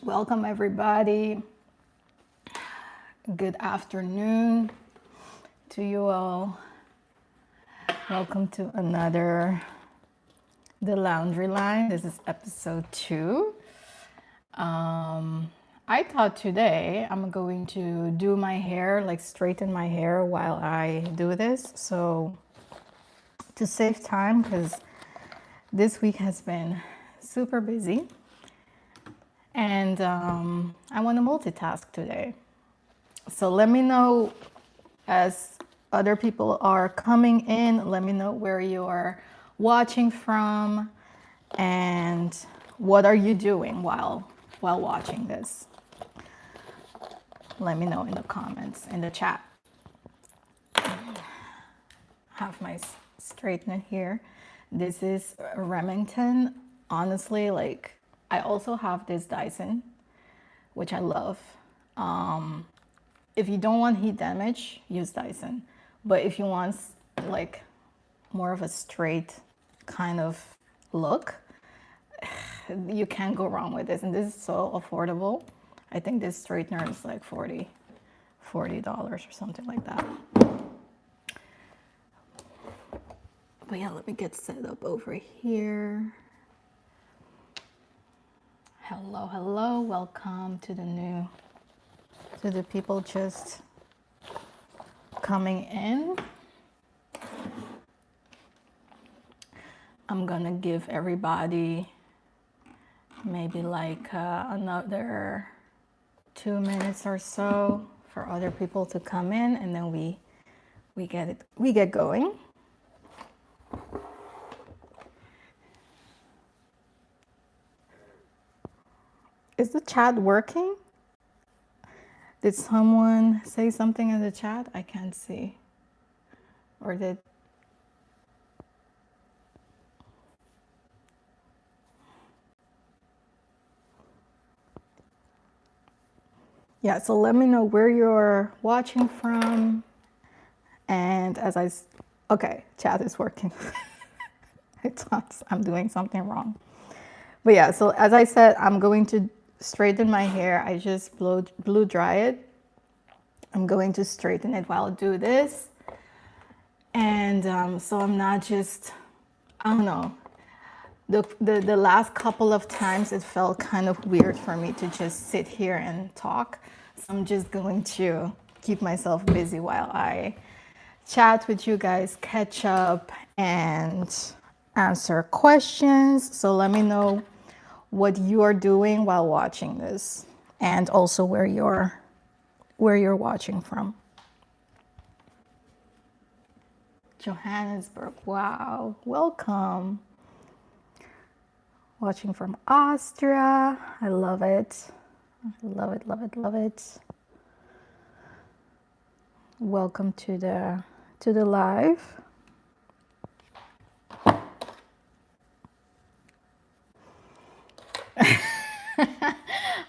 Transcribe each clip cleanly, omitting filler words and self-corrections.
Welcome, everybody. Good afternoon to you all. Welcome to another The Laundry Line. This is episode 2. I thought today I'm going to do my hair, like straighten my hair while I do this. So to save time, because this week has been super busy. And I want to multitask today. So let me know as other people are coming in, let me know where you are watching from and what are you doing while watching this. Let me know in the comments, in the chat. Have my straightener here. This is Remington. Honestly, like I also have this Dyson, which I love. If you don't want heat damage, use Dyson. But if you want like more of a straight kind of look, you can't go wrong with this. And this is so affordable. I think this straightener is like $40 or something like that. But yeah, let me get set up over here. Hello, hello, welcome to the people just coming in. I'm gonna give everybody maybe like another 2 minutes or so for other people to come in, and then we get going. Is the chat working? Did someone say something in the chat? I can't see. Or did... Yeah, so let me know where you're watching from. And okay, chat is working. I thought I'm doing something wrong. But yeah, so as I said, I'm going to straighten my hair. I just blow dry it. I'm going to straighten it while I do this. And so I'm not just, I don't know. The last couple of times it felt kind of weird for me to just sit here and talk. So I'm just going to keep myself busy while I chat with you guys, catch up, and answer questions. So let me know what you are doing while watching this, and also where you're watching from. Johannesburg, wow, welcome. Watching from Austria, I love it. I love it, love it, love it. Welcome to the live.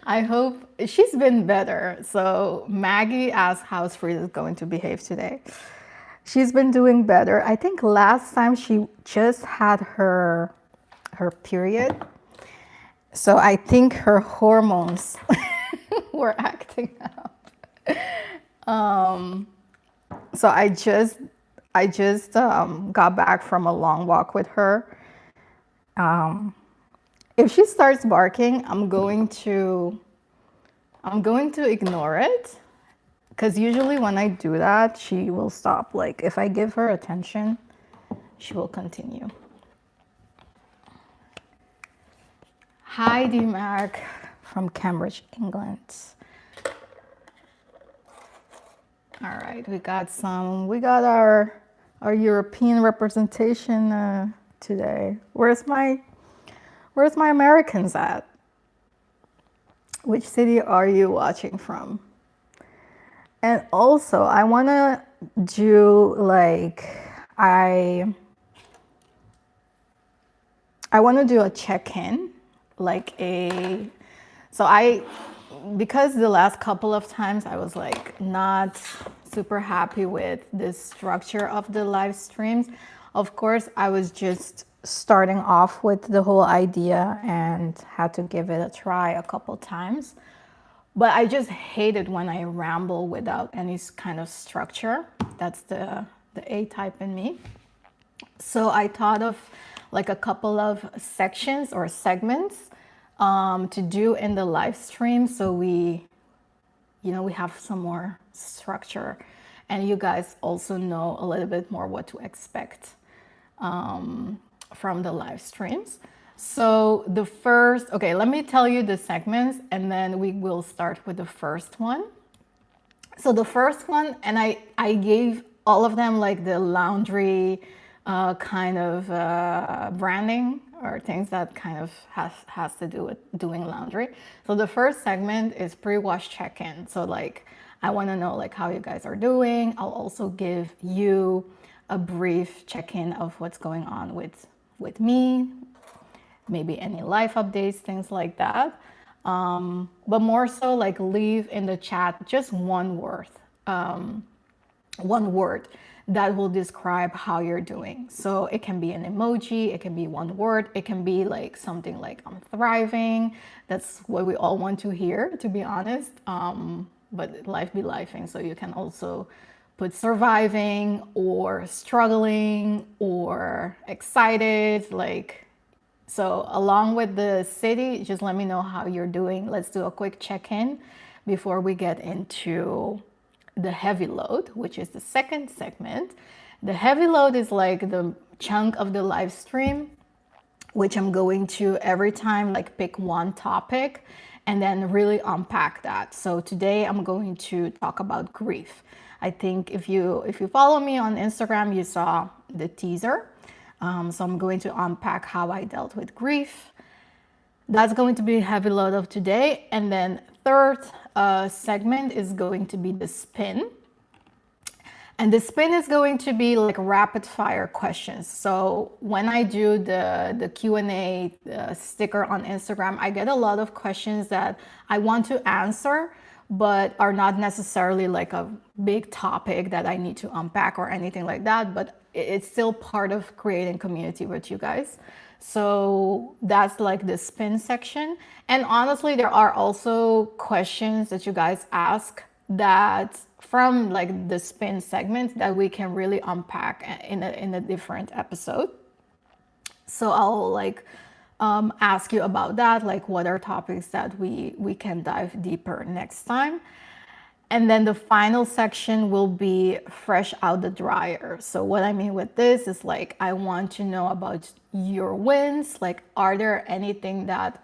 I hope she's been better. So Maggie asked how Frida is going to behave today. She's been doing better. I think last time she just had her period. So I think her hormones were acting up. So I just got back from a long walk with her. If she starts barking, I'm going to ignore it, because usually when I do that, she will stop. Like if I give her attention, she will continue. Hi, DMAC from Cambridge, England. All right, we got our European representation today. Where's my Americans at? Which city are you watching from? And also, I want to do like I want to do a check-in, because the last couple of times I was like not super happy with the structure of the live streams. Of course, I was just starting off with the whole idea and had to give it a try a couple times. But I just hate it when I ramble without any kind of structure. That's the A type in me. So I thought of like a couple of sections or segments to do in the live stream, so we have some more structure, and you guys also know a little bit more what to expect from the live streams. So let me tell you the segments, and then we will start with the first one. So the first one, and I gave all of them like the laundry kind of branding, or things that kind of has to do with doing laundry. So the first segment is pre-wash check-in. So like I want to know like how you guys are doing. I'll also give you a brief check-in of what's going on with me, maybe any life updates, things like that. But more so like leave in the chat just one word that will describe how you're doing. So it can be an emoji, it can be one word, it can be like something like I'm thriving. That's what we all want to hear, to be honest. But life be lifing, so you can also put surviving or struggling or excited, like, so along with the city, just let me know how you're doing. Let's do a quick check-in before we get into the heavy load, which is the second segment. The heavy load is like the chunk of the live stream, which I'm going to every time like pick one topic and then really unpack that. So today I'm going to talk about grief. I think if you follow me on Instagram, you saw the teaser. So I'm going to unpack how I dealt with grief. That's going to be a heavy load of today. And then third segment is going to be the spin. And the spin is going to be like rapid fire questions. So when I do the Q&A sticker on Instagram, I get a lot of questions that I want to answer, but are not necessarily like a big topic that I need to unpack or anything like that. But it's still part of creating community with you guys. So that's like the spin section. And honestly, there are also questions that you guys ask that from like the spin segment that we can really unpack in a different episode. So I'll like ask you about that, like what are topics that we can dive deeper next time. And then the final section will be fresh out the dryer. So what I mean with this is like, I want to know about your wins. Like, are there anything that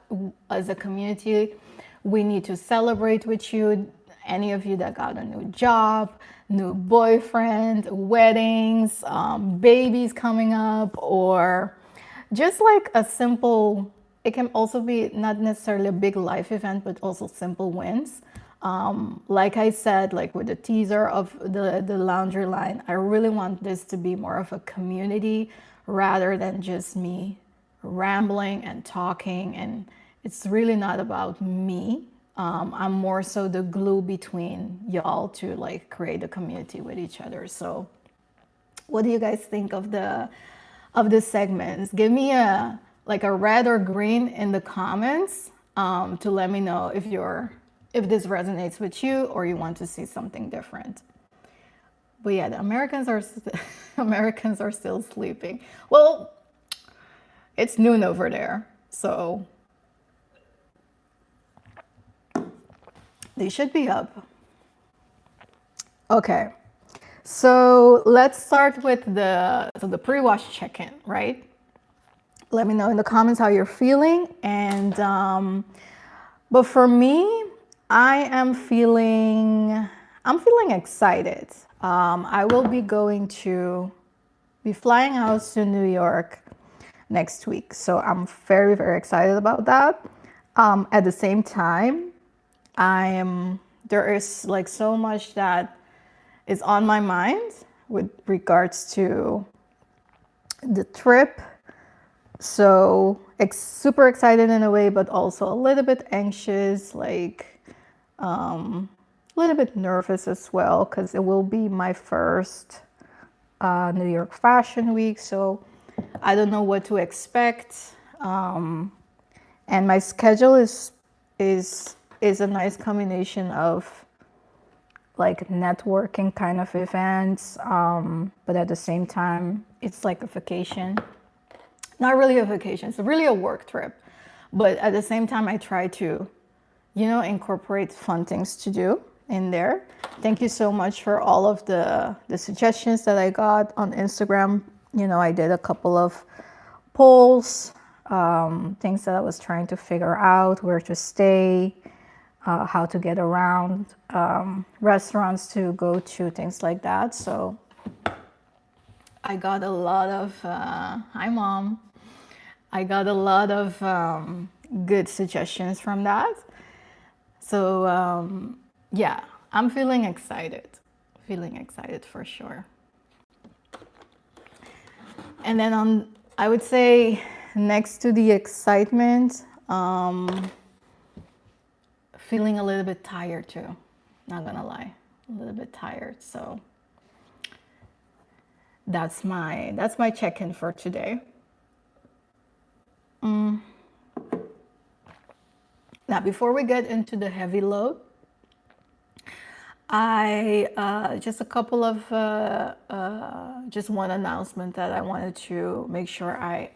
as a community we need to celebrate with you? Any of you that got a new job, new boyfriend, weddings, babies coming up, or just like a simple, it can also be not necessarily a big life event, but also simple wins. Like I said, like with the teaser of the laundry line, I really want this to be more of a community rather than just me rambling and talking. And it's really not about me. I'm more so the glue between y'all to like create a community with each other. So what do you guys think of the segments? Give me a red or green in the comments to let me know if this resonates with you or you want to see something different. But yeah, the Americans are still sleeping. Well, it's noon over there, so they should be up. Okay, so let's start with the pre-wash check-in, right? Let me know in the comments how you're feeling. And but for me, I'm feeling excited. I will be flying out to New York next week. So I'm very, very excited about that. At the same time, there is like so much that is on my mind with regards to the trip. So super excited in a way, but also a little bit anxious, like a little bit nervous as well, because it will be my first New York Fashion Week. So I don't know what to expect. And my schedule is a nice combination of like networking kind of events, but at the same time, it's like a vacation. Not really a vacation, it's really a work trip. But at the same time, I try to, incorporate fun things to do in there. Thank you so much for all of the suggestions that I got on Instagram. I did a couple of polls, things that I was trying to figure out, where to stay, how to get around, restaurants to go to, things like that. So I got a lot of, hi mom, I got a lot of good suggestions from that. So yeah, I'm feeling excited for sure. And then I would say next to the excitement, feeling a little bit tired too, not gonna lie, a little bit tired. So that's my check-in for today. Now, before we get into the heavy load, I just a couple of just one announcement that I wanted to make sure I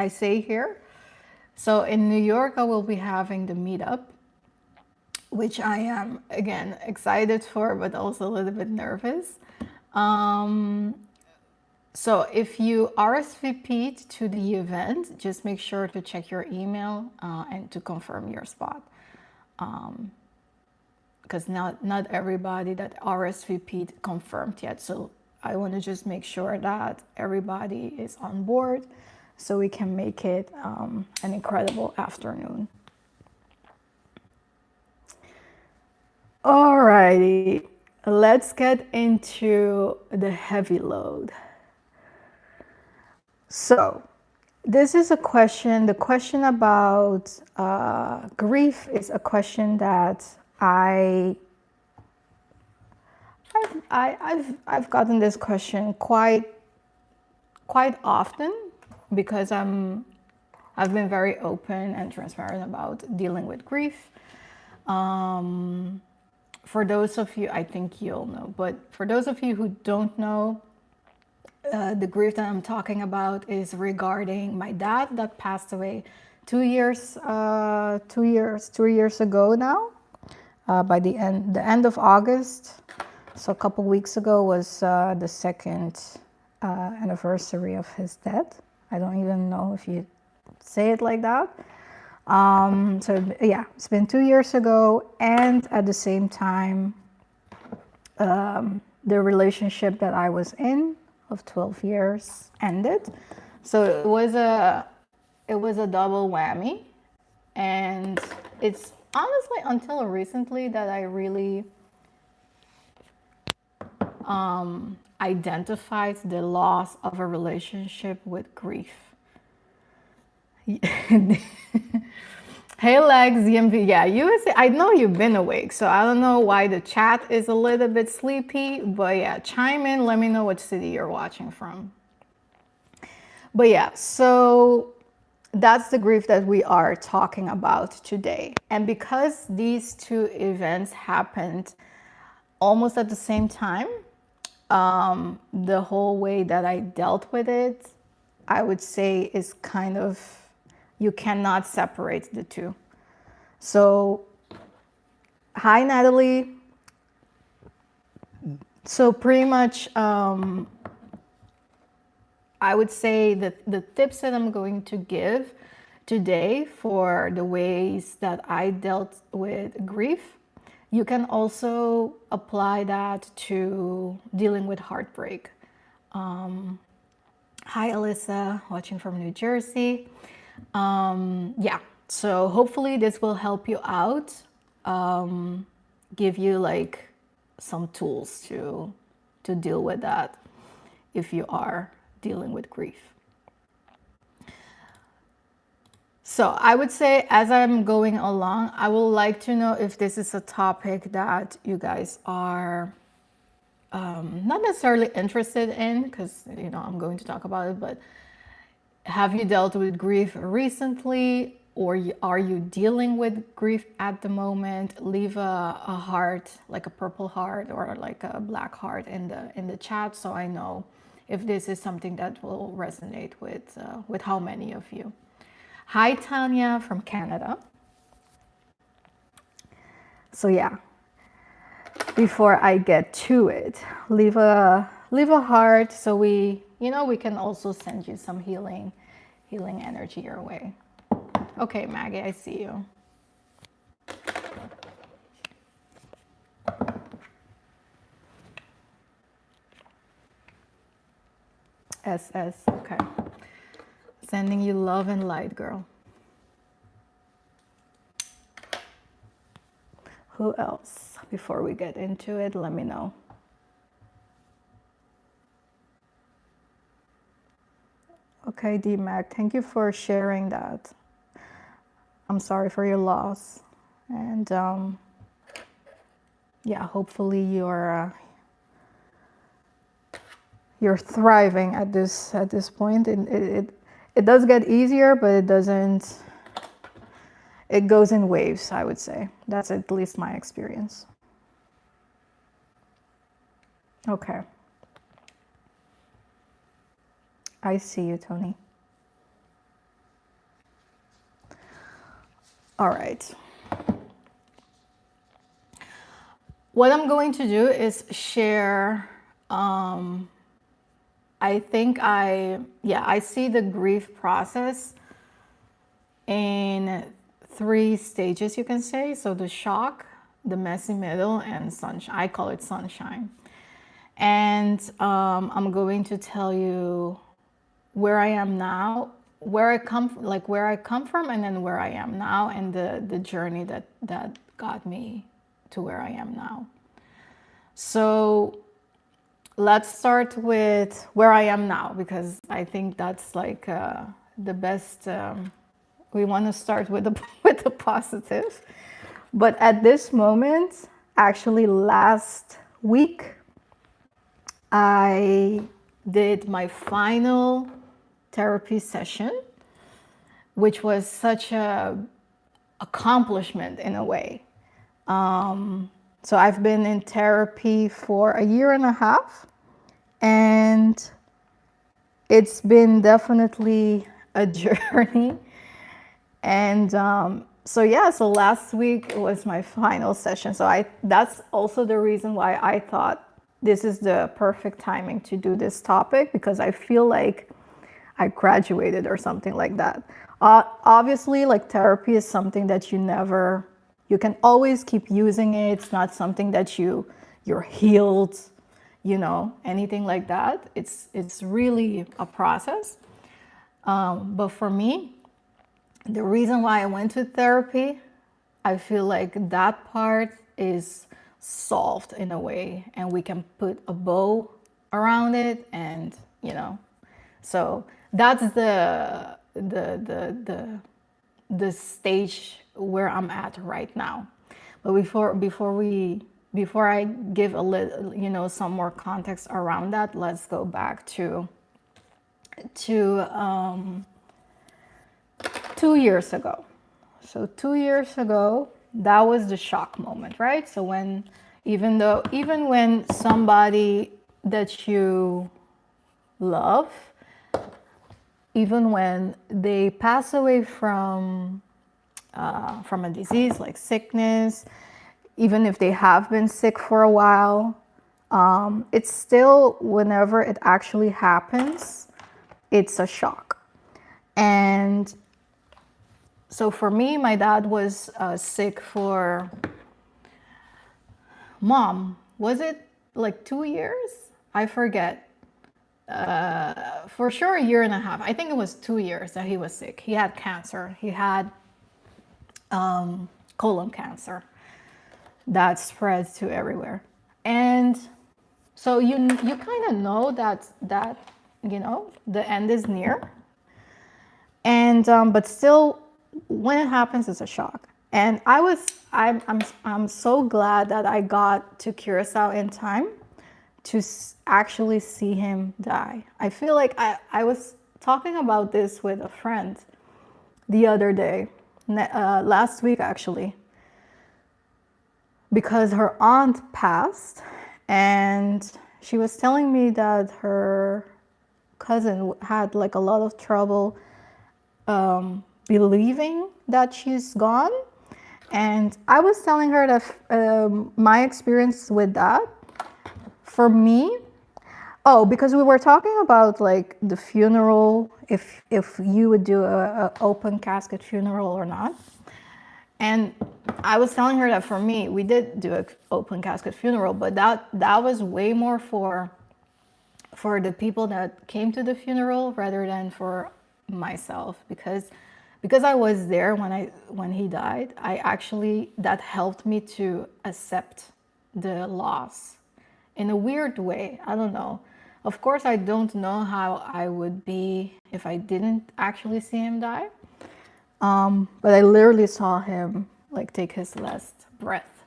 say here. So in New York, I will be having the meetup, which I am again excited for, but also a little bit nervous. So if you RSVP'd to the event, just make sure to check your email and to confirm your spot. Because not everybody that RSVP'd confirmed yet. So I want to just make sure that everybody is on board so we can make it an incredible afternoon. Alrighty, let's get into the heavy load. So this is a question, the question about grief is a question that I've gotten this question quite often because I've been very open and transparent about dealing with grief. For those of you, I think you'll know, but for those of you who don't know, the grief that I'm talking about is regarding my dad that passed away 2 years ago now. By the end of August, so a couple weeks ago was the second anniversary of his death. I don't even know if you say it like that. So yeah, it's been 2 years ago, and at the same time, the relationship that I was in of 12 years ended. So it was a double whammy, and it's honestly until recently that I really identified the loss of a relationship with grief. Hey Lex, DMV, yeah, USA. I know you've been awake, so I don't know why the chat is a little bit sleepy, but yeah, chime in, let me know what city you're watching from. But yeah, so that's the grief that we are talking about today. And because these two events happened almost at the same time, the whole way that I dealt with it, I would say is kind of, you cannot separate the two. So, hi Natalie. So pretty much, I would say that the tips that I'm going to give today for the ways that I dealt with grief, you can also apply that to dealing with heartbreak. Hi Alyssa, watching from New Jersey. Yeah, so hopefully this will help you out, give you like some tools to deal with that if you are dealing with grief. So I would say as I'm going along, I would like to know if this is a topic that you guys are not necessarily interested in, because I'm going to talk about it, but have you dealt with grief recently, or are you dealing with grief at the moment? Leave a heart, like a purple heart or like a black heart in the chat, so I know if this is something that will resonate with how many of you. Hi, Tanya from Canada. So yeah, before I get to it, leave a heart, so we can also send you some healing energy your way. Okay, Maggie, I see you. SS, okay. Sending you love and light, girl. Who else? Before we get into it, let me know. Okay, D-Mac, thank you for sharing that. I'm sorry for your loss. And yeah, hopefully you're thriving at this point. It does get easier, but it doesn't. It goes in waves, I would say. That's at least my experience. Okay. I see you, Tony. All right. What I'm going to do is share, I think I see the grief process in 3 stages, you can say. So the shock, the messy middle, and sunshine. I call it sunshine. And I'm going to tell you where I am now, where I come from, and then where I am now, and the journey that got me to where I am now. So let's start with where I am now, because I think that's like the best. We want to start with the positive. But at this moment, actually last week, I did my final therapy session, which was such a accomplishment in a way. So I've been in therapy for 1.5 years, and it's been definitely a journey. And so last week was my final session. So that's also the reason why I thought this is the perfect timing to do this topic, because I feel like I graduated or something like that. Obviously, like, therapy is something that you can always keep using it. It's not something that you're healed, anything like that. It's really a process. But for me, the reason why I went to therapy, I feel like that part is solved in a way, and we can put a bow around it, and so that's the stage where I'm at right now. But before I give a little, some more context around that, let's go back to 2 years ago. So 2 years ago, that was the shock moment, right? So even when somebody that you love, even when they pass away from a disease like sickness, even if they have been sick for a while, it's still, whenever it actually happens, it's a shock. And so for me, my dad was sick for, Mom, was it like 2 years? I forget. For sure 1.5 years. I think it was 2 years that he was sick. He had cancer. He had colon cancer that spread to everywhere. And so you kind of know that the end is near. And but still, when it happens, it's a shock. And I'm so glad that I got to Curacao in time to actually see him die. I feel like I was talking about this with a friend the other day, last week actually, because her aunt passed, and she was telling me that her cousin had like a lot of trouble believing that she's gone. And I was telling her that my experience with that, for me, because we were talking about like the funeral, if you would do a open casket funeral or not. And I was telling her that for me, we did do an open casket funeral, but that was way more for the people that came to the funeral rather than for myself, because I was there when he died. That helped me to accept the loss in a weird way. I don't know. Of course, I don't know how I would be if I didn't actually see him die. But I literally saw him like take his last breath.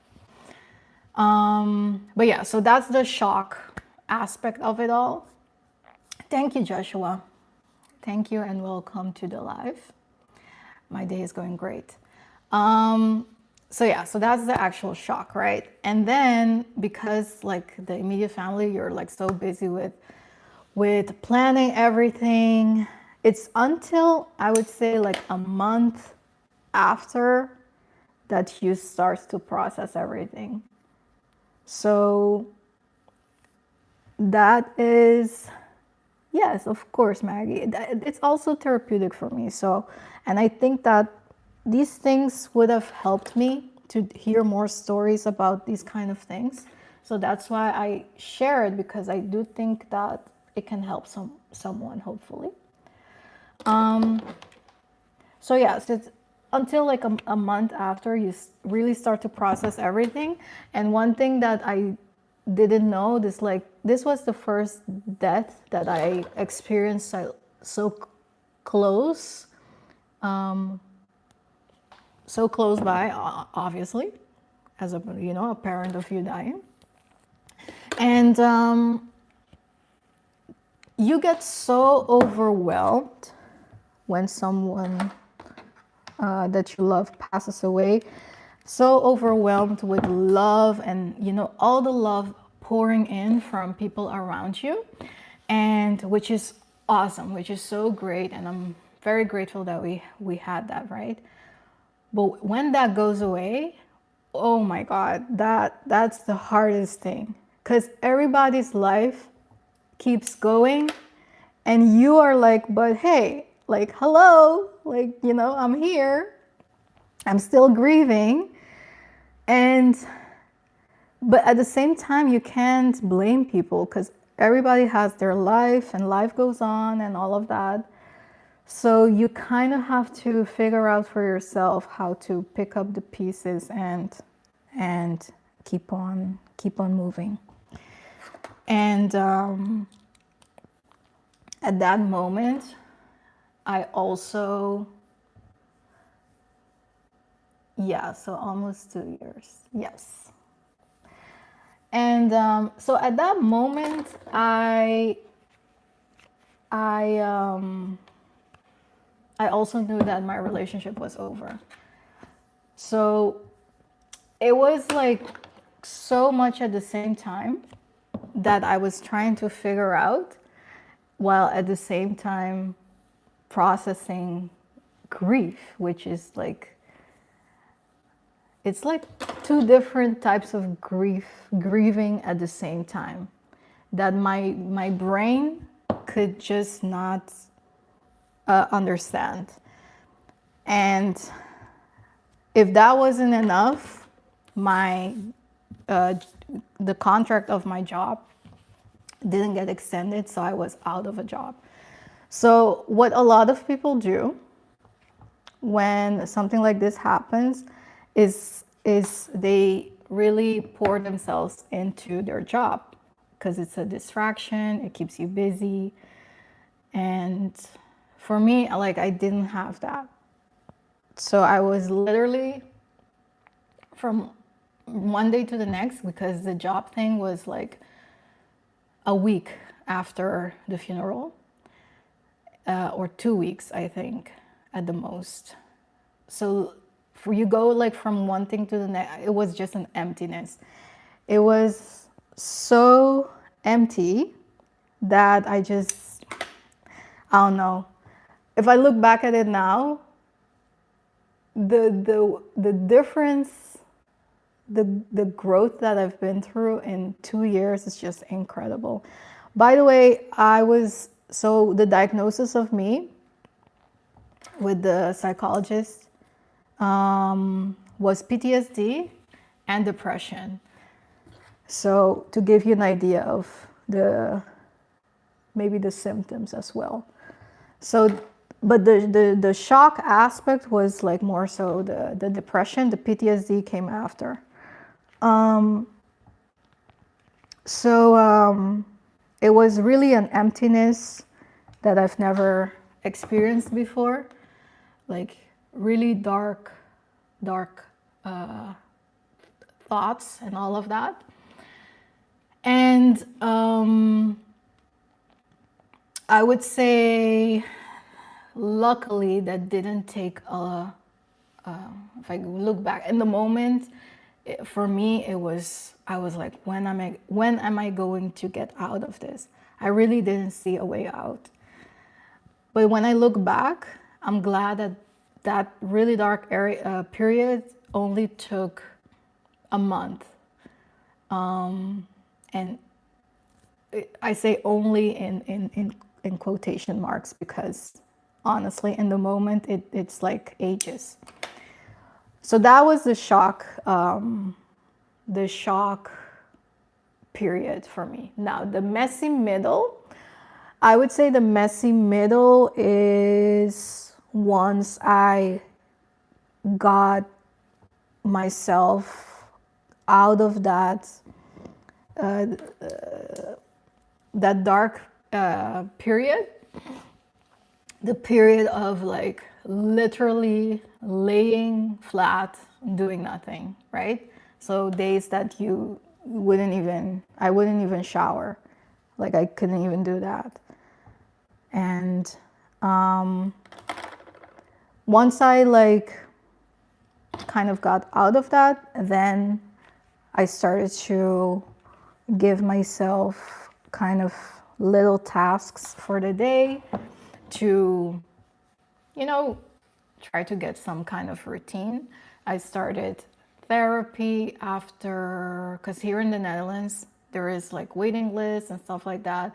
But yeah, so that's the shock aspect of it all. Thank you, Joshua. Thank you and welcome to the live. My day is going great. So yeah, so that's the actual shock, right? And then because like the immediate family, you're like so busy with planning everything. It's until I would say like a month after that you start to process everything. So that is, yes, of course, Maggie. It's also therapeutic for me. So, and I think that these things would have helped me to hear more stories about these kind of things. So that's why I share it, because I do think that it can help someone, hopefully. So yeah, so it's until like a month after you really start to process everything. And one thing that I didn't know, this was the first death that I experienced so close, so close by, obviously, as a parent of you dying. And you get so overwhelmed when someone that you love passes away, so overwhelmed with love and all the love pouring in from people around you, and which is awesome, which is so great, and I'm very grateful that we had that, right? But when that goes away, oh my God, that's the hardest thing, because everybody's life keeps going, and you are like, but hey, like, hello, like, I'm here, I'm still grieving. But at the same time, you can't blame people, because everybody has their life and life goes on and all of that. So you kind of have to figure out for yourself how to pick up the pieces and keep on moving. And at that moment, I also, so almost 2 years, yes. And so at that moment, I also knew that my relationship was over. So it was like so much at the same time that I was trying to figure out, while at the same time processing grief, which is like, it's like two different types of grieving at the same time, that my brain could just not understand. And if that wasn't enough, the contract of my job didn't get extended, so I was out of a job. So what a lot of people do when something like this happens is they really pour themselves into their job, because it's a distraction, it keeps you busy. And for me, like, I didn't have that. So I was literally, from one day to the next, because the job thing was like a week after the funeral, or 2 weeks, I think, at the most. So for you go like from one thing to the next, it was just an emptiness. It was so empty that I don't know. If I look back at it now, the difference, the growth that I've been through in 2 years is just incredible. By the way, so the diagnosis of me with the psychologist was PTSD and depression. So to give you an idea of maybe the symptoms as well. So, but the shock aspect was like more so the depression. The PTSD came after. It was really an emptiness that I've never experienced before, like really dark thoughts and all of that. And I would say, luckily, that didn't take if I look back in the moment, for me, I was like, when am I going to get out of this? I really didn't see a way out. But when I look back, I'm glad that really dark period only took a month. And I say only in quotation marks, because honestly, in the moment, it's like ages. So that was the shock period for me. Now, the messy middle, I would say the messy middle is once I got myself out of that dark period, the period of like literally laying flat, doing nothing, right? So days that I wouldn't even shower, like I couldn't even do that. And once I like kind of got out of that, then I started to give myself kind of little tasks for the day to, try to get some kind of routine. I started therapy after, because here in the Netherlands, there is like waiting lists and stuff like that.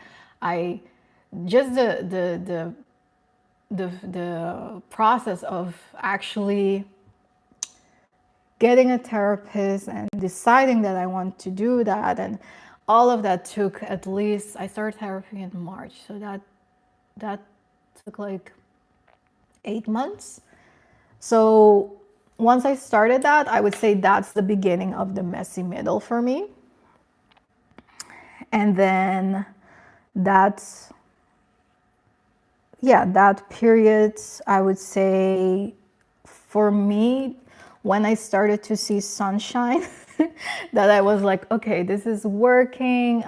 The process of actually getting a therapist and deciding that I want to do that, and all of that took at least, I started therapy in March, so that took like 8 months. So once I started that, I would say that's the beginning of the messy middle for me. And then that period, I would say, for me, when I started to see sunshine, that I was like, okay, this is working.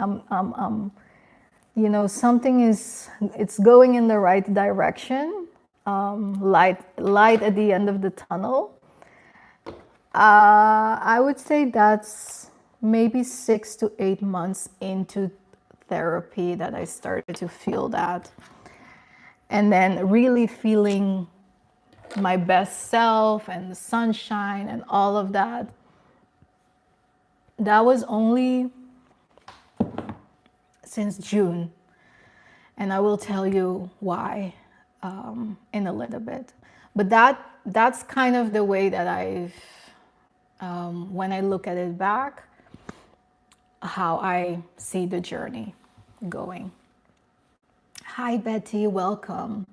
Something it's going in the right direction. Light at the end of the tunnel. I would say that's maybe 6 to 8 months into therapy that I started to feel that. And then really feeling my best self and the sunshine and all of that. That was only since June. And I will tell you why in a little bit. But that's kind of the way that I've, when I look at it back, how I see the journey going. Hi, Betty, welcome.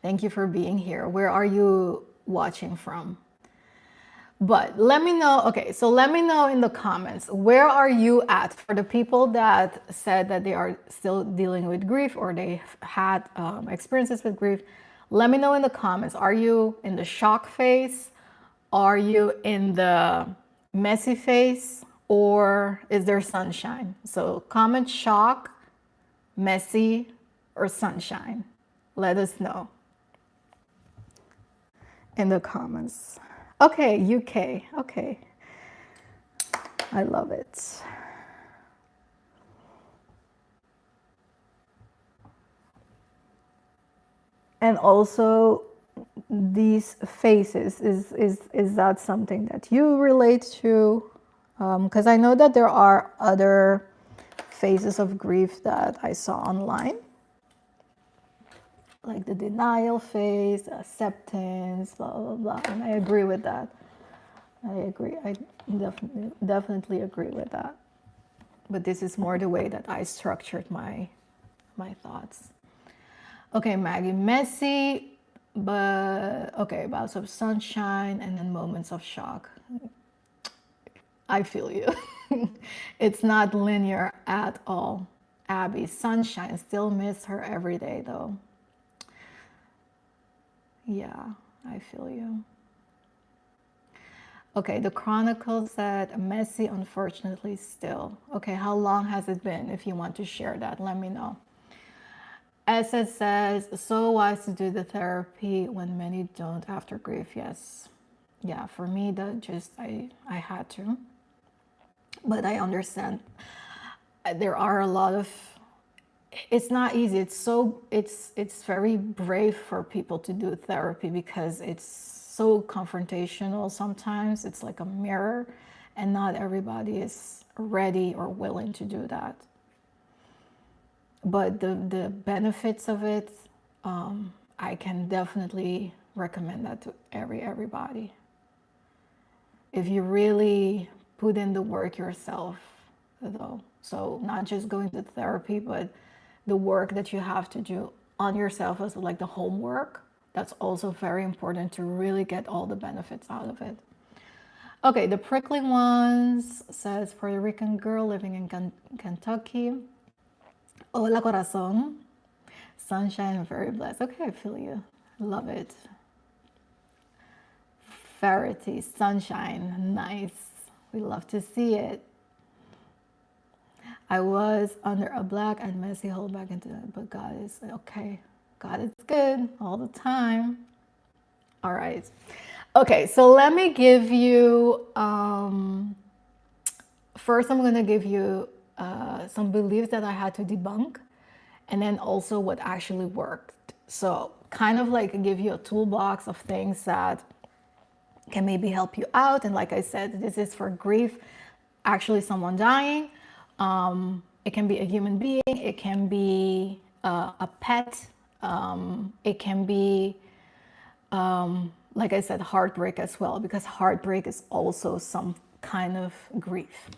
Thank you for being here. Where are you watching from? But let me know, okay, so let me know in the comments, where are you at? For the people that said that they are still dealing with grief, or they had experiences with grief, let me know in the comments. Are you in the shock phase? Are you in the messy phase? Or is there sunshine? So comment shock messy, or sunshine? Let us know in the comments. Okay, UK. Okay. I love it. And also these faces, is that something that you relate to? Because I know that there are other phases of grief that I saw online, like the denial phase, acceptance, blah blah blah, and I agree with that. I agree. I definitely agree with that. But this is more the way that I structured my thoughts. Okay, Maggie, messy, but okay, bouts of sunshine and then moments of shock. I feel you. It's not linear at all. Abby, sunshine, still miss her every day though. Yeah, I feel you. Okay, the Chronicle said messy, unfortunately, still. Okay, how long has it been? If you want to share that, let me know. SS says, so wise to do the therapy when many don't after grief. Yes. Yeah, for me, that just, I had to. But I understand there are a lot of, it's not easy. It's very brave for people to do therapy because it's so confrontational sometimes. It's like a mirror, and not everybody is ready or willing to do that. But the benefits of it, I can definitely recommend that to everybody. If you really put in the work yourself, though. So not just going to therapy, but the work that you have to do on yourself as like the homework, that's also very important to really get all the benefits out of it. Okay, the prickly ones says Puerto Rican girl living in Kentucky. Hola corazón. Sunshine and very blessed. Okay, I feel you. Love it. Verity, sunshine, nice. We love to see it. I was under a black and messy hole back into it, but God is okay. God is good all the time. All right. Okay, so let me give you, first I'm going to give you some beliefs that I had to debunk, and then also what actually worked. So kind of like give you a toolbox of things that can maybe help you out. And like I said, this is for grief, actually someone dying. It can be a human being, it can be a pet, it can be, like I said, heartbreak as well, because heartbreak is also some kind of grief.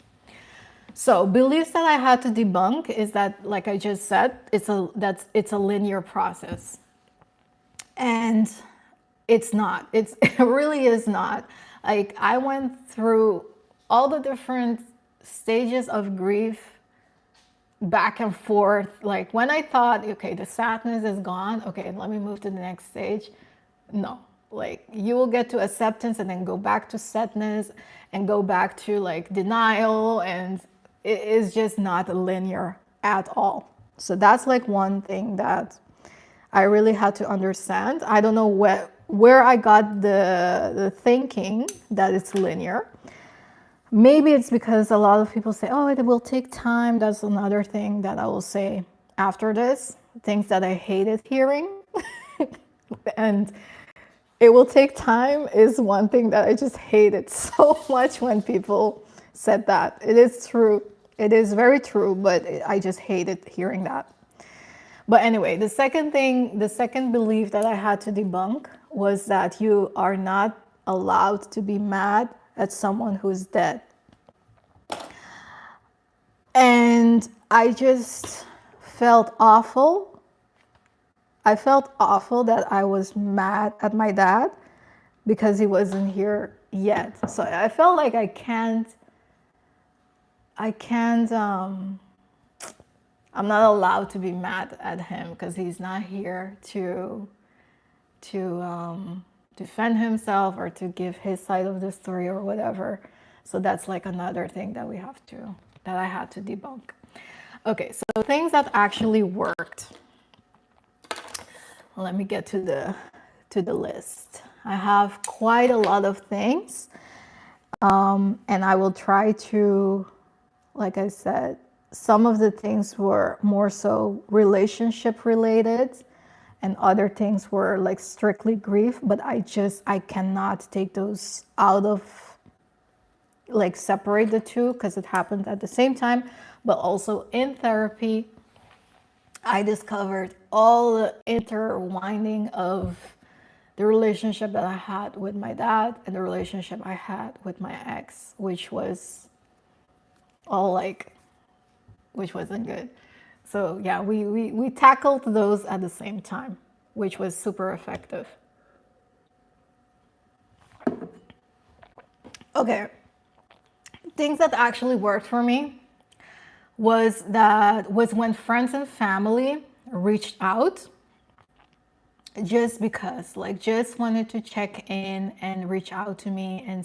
So beliefs that I had to debunk is that, like I just said, it's a linear process, and it's not. It really is not. Like I went through all the different stages of grief back and forth. Like when I thought, okay, the sadness is gone, okay, let me move to the next stage. No, like you will get to acceptance and then go back to sadness and go back to like denial, and it is just not linear at all. So that's like one thing that I really had to understand. I don't know where I got the thinking that it's linear. Maybe it's because a lot of people say, oh, it will take time. That's another thing that I will say after this. Things that I hated hearing. And it will take time is one thing that I just hated so much when people said that. It is true. It is very true, but I just hated hearing that. But anyway, the second belief that I had to debunk was that you are not allowed to be mad at someone who's dead. And I just felt awful. I felt awful that I was mad at my dad because he wasn't here yet. So I felt like I can't, I'm not allowed to be mad at him because he's not here to defend himself or to give his side of the story or whatever. So that's like another thing that I had to debunk. Okay, so things that actually worked. Let me get to the list. I have quite a lot of things, and I will try to, like I said, some of the things were more so relationship related, and other things were like strictly grief. But I cannot take those out of, like, separate the two because it happened at the same time. But also in therapy, I discovered all the intertwining of the relationship that I had with my dad and the relationship I had with my ex, which was all like, which wasn't good. So yeah, we tackled those at the same time, which was super effective. Okay, things that actually worked for me was when friends and family reached out, just because, like, just wanted to check in and reach out to me and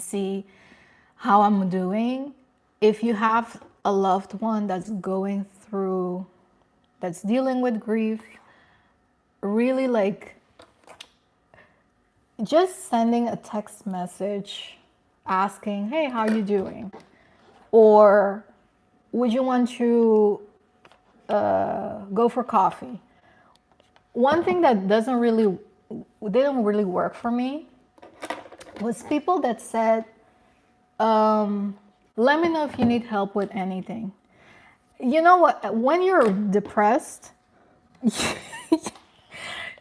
see how I'm doing. If you have a loved one that's going through, that's dealing with grief, really, like, just sending a text message asking, hey, how you doing? Or would you want to go for coffee? One thing that didn't really work for me was people that said, let me know if you need help with anything. You know what? When you're depressed,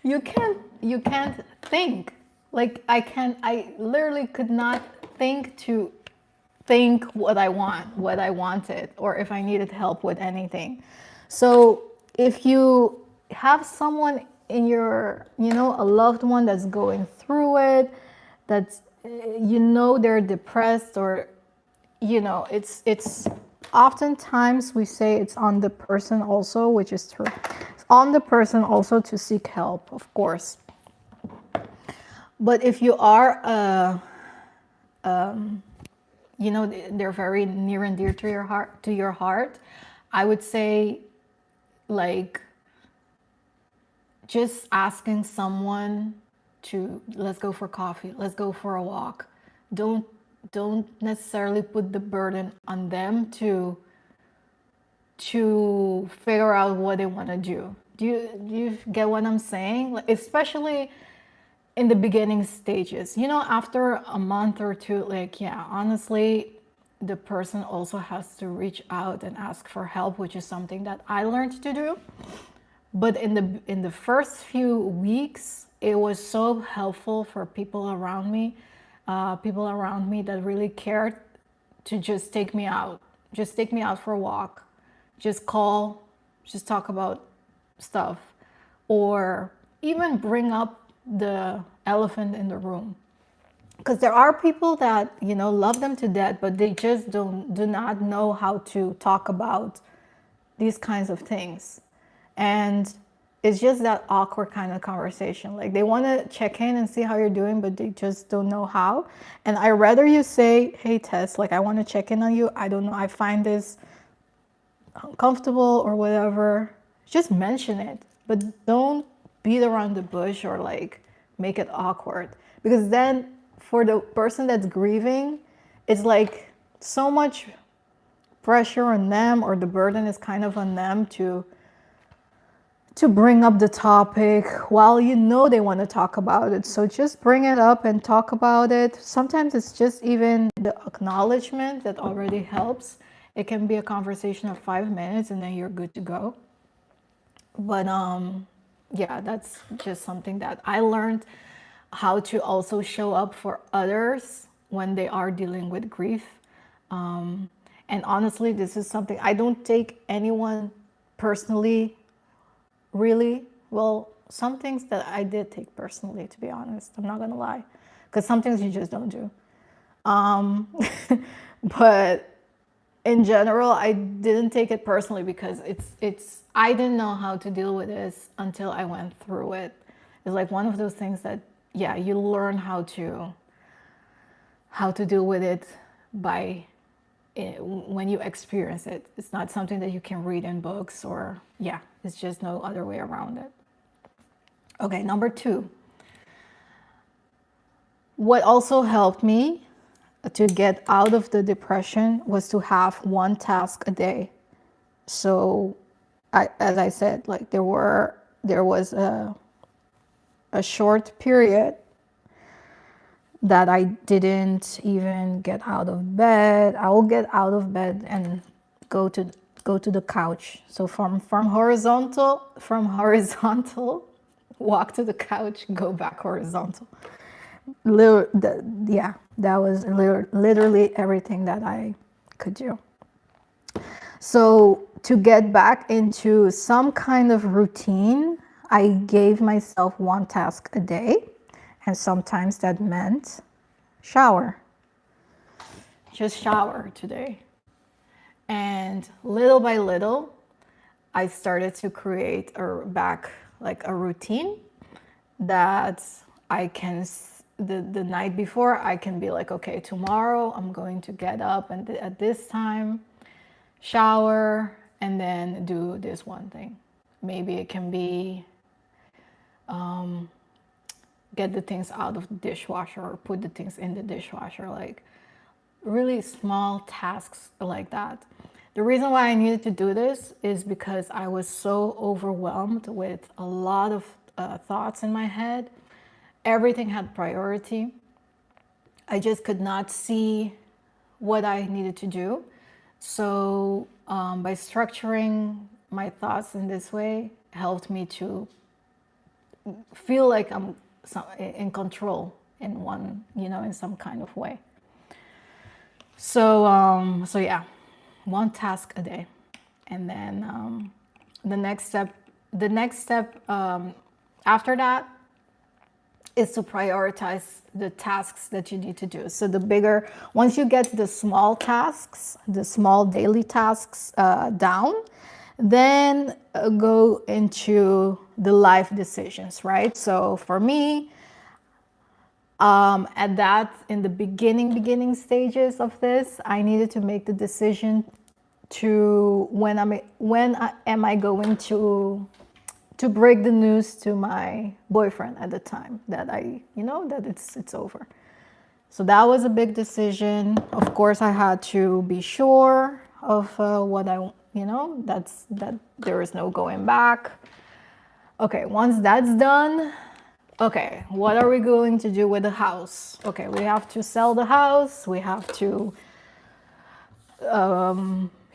you can't think. Like, I literally could not think what I wanted, or if I needed help with anything. So if you have someone in your, a loved one that's going through it, that's, they're depressed, or, it's oftentimes we say it's on the person also, which is true. It's on the person also to seek help, of course. But if you are they're very near and dear to your heart, I would say, like, just asking someone to, let's go for coffee, let's go for a walk. Don't necessarily put the burden on them to figure out what they want to do. Do you get what I'm saying? Like, especially in the beginning stages, after a month or two, like, yeah, honestly, the person also has to reach out and ask for help, which is something that I learned to do. But in the first few weeks, it was so helpful for people around me that really cared, to just take me out, for a walk, just call, just talk about stuff, or even bring up the elephant in the room. Because there are people that, love them to death, but they just do not know how to talk about these kinds of things. And it's just that awkward kind of conversation. Like, they want to check in and see how you're doing, but they just don't know how. And I rather you say, hey, Tess, like, I want to check in on you. I don't know, I find this uncomfortable or whatever. Just mention it, but don't beat around the bush or, like, make it awkward. Because then for the person that's grieving, it's like so much pressure on them, or the burden is kind of on them to bring up the topic while they want to talk about it. So just bring it up and talk about it. Sometimes it's just even the acknowledgement that already helps. It can be a conversation of 5 minutes and then you're good to go. But yeah, that's just something that I learned, how to also show up for others when they are dealing with grief. And honestly, this is something I don't take anyone personally, really. Well, some things that I did take personally, to be honest. I'm not gonna lie, because some things you just don't do. But in general, I didn't take it personally, because I didn't know how to deal with this until I went through it. It's like one of those things that, yeah, you learn how to deal with it by when you experience it. It's not something that you can read in books, or yeah, it's just no other way around it. Okay, number 2. What also helped me to get out of the depression was to have one task a day. So as I said, like there was a short period that I didn't even get out of bed. I will get out of bed and go to the couch. So from horizontal, walk to the couch, go back horizontal. Yeah, that was literally everything that I could do. So to get back into some kind of routine, I gave myself one task a day, and sometimes that meant shower. Just shower today. And little by little, I started to create a routine that I can, the night before, I can be like, okay, tomorrow I'm going to get up and at this time, shower, and then do this one thing. Maybe it can be get the things out of the dishwasher or put the things in the dishwasher, like really small tasks like that. The reason why I needed to do this is because I was so overwhelmed with a lot of thoughts in my head. Everything had priority. I just could not see what I needed to do. So by structuring my thoughts in this way helped me to feel like I'm in control in some kind of way. So yeah, one task a day, and then the next step after that is to prioritize the tasks that you need to do. So once you get the small tasks, the small daily tasks down, then go into the life decisions, right? So for me, in the beginning stages of this, I needed to make the decision to when am I going to break the news to my boyfriend at the time that that it's over. So that was a big decision. Of course, I had to be sure of what that there is no going back. Okay, once that's done, okay, what are we going to do with the house? Okay, we have to sell the house. We have to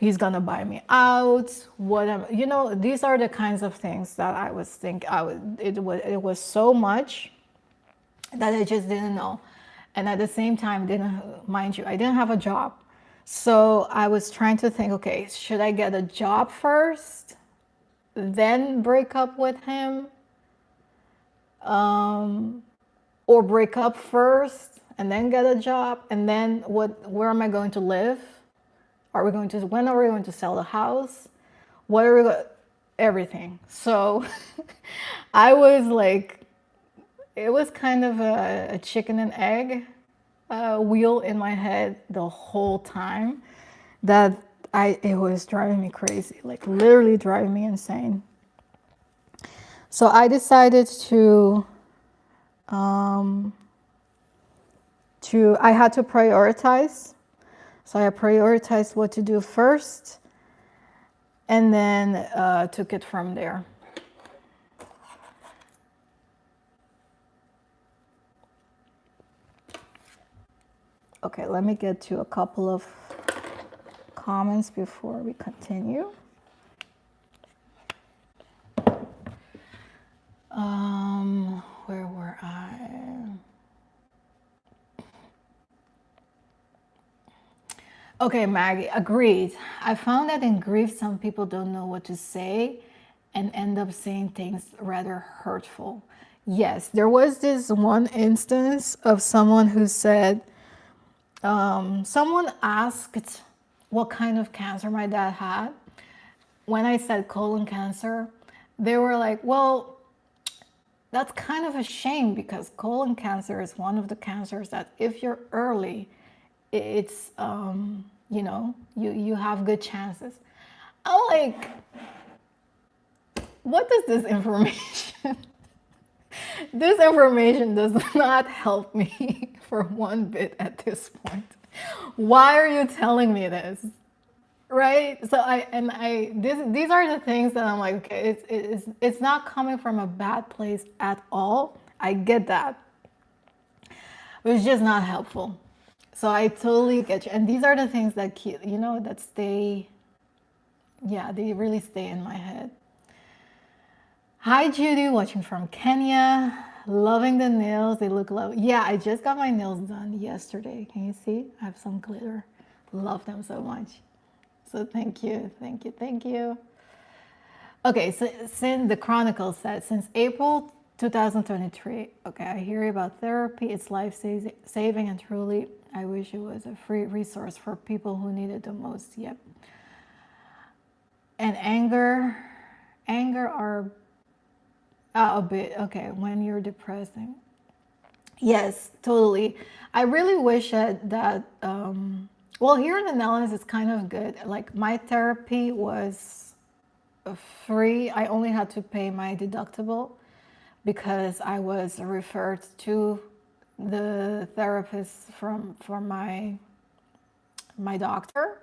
he's gonna buy me out. These are the kinds of things that I was thinking. It was so much that I just didn't know, and at the same time, mind you, I didn't have a job, so I was trying to think. Okay, should I get a job first, then break up with him, or break up first and then get a job, and then where am I going to live? When are we going to sell the house? Everything. So I was like, it was kind of a chicken and egg wheel in my head the whole time that it was driving me crazy, like literally driving me insane. So I decided I had to prioritize. So I prioritized what to do first, and then took it from there. Okay, let me get to a couple of comments before we continue. Where were I? Okay, Maggie, agreed. I found that in grief, some people don't know what to say and end up saying things rather hurtful. Yes, there was this one instance of someone who said, someone asked what kind of cancer my dad had. When I said colon cancer, they were like, well, that's kind of a shame because colon cancer is one of the cancers that if you're early, it's you have good chances. I'm like, what does this information this information does not help me for one bit at this point. Why are you telling me this? Right? So these are the things that I'm like, okay, it's not coming from a bad place at all. I get that. But it's just not helpful. So I totally get you. And these are the things that keep, that stay, yeah, they really stay in my head. Hi Judy, watching from Kenya. Loving the nails, they look lovely. Yeah, I just got my nails done yesterday. Can you see? I have some glitter. Love them so much. So thank you, thank you, thank you. Okay, so since the Chronicle said, since April 2023, okay, I hear about therapy. It's life-saving, and truly, I wish it was a free resource for people who need it the most. Yep. And anger are a bit, okay, when you're depressing. Yes, totally. I really wish that well, here in the Netherlands, it's kind of good. Like my therapy was free. I only had to pay my deductible because I was referred to the therapist from my doctor.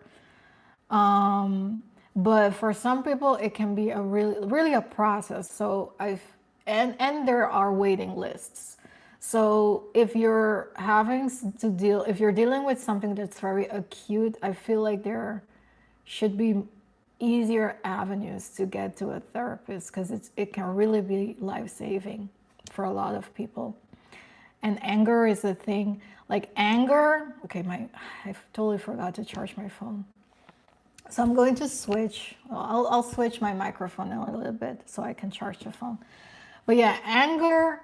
But for some people, it can be a really a process. So and there are waiting lists. So if you're if you're dealing with something that's very acute, I feel like there should be easier avenues to get to a therapist because it can really be life-saving for a lot of people. And anger is a thing. Like anger, okay, I totally forgot to charge my phone. So I'm going to switch. I'll switch my microphone a little bit so I can charge the phone. But yeah, anger.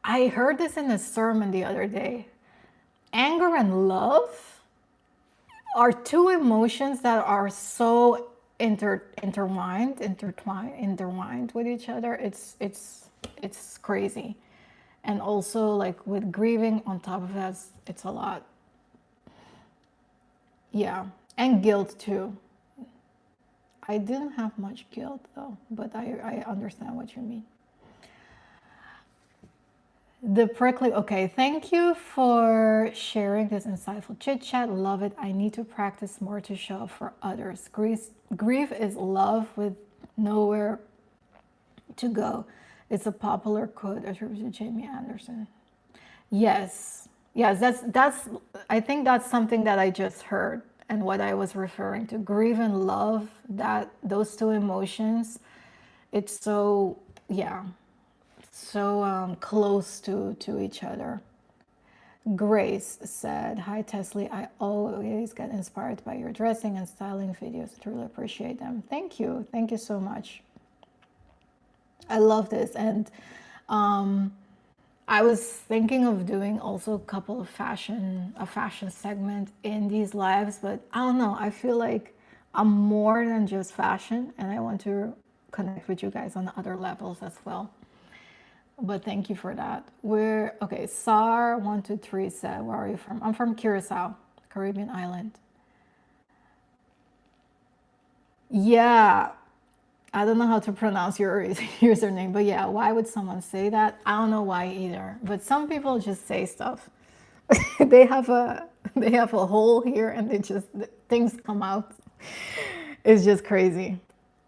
I heard this in a sermon the other day. Anger and love are two emotions that are so intertwined with each other. It's crazy. And also like with grieving on top of that, it's a lot. Yeah, and guilt too. I didn't have much guilt though, but I understand what you mean. The prickly, okay, thank you for sharing this insightful chit chat. Love it. I need to practice more to show up for others. Grief is love with nowhere to go. It's a popular quote attributed to Jamie Anderson. Yes, that's. I think that's something that I just heard, and what I was referring to. Grief and love, that those two emotions, it's so, yeah, so close to each other. Grace said, hi Teslie, I always get inspired by your dressing and styling videos. I truly appreciate them. Thank you so much. I love this. And I was thinking of doing also a couple of a fashion segment in these lives, but I don't know, I feel like I'm more than just fashion, and I want to connect with you guys on other levels as well. But thank you for that. Okay, SAR123 said, where are you from? I'm from Curacao, Caribbean island. Yeah, I don't know how to pronounce your username, but yeah, why would someone say that? I don't know why either. But some people just say stuff. they have a hole here, and things come out. It's just crazy.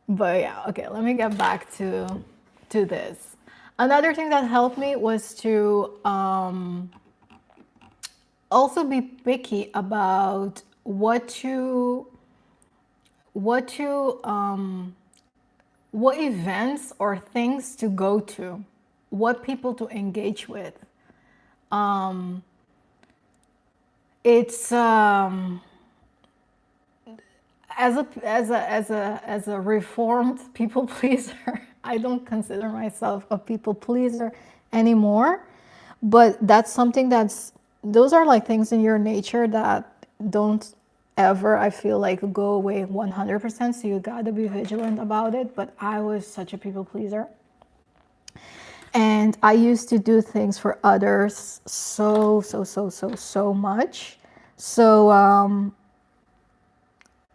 But yeah, okay, let me get back to this. Another thing that helped me was to also be picky about what events or things to go to, what people to engage with. It's as a reformed people pleaser, I don't consider myself a people pleaser anymore. But that's something those are like things in your nature that don't ever, I feel like, go away 100%. So you gotta be vigilant about it. But I was such a people pleaser. And I used to do things for others so much So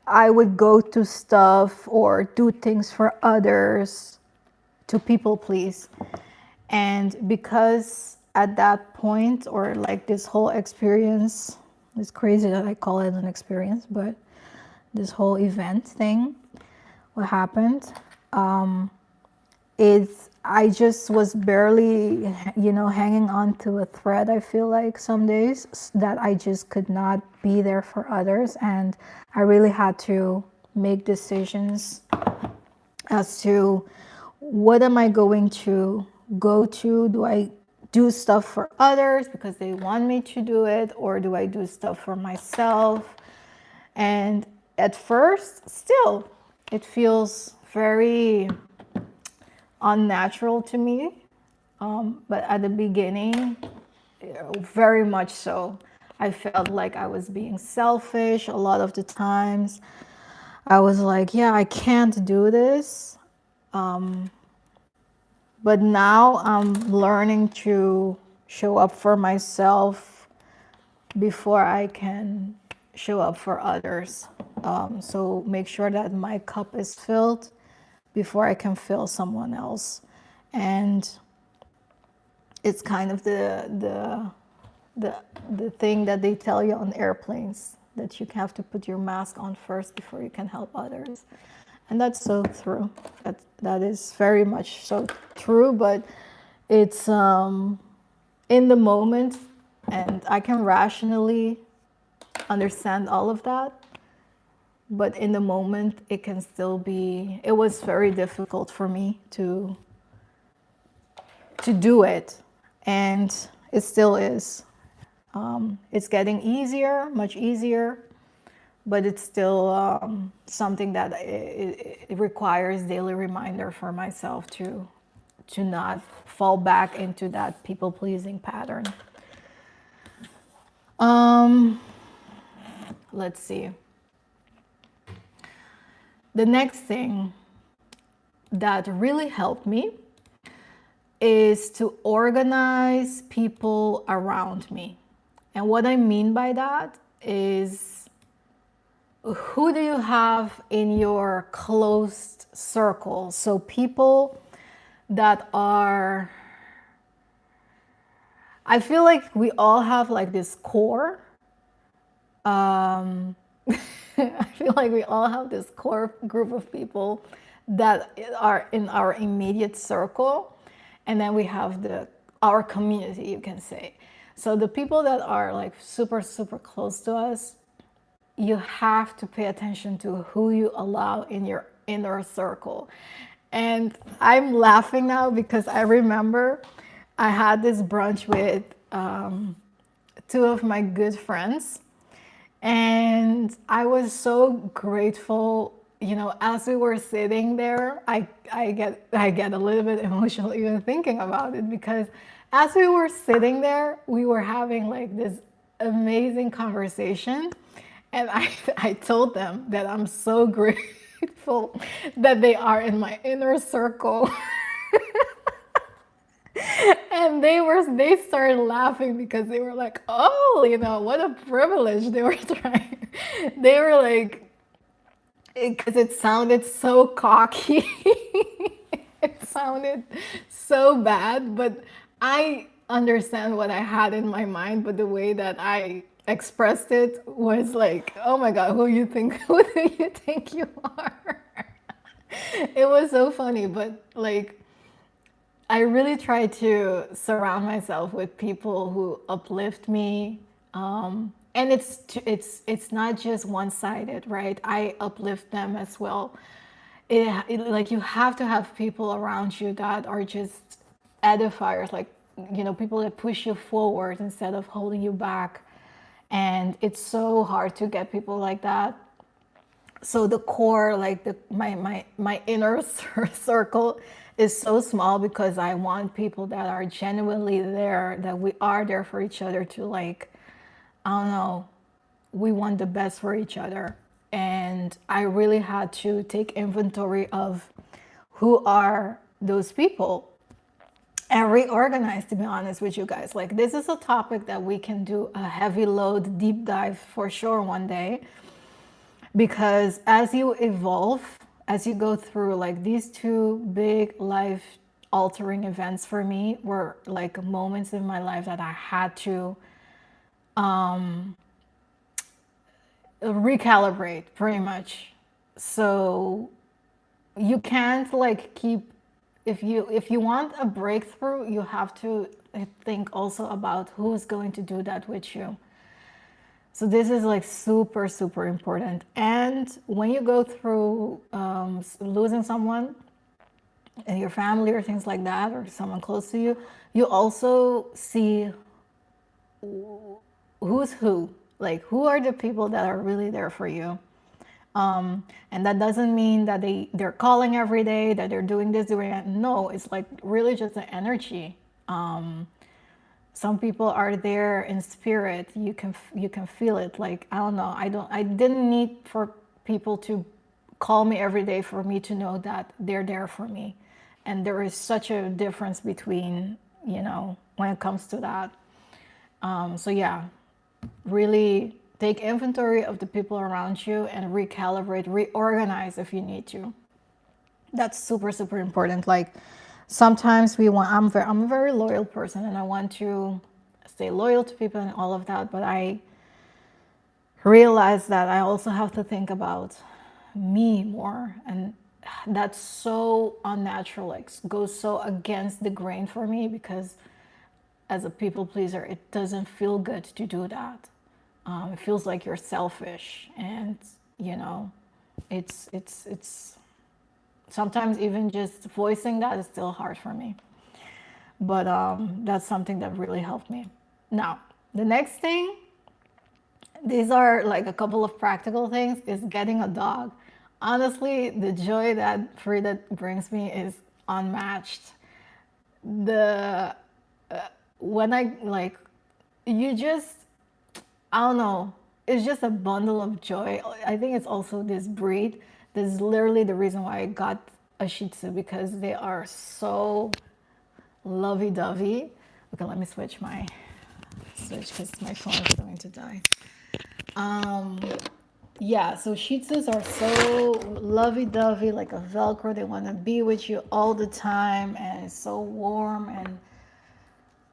I would go to stuff or do things for others to people please. And because at that point, or like this whole experience, it's crazy that I call it an experience, but this whole event thing, what happened, is I just was barely, hanging on to a thread. I feel like some days that I just could not be there for others. And I really had to make decisions as to what am I going to go to? Do I do stuff for others because they want me to do it, or do I do stuff for myself? And at first, still, it feels very unnatural to me. But at the beginning, very much so. I felt like I was being selfish a lot of the times. I was like, yeah, I can't do this. But now I'm learning to show up for myself before I can show up for others. So make sure that my cup is filled before I can fill someone else. And it's kind of the thing that they tell you on airplanes, that you have to put your mask on first before you can help others. And that's so true. That is very much so true, but it's in the moment, and I can rationally understand all of that. But in the moment, it can still be, it was very difficult for me to do it. And it still is. It's getting easier, much easier, but it's still something that it requires daily reminder for myself to not fall back into that people-pleasing pattern. Let's see. The next thing that really helped me is to organize people around me. And what I mean by that is, who do you have in your closed circle? So people that are, I feel like we all have like this core. I feel like we all have this core group of people that are in our immediate circle. And then we have our community, you can say. So the people that are like super, super close to us, you have to pay attention to who you allow in your inner circle. And I'm laughing now because I remember I had this brunch with two of my good friends. And I was so grateful, as we were sitting there. I get a little bit emotional even thinking about it, because as we were sitting there, we were having like this amazing conversation. And I told them that I'm so grateful that they are in my inner circle. And they started laughing because they were like, oh, what a privilege. They were trying, they were like, because it sounded so cocky. It sounded so bad, but I understand what I had in my mind, but the way that I expressed it was like, oh my God, who do you think you are? It was so funny, but like, I really try to surround myself with people who uplift me. And it's not just one-sided, right? I uplift them as well. Like, you have to have people around you that are just edifiers, like, people that push you forward instead of holding you back. And it's so hard to get people like that. So the core, like my inner circle is so small, because I want people that are genuinely there, that we are there for each other, to like, I don't know, we want the best for each other. And I really had to take inventory of who are those people. and reorganize, to be honest with you guys. Like, this is a topic that we can do a heavy load deep dive for sure one day, because as you evolve, as you go through, like, these two big life altering events for me were like moments in my life that I had to recalibrate pretty much. So you can't like keep, if you want a breakthrough, you have to think also about who's going to do that with you. So this is like super, super important. And when you go through losing someone in your family or things like that, or someone close to you, you also see who's who. Like, who are the people that are really there for you? And that doesn't mean that they're calling every day, that they're doing this, doing that. No, it's like really just the energy. Some people are there in spirit. You can feel it. Like, I don't know. I didn't need for people to call me every day for me to know that they're there for me. And there is such a difference between, when it comes to that. So yeah, really take inventory of the people around you and recalibrate, reorganize if you need to. That's super, super important. Like, sometimes I'm a very loyal person, and I want to stay loyal to people and all of that, but I realize that I also have to think about me more, and that's so unnatural, like goes so against the grain for me, because as a people pleaser, it doesn't feel good to do that. It feels like you're selfish, and you know, it's sometimes even just voicing that is still hard for me. But that's something that really helped me. Now, the next thing, these are like a couple of practical things, is getting a dog. Honestly, the joy that Frida brings me is unmatched. The when I like, you just, I don't know, it's just a bundle of joy. I think it's also this breed. This is literally the reason why I got a Shih Tzu, because they are so lovey-dovey. Okay, let me switch because my phone is going to die. Yeah, so Shih Tzus are so lovey-dovey, like a Velcro. They want to be with you all the time, and it's so warm, and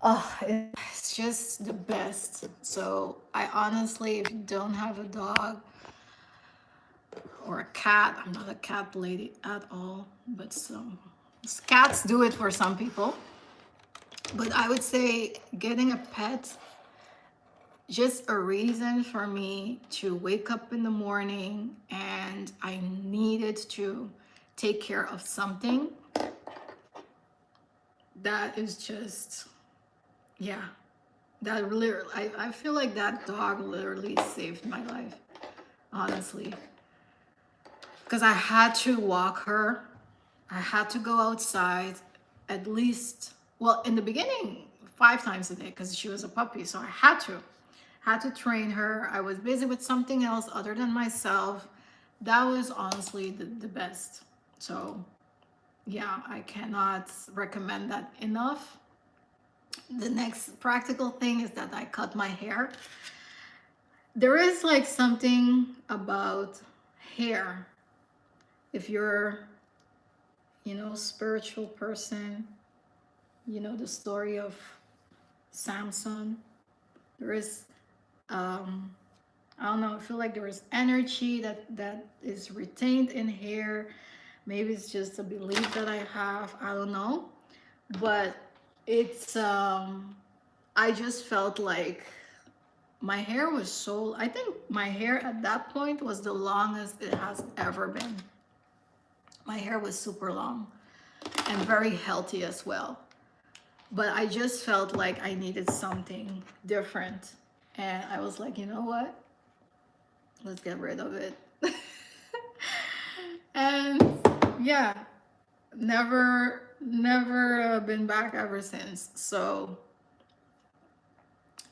oh, it's just the best. So I honestly, if you don't have a dog or a cat, I'm not a cat lady at all, but some cats do it for some people. But I would say getting a pet, just a reason for me to wake up in the morning and I needed to take care of something. That is just, yeah, that literally, I feel like that dog literally saved my life, honestly. Because I had to walk her, I had to go outside at least, well, in the beginning, 5 times a day, because she was a puppy. So I had to train her. I was busy with something else other than myself. That was honestly the best. So yeah, I cannot recommend that enough. The next practical thing is that I cut my hair. There is like something about hair. If you're, spiritual person, the story of Samson. There is, I don't know, I feel like there is energy that is retained in hair. Maybe it's just a belief that I have. I don't know. But it's, I just felt like my hair was so, I think my hair at that point was the longest it has ever been. My hair was super long and very healthy as well. But I just felt like I needed something different. And I was like, you know what? Let's get rid of it. And yeah, never been back ever since. So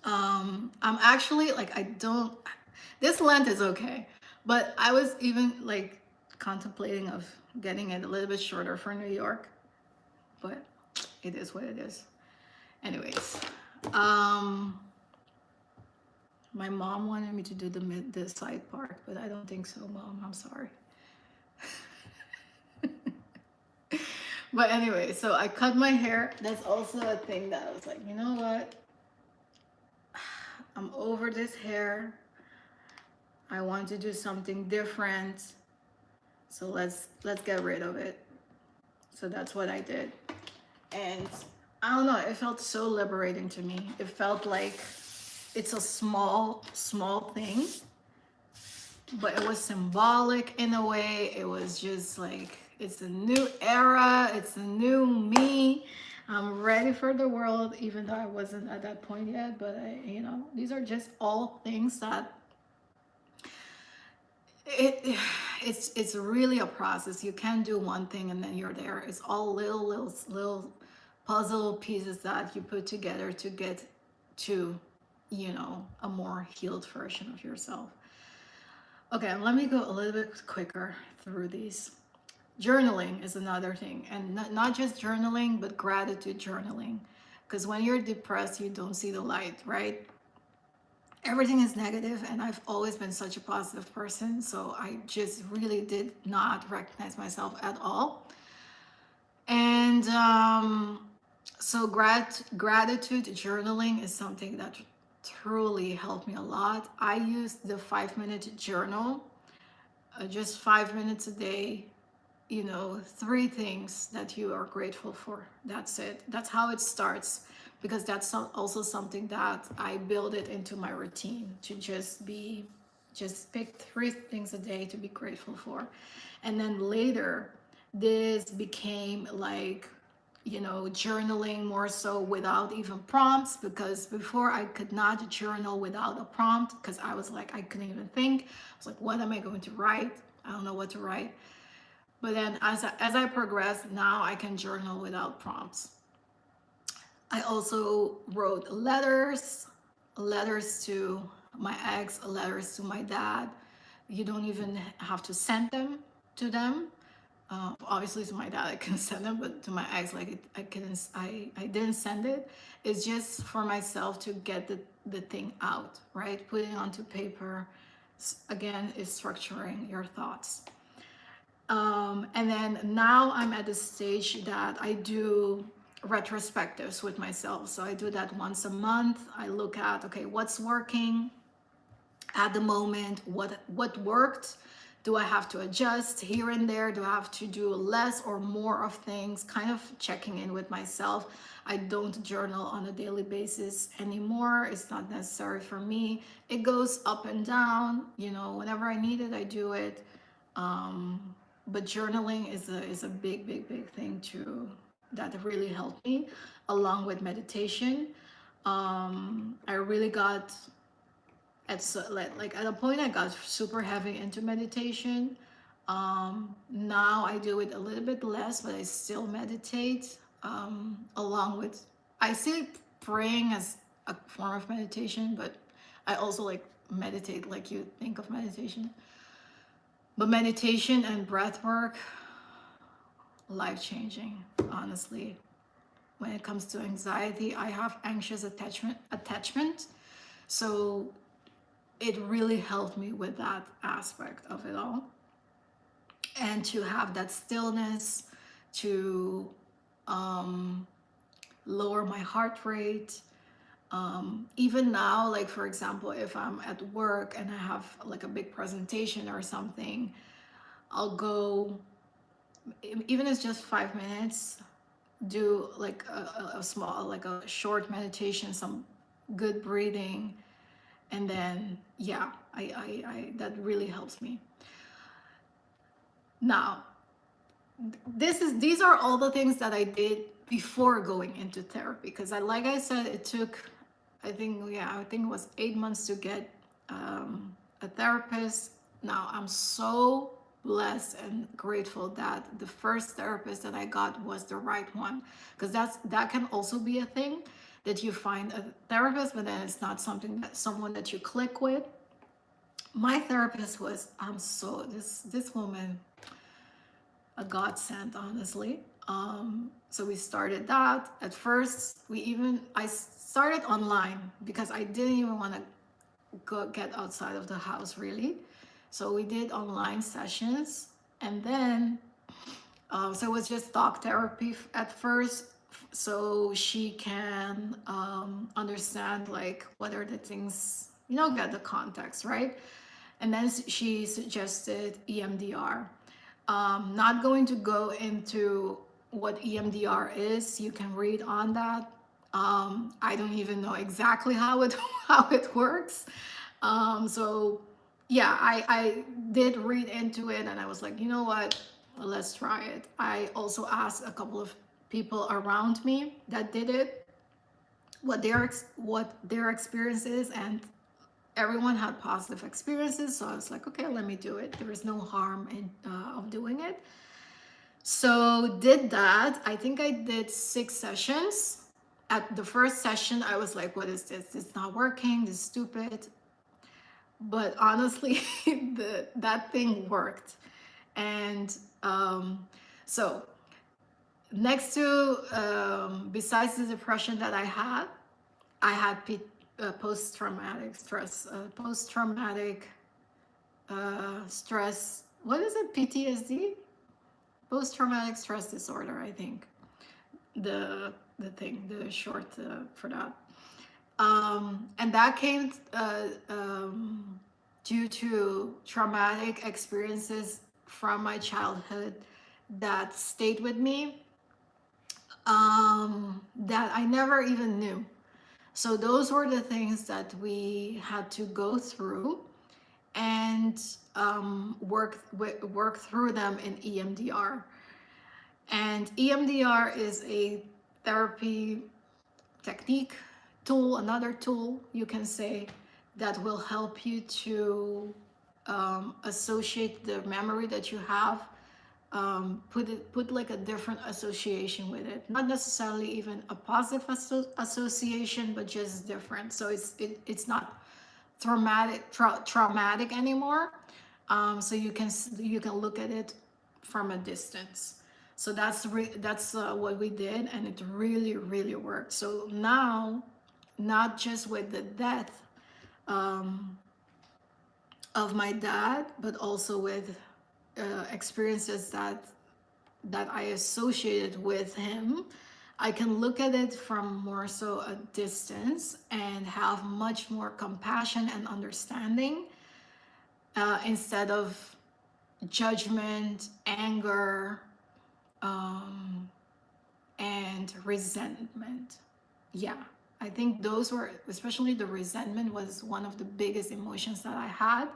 I'm actually like, I don't, this length is okay, but I was even contemplating of getting it a little bit shorter for New York, but it is what it is. Anyways, um, my mom wanted me to do the side part, but I don't think so, Mom. I'm sorry. But anyway, so I cut my hair. That's also a thing that I was like, you know what? I'm over this hair. I want to do something different. So let's get rid of it. So that's what I did. And I don't know, it felt so liberating to me. It felt like it's a small thing, but it was symbolic in a way. It was just like, it's a new era, it's a new me. I'm ready for the world, even though I wasn't at that point yet. But these are just all things that it's really a process. You can't do one thing and then you're there. It's all little puzzle pieces that you put together to get to, a more healed version of yourself. Okay, let me go a little bit quicker through these. Journaling is another thing, and not just journaling, but gratitude journaling. Because when you're depressed, you don't see the light, right? Everything is negative, and I've always been such a positive person, so I just really did not recognize myself at all. And so gratitude journaling is something that truly helped me a lot. I used the 5-minute journal, just 5 minutes a day, 3 things that you are grateful for. That's it. That's how it starts, because that's also something that I build it into my routine, to just pick 3 things a day to be grateful for. And then later, this became like, journaling more so without even prompts, because before I could not journal without a prompt, because I was like, I couldn't even think. I was like, what am I going to write? I don't know what to write. But then as I progress, now I can journal without prompts. I also wrote letters to my ex, letters to my dad. You don't even have to send them to them. Obviously to my dad I can send them, but to my ex, like I didn't send it. It's just for myself to get the thing out, right? Putting it onto paper, again, is structuring your thoughts. And then now I'm at the stage that I do retrospectives with myself. So I do that once a month. I look at, okay, what's working at the moment, what worked, do I have to adjust here and there, do I have to do less or more of things, kind of checking in with myself. I don't journal on a daily basis anymore. It's not necessary for me. It goes up and down, whenever I need it, I do it. But journaling is a big thing that really helped me, along with meditation. I really got at a point I got super heavy into meditation. Now I do it a little bit less, but I still meditate. Along with, I see praying as a form of meditation, but I also meditate like you think of meditation. But meditation and breath work, life-changing, honestly. When it comes to anxiety, I have anxious attachment. So it really helped me with that aspect of it all. And to have that stillness, to lower my heart rate. Even now, like for example, if I'm at work and I have like a big presentation or something, I'll go, even if it's just 5 minutes, do like a small, like a short meditation, some good breathing, and then yeah, I that really helps me. Now, these are all the things that I did before going into therapy, because like I said, it took, I think it was 8 months to get a therapist. Now I'm so blessed and grateful that the first therapist that I got was the right one, because that can also be a thing, that you find a therapist, but then it's not someone that you click with. My therapist was, this woman, a godsend, honestly. So we started that. At first, I started online because I didn't even want to get outside of the house really. So we did online sessions, and then so it was just talk therapy at first, so she can understand like what are the things, get the context, right? And then she suggested EMDR. Not going to go into what EMDR is. You can read on that. I don't even know exactly how it how it works. So yeah, I did read into it, and I was like, you know what, let's try it. I also asked a couple of people around me that did it what their experience is, and everyone had positive experiences. So I was like, okay, let me do it. There is no harm in of doing it. So did that. I think I did 6 sessions. At the first session, I was like, what is this? It's not working. This is stupid. But honestly, that thing worked. And so next to, besides the depression that I had post-traumatic stress, post-traumatic stress. What is it? PTSD? Post-traumatic stress disorder, I think. The short for that. And that came due to traumatic experiences from my childhood that stayed with me, that I never even knew. So those were the things that we had to go through and work through them in EMDR. And EMDR is a therapy technique, tool, another tool you can say, that will help you to associate the memory that you have, put like a different association with it, not necessarily even a positive association, but just different. So it's not traumatic anymore. So you can look at it from a distance. So that's what we did, and it really worked. So now, not just with the death of my dad, but also with experiences that I associated with him, I can look at it from more so a distance and have much more compassion and understanding, instead of judgment, anger, and resentment. Yeah, I think those were, especially the resentment, was one of the biggest emotions that I had.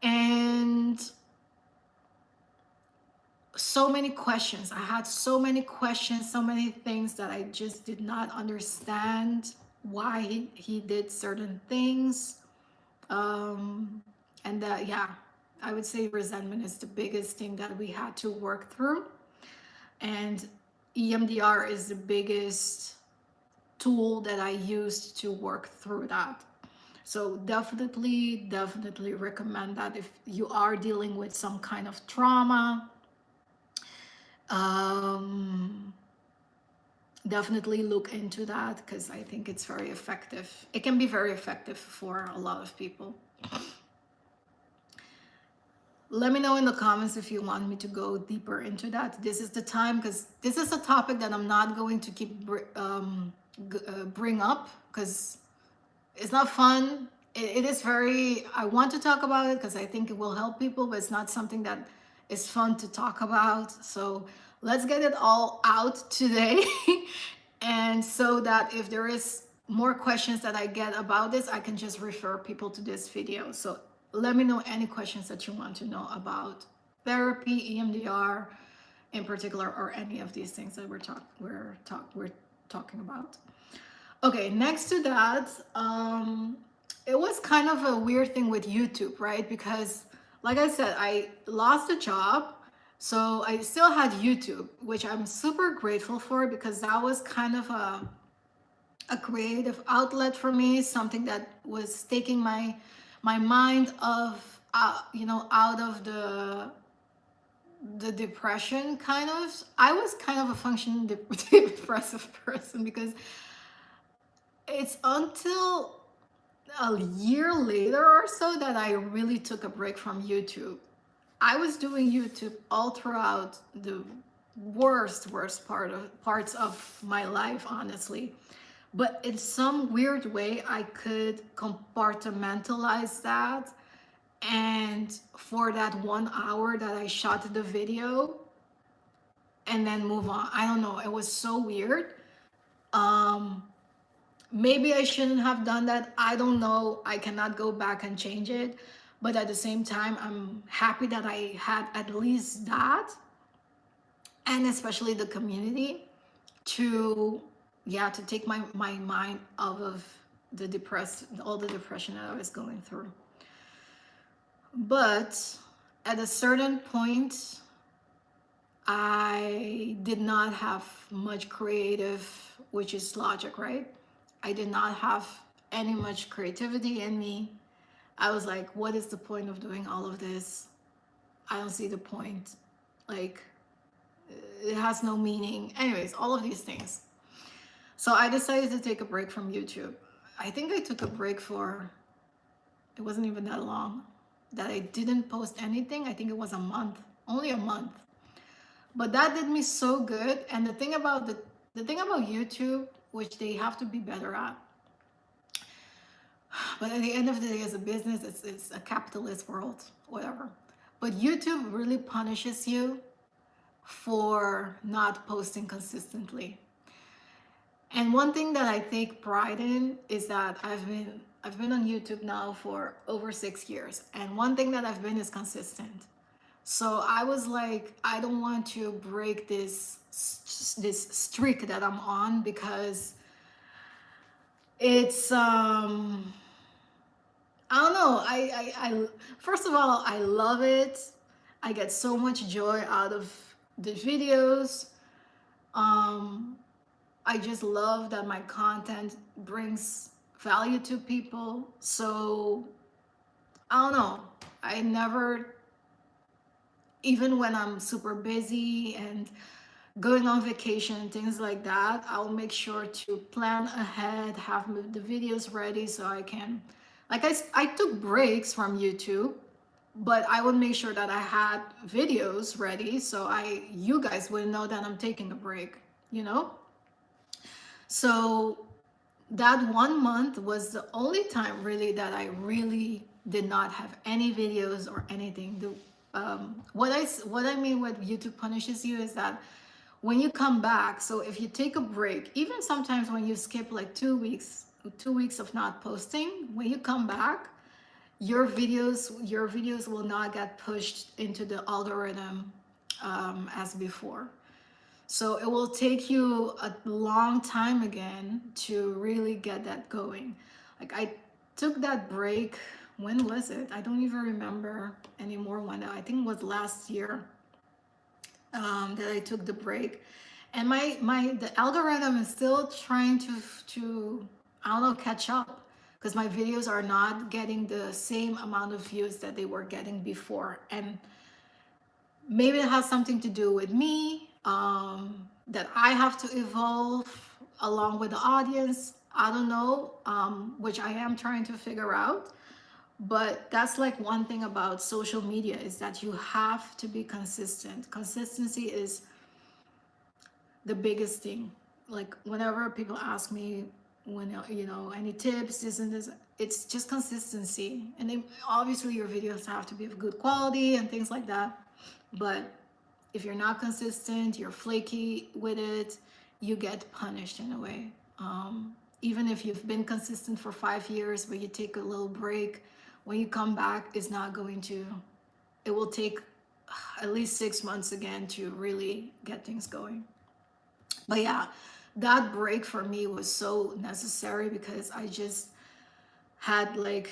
And so many questions. I had so many questions, so many things that I just did not understand why he did certain things. And that, yeah, I would say resentment is the biggest thing that we had to work through. And EMDR is the biggest tool that I used to work through that. So definitely recommend that if you are dealing with some kind of trauma. Definitely look into that, because I think it's very effective. It can be very effective for a lot of people. Let me know in the comments if you want me to go deeper into that. This is the time, because this is a topic that I'm not going to keep bring up, because it's not fun. It is very, I want to talk about it because I think it will help people, but it's not something that is fun to talk about. So let's get it all out today. And so that if there is more questions that I get about this, I can just refer people to this video. So let me know any questions that you want to know about therapy, EMDR in particular, or any of these things that we're talking about. Okay, next to that, it was kind of a weird thing with YouTube, right? Because like I said, I lost a job, so I still had YouTube, which I'm super grateful for, because that was kind of a creative outlet for me, something that was taking my mind of out of the depression kind of, I was kind of a functioning depressive person, because it's until a year later or so that I really took a break from YouTube. I was doing YouTube all throughout the worst parts of my life, honestly. But in some weird way, I could compartmentalize that. And for that 1 hour that I shot the video and then move on. I don't know. It was so weird. Um, Maybe I shouldn't have done that. I don't know. I cannot go back and change it. But at the same time, I'm happy that I had at least that, and especially the community, to, yeah, to take my mind out of all the depression that I was going through. But at a certain point, I did not have much creative, which is logic, right? I did not have any much creativity in me. I was like, what is the point of doing all of this? I don't see the point. Like, it has no meaning. Anyways, all of these things. So I decided to take a break from YouTube. I think I took a break for, it wasn't even that long, that I didn't post anything. I think it was a month, only a month. But that did me so good. And the thing about YouTube, which they have to be better at, but at the end of the day, as a business, it's a capitalist world, whatever. But YouTube really punishes you for not posting consistently. And one thing that I take pride in is that I've been on YouTube now for over 6 years, and one thing that I've been is consistent. So I was like, I don't want to break this streak that I'm on, because it's I don't know. I first of all, I love it. I get so much joy out of the videos. Um, I just love that my content brings value to people. So I don't know. I never, even when I'm super busy and going on vacation and things like that, I'll make sure to plan ahead, have the videos ready so I can, like, I took breaks from YouTube, but I would make sure that I had videos ready so you guys would know that I'm taking a break, you know? So that 1 month was the only time really that I really did not have any videos or anything. What I mean with YouTube punishes you is that when you come back, so if you take a break, even sometimes when you skip like 2 weeks of not posting, when you come back, your videos will not get pushed into the algorithm as before. So it will take you a long time again to really get that going. Like, I took that break. When was it? I don't even remember anymore when. I think it was last year that I took the break. And the algorithm is still trying to I don't know, catch up, because my videos are not getting the same amount of views that they were getting before. And maybe it has something to do with me, that I have to evolve along with the audience. I don't know, which I am trying to figure out. But that's like one thing about social media, is that you have to be consistent. Consistency is the biggest thing. Like, whenever people ask me, when any tips, this and this, it's just consistency. And then obviously your videos have to be of good quality and things like that. But if you're not consistent, you're flaky with it, you get punished in a way. Even if you've been consistent for 5 years, but you take a little break, when you come back, it will take at least 6 months again to really get things going. But yeah, that break for me was so necessary, because I just had like,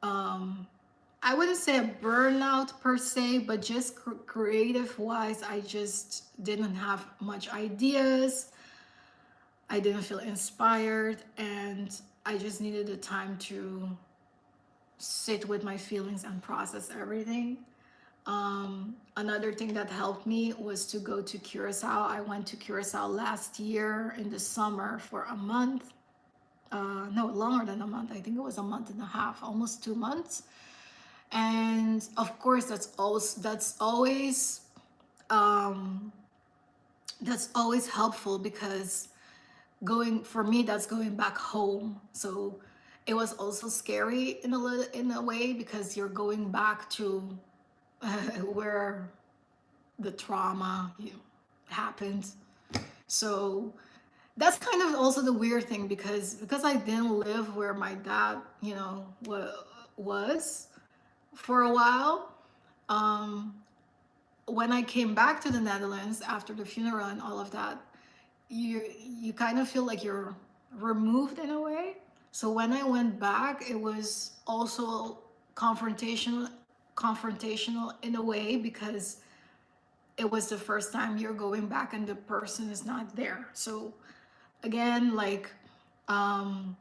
I wouldn't say a burnout per se, but just creative wise, I just didn't have much ideas. I didn't feel inspired, and I just needed the time to sit with my feelings and process everything. Another thing that helped me was to go to Curacao. I went to Curacao last year in the summer for a month. No, longer than a month. I think it was a month and a half, almost 2 months. And of course, um, that's always helpful, because going for me, that's going back home. So it was also scary in a way, because you're going back to where the trauma happened. So that's kind of also the weird thing, because I didn't live where my dad, was for a while. Um, when I came back to the Netherlands after the funeral and all of that, you kind of feel like you're removed in a way. So when I went back, it was also confrontational in a way, because it was the first time you're going back and the person is not there. So again, like, um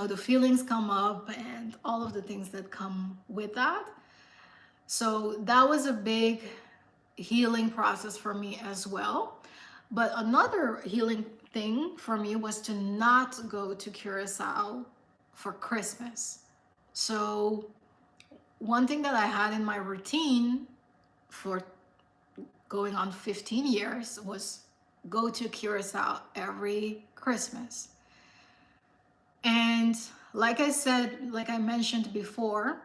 the feelings come up and all of the things that come with that. So that was a big healing process for me as well. But another healing thing for me was to not go to Curacao for Christmas. So one thing that I had in my routine for going on 15 years was go to Curacao every Christmas. And like I said, like I mentioned before,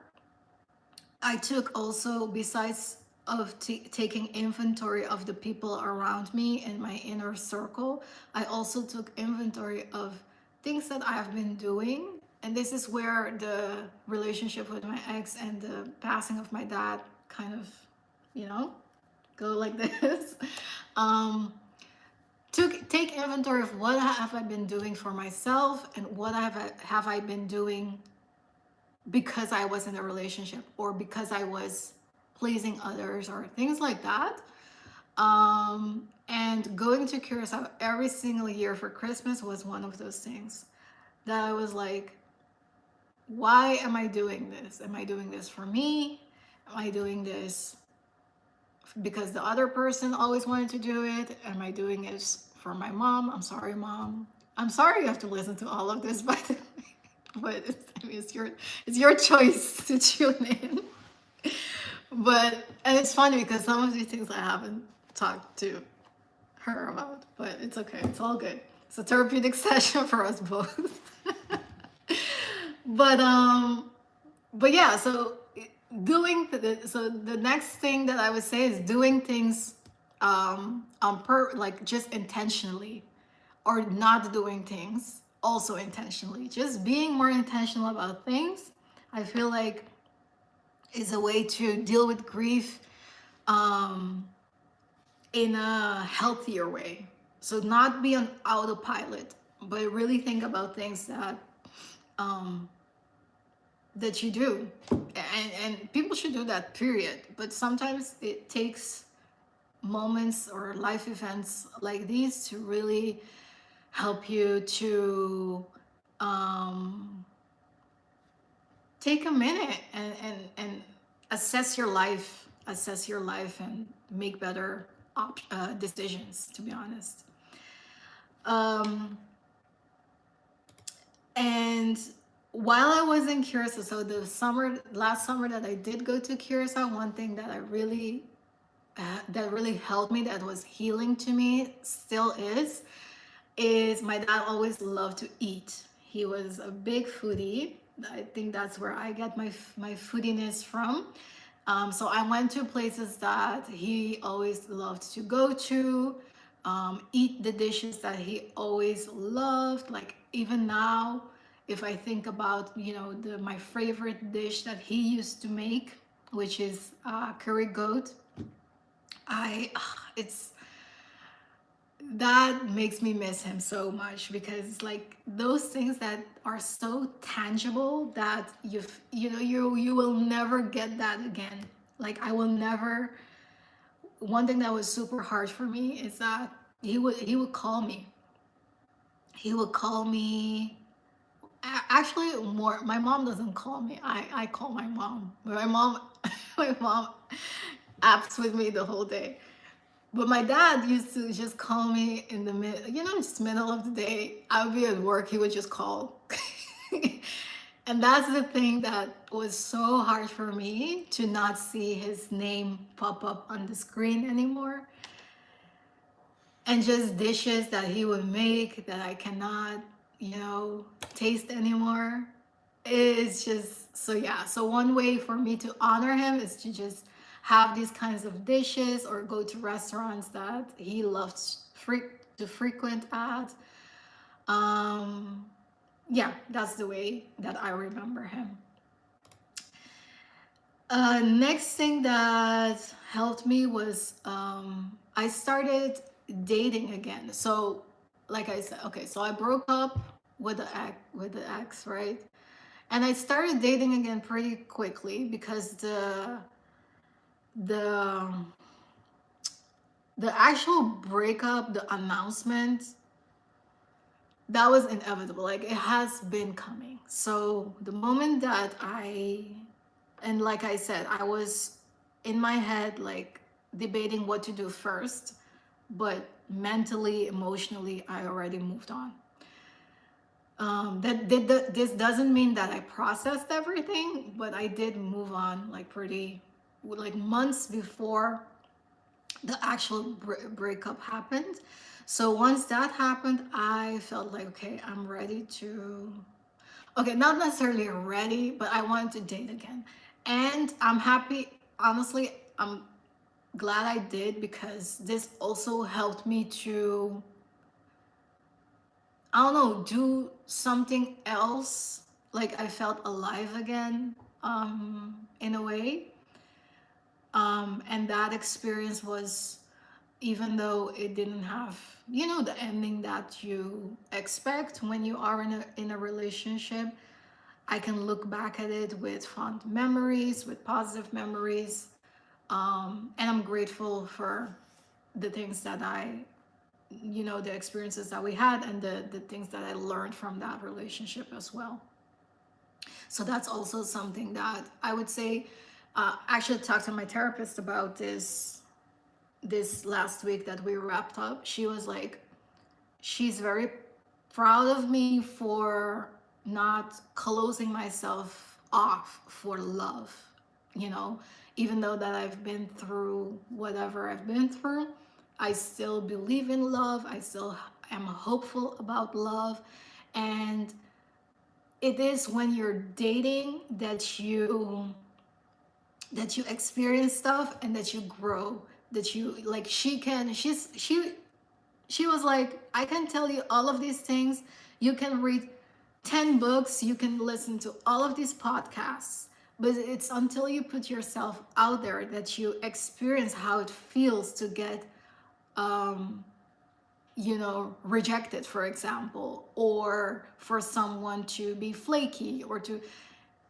I took also, besides of taking inventory of the people around me in my inner circle, I also took inventory of things that I've been doing. And this is where the relationship with my ex and the passing of my dad kind of, go like this. um, take inventory of what have I been doing for myself, and what have I been doing because I was in a relationship, or because I was pleasing others, or things like that. And going to Curacao every single year for Christmas was one of those things that I was like, why am I doing this? Am I doing this for me? Am I doing this because the other person always wanted to do it? Am I doing this for my mom? I'm sorry, mom. I'm sorry you have to listen to all of this, by the way. But it's your choice to tune in. And it's funny, because some of these things I haven't talked to her about, but it's okay. It's all good. It's a therapeutic session for us both. but but yeah, so the next thing that I would say is doing things like just intentionally, or not doing things also intentionally. Just being more intentional about things, I feel like, is a way to deal with grief in a healthier way. So not be on autopilot, but really think about things that you do. And people should do that, period. But sometimes it takes moments or life events like these to really help you to take a minute and assess your life, and make better decisions, to be honest. And while I was in Curacao, so last summer that I did go to Curacao, one thing that really helped me, that was healing to me, still is my dad always loved to eat. He was a big foodie. I think that's where I get my foodiness from. So I went to places that he always loved to go to, eat the dishes that he always loved. Like, even now, if I think about, my favorite dish that he used to make, which is curry goat, it's that makes me miss him so much, because like those things that are so tangible that you will never get that again. Like, I will never. One thing that was super hard for me is that he would call me. He would call me. Actually, more, my mom doesn't call me. I call my mom. My mom My mom apps with me the whole day. But my dad used to just call me in the just middle of the day. I would be at work, he would just call. And that's the thing that was so hard for me to not see his name pop up on the screen anymore. And just dishes that he would make that I cannot, taste anymore. It's just so, yeah. So one way for me to honor him is to just have these kinds of dishes or go to restaurants that he loves to frequent at. Um, yeah, that's the way that I remember him. Next thing that helped me was I started dating again. So, like I said, okay, so I broke up with the ex, right? And I started dating again pretty quickly because the the actual breakup, the announcement, that was inevitable. Like it has been coming. So the moment that and like I said, I was in my head like debating what to do first, but mentally, emotionally, I already moved on. This doesn't mean that I processed everything, but I did move on like pretty, like months before the actual breakup happened. So once that happened, I felt like, okay, I'm ready to, okay, not necessarily ready, but I wanted to date again. And I'm happy, honestly, I'm glad I did because this also helped me to, I don't know, do something else. Like I felt alive again, in a way. And that experience was, even though it didn't have, the ending that you expect when you are in a relationship, I can look back at it with fond memories, with positive memories. And I'm grateful for the things that the experiences that we had and the things that I learned from that relationship as well. So that's also something that I would say, actually talked to my therapist about this last week that we wrapped up. She was like, she's very proud of me for not closing myself off for love, you know, even though that I've been through whatever I've been through, I still believe in love. I still am hopeful about love. And it is when you're dating that you experience stuff and that you grow, that you like she was like, I can tell you all of these things. You can read 10 books, you can listen to all of these podcasts, but it's until you put yourself out there that you experience how it feels to get, rejected, for example, or for someone to be flaky or to.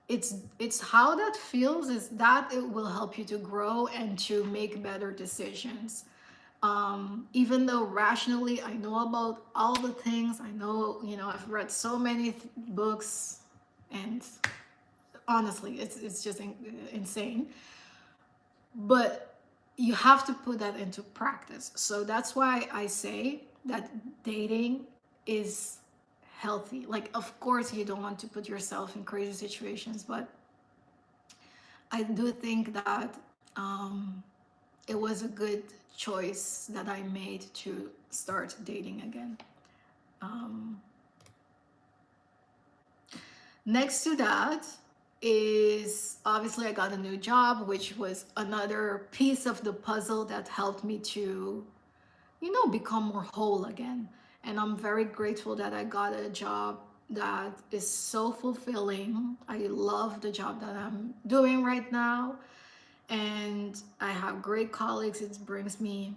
It's how that feels is that it will help you to grow and to make better decisions. Even though rationally I know about all the things, I know, I've read so many books, and honestly, it's just insane. But you have to put that into practice. So that's why I say that dating is healthy. Like, of course, you don't want to put yourself in crazy situations, but I do think that it was a good choice that I made to start dating again. Um, Next to that is obviously I got a new job, which was another piece of the puzzle that helped me to, become more whole again. And I'm very grateful that I got a job that is so fulfilling. I love the job that I'm doing right now. And I have great colleagues. It brings me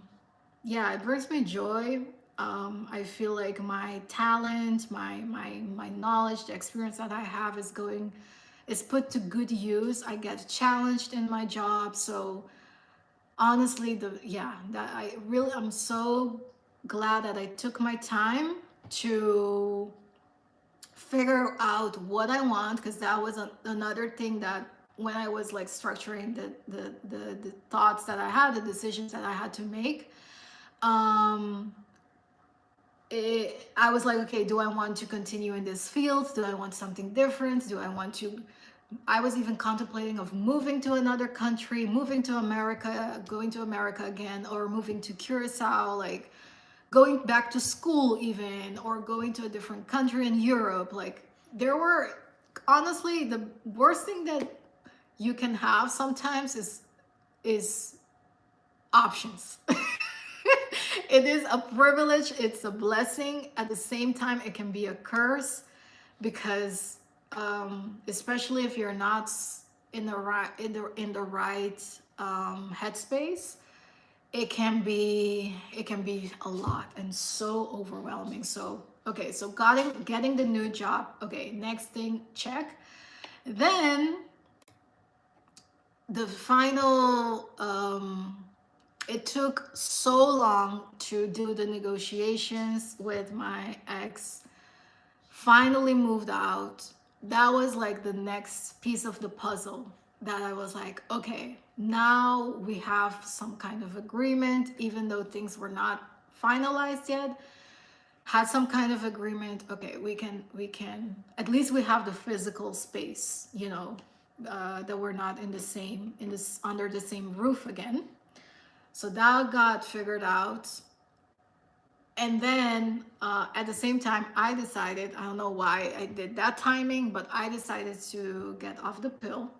joy. I feel like my talent, my knowledge, the experience that I have is put to good use. I get challenged in my job. So honestly, I'm so glad that I took my time to figure out what I want, because that was another thing that when I was like structuring the thoughts that I had, the decisions that I had to make, um, I was like, okay, do I want to continue in this field? Do I want something different? Do I want to, I was even contemplating of moving to another country, moving to America, going to America again, or moving to Curacao, like going back to school even, or going to a different country in Europe. Like there were, honestly, the worst thing that you can have sometimes is options. It is a privilege, it's a blessing. At the same time, it can be a curse because especially if you're not in the right headspace, it can be a lot and so overwhelming. So okay, so getting the new job. Okay, next thing, check. Then the final it took so long to do the negotiations with my ex. Finally moved out. That was like the next piece of the puzzle that I was like, okay, now we have some kind of agreement, even though things were not finalized yet. Had some kind of agreement. Okay, we can at least we have the physical space, that we're not in this under the same roof again. So that got figured out. And then at the same time, I decided, I don't know why I did that timing, but I decided to get off the pill,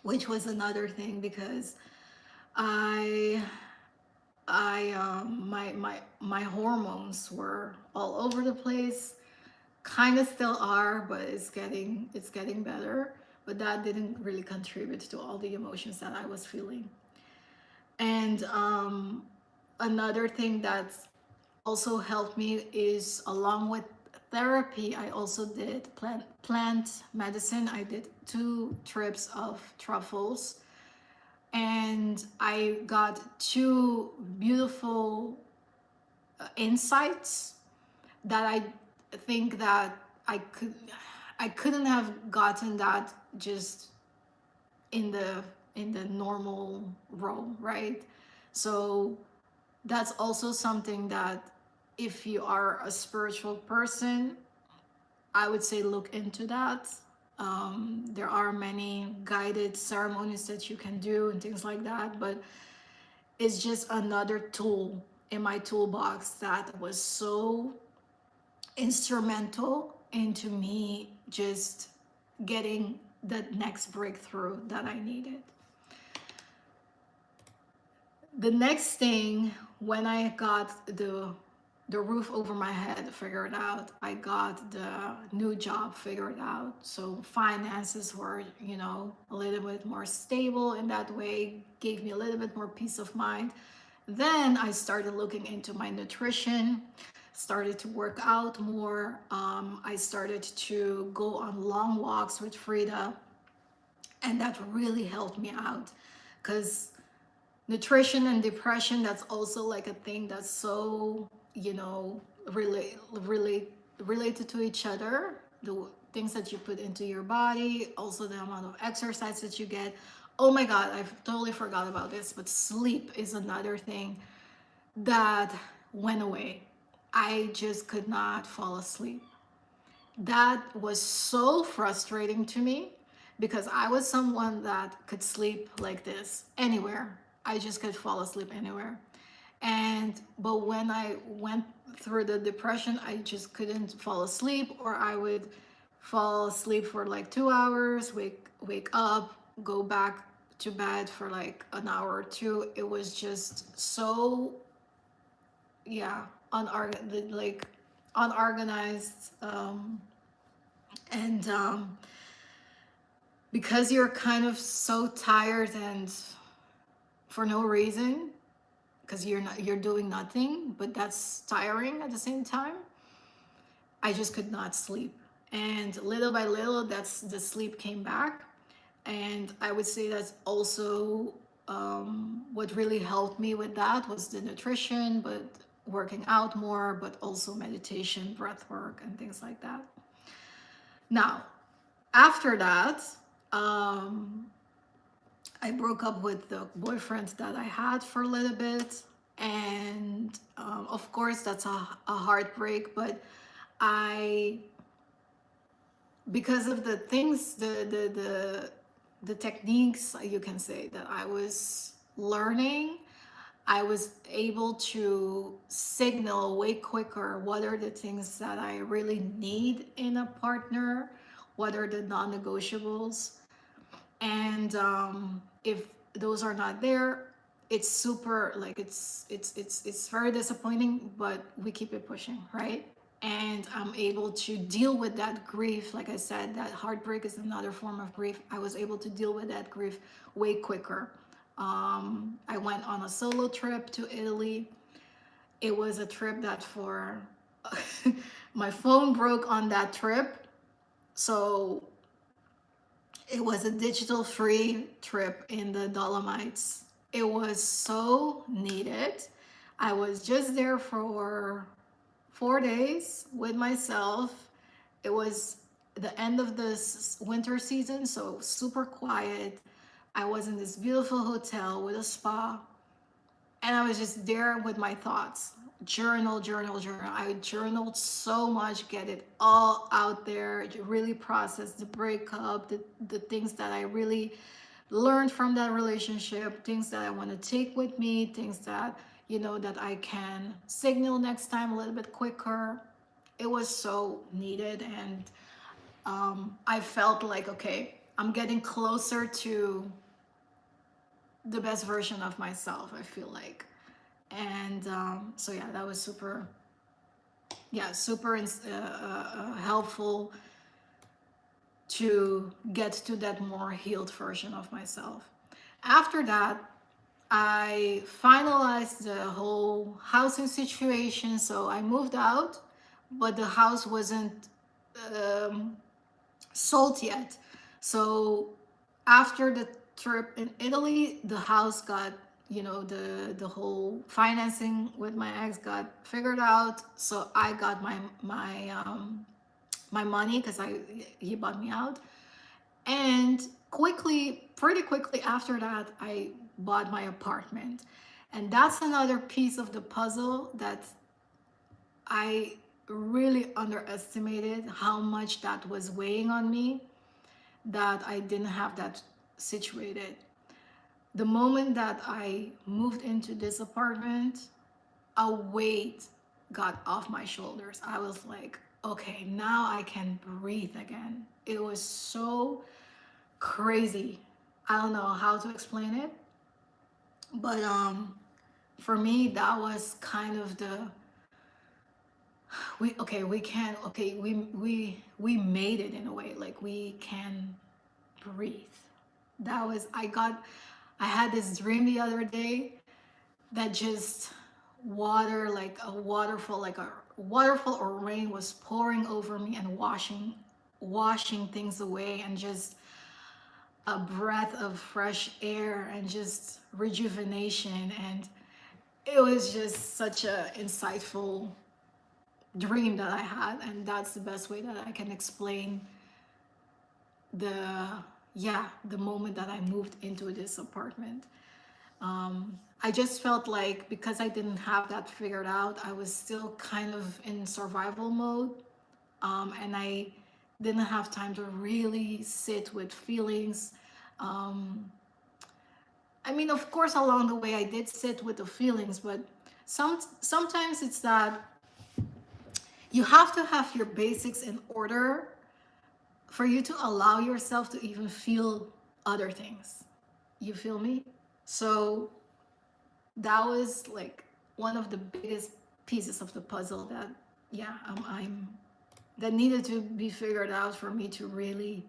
which was another thing because I my hormones were all over the place, kind of still are, but it's getting better. But that didn't really contribute to all the emotions that I was feeling. And another thing that's also helped me is, along with therapy, I also did plant medicine. I did 2 trips of truffles, and I got 2 beautiful insights that I think that I couldn't have gotten that just in the normal role, right? So that's also something that, if you are a spiritual person, I would say look into that. There are many guided ceremonies that you can do and things like that, but it's just another tool in my toolbox that was so instrumental into me just getting the next breakthrough that I needed. The next thing, when I got the roof over my head figured out, I got the new job figured out. So finances were, a little bit more stable in that way, gave me a little bit more peace of mind. Then I started looking into my nutrition, started to work out more. I started to go on long walks with Frida, and that really helped me out because nutrition and depression, that's also like a thing that's so, related to each other. The things that you put into your body, also the amount of exercise that you get. Oh my god, I've totally forgot about this, but sleep is another thing that went away. I just could not fall asleep. That was so frustrating to me because I was someone that could sleep like this anywhere. I just could fall asleep anywhere. But when I went through the depression, I just couldn't fall asleep, or I would fall asleep for like 2 hours, wake up, go back to bed for like an hour or two. It was just so, yeah, unorganized. And because you're kind of so tired and for no reason, because you're doing nothing, but that's tiring at the same time. I just could not sleep, and little by little, that's the sleep came back. And I would say that's also what really helped me with that was the nutrition, but working out more, but also meditation, breath work, and things like that. Now, after that, Um, I broke up with the boyfriend that I had for a little bit. And of course, that's a heartbreak, but I, because of the things, the techniques, you can say, that I was learning, I was able to signal way quicker what are the things that I really need in a partner, what are the non-negotiables. And if those are not there, it's super, like, it's very disappointing, but we keep it pushing, right? And I'm able to deal with that grief. Like I said, that heartbreak is another form of grief. I was able to deal with that grief way quicker. I went on a solo trip to Italy. It was a trip that for my phone broke on that trip. So it was a digital free trip in the Dolomites. It was so needed. I was just there for 4 days with myself. It was the end of the winter season, so super quiet. I was in this beautiful hotel with a spa, and I was just there with my thoughts. Journal, journal, journal. I journaled so much, get it all out there, really process the breakup, the things that I really learned from that relationship, things that I want to take with me, things that, that I can signal next time a little bit quicker. It was so needed. And I felt like, okay, I'm getting closer to the best version of myself, I feel like. And so yeah, that was super, yeah, super helpful to get to that more healed version of myself. After that, I finalized the whole housing situation, so I moved out, but the house wasn't um, sold yet. So after the trip in Italy, the house got, the whole financing with my ex got figured out. So I got my money because I he bought me out. And pretty quickly after that, I bought my apartment. And that's another piece of the puzzle that I really underestimated how much that was weighing on me, that I didn't have that situated. The moment that I moved into this apartment, a weight got off my shoulders. I was like, okay, now I can breathe again. It was so crazy. I don't know how to explain it, but for me that was kind of the we made it in a way, like we can breathe. That was I had this dream the other day that just water, like a waterfall, like a waterfall or rain was pouring over me and washing things away, and just a breath of fresh air and just rejuvenation. And it was just such a insightful dream that I had, and that's the best way that I can explain the the moment that I moved into this apartment. I just felt like because I didn't have that figured out, I was still kind of in survival mode, and I didn't have time to really sit with feelings. Um, I mean, of course, along the way, I did sit with the feelings, but sometimes it's that you have to have your basics in order for you to allow yourself to even feel other things. You feel me? So that was like one of the biggest pieces of the puzzle that, yeah, I'm that needed to be figured out for me to really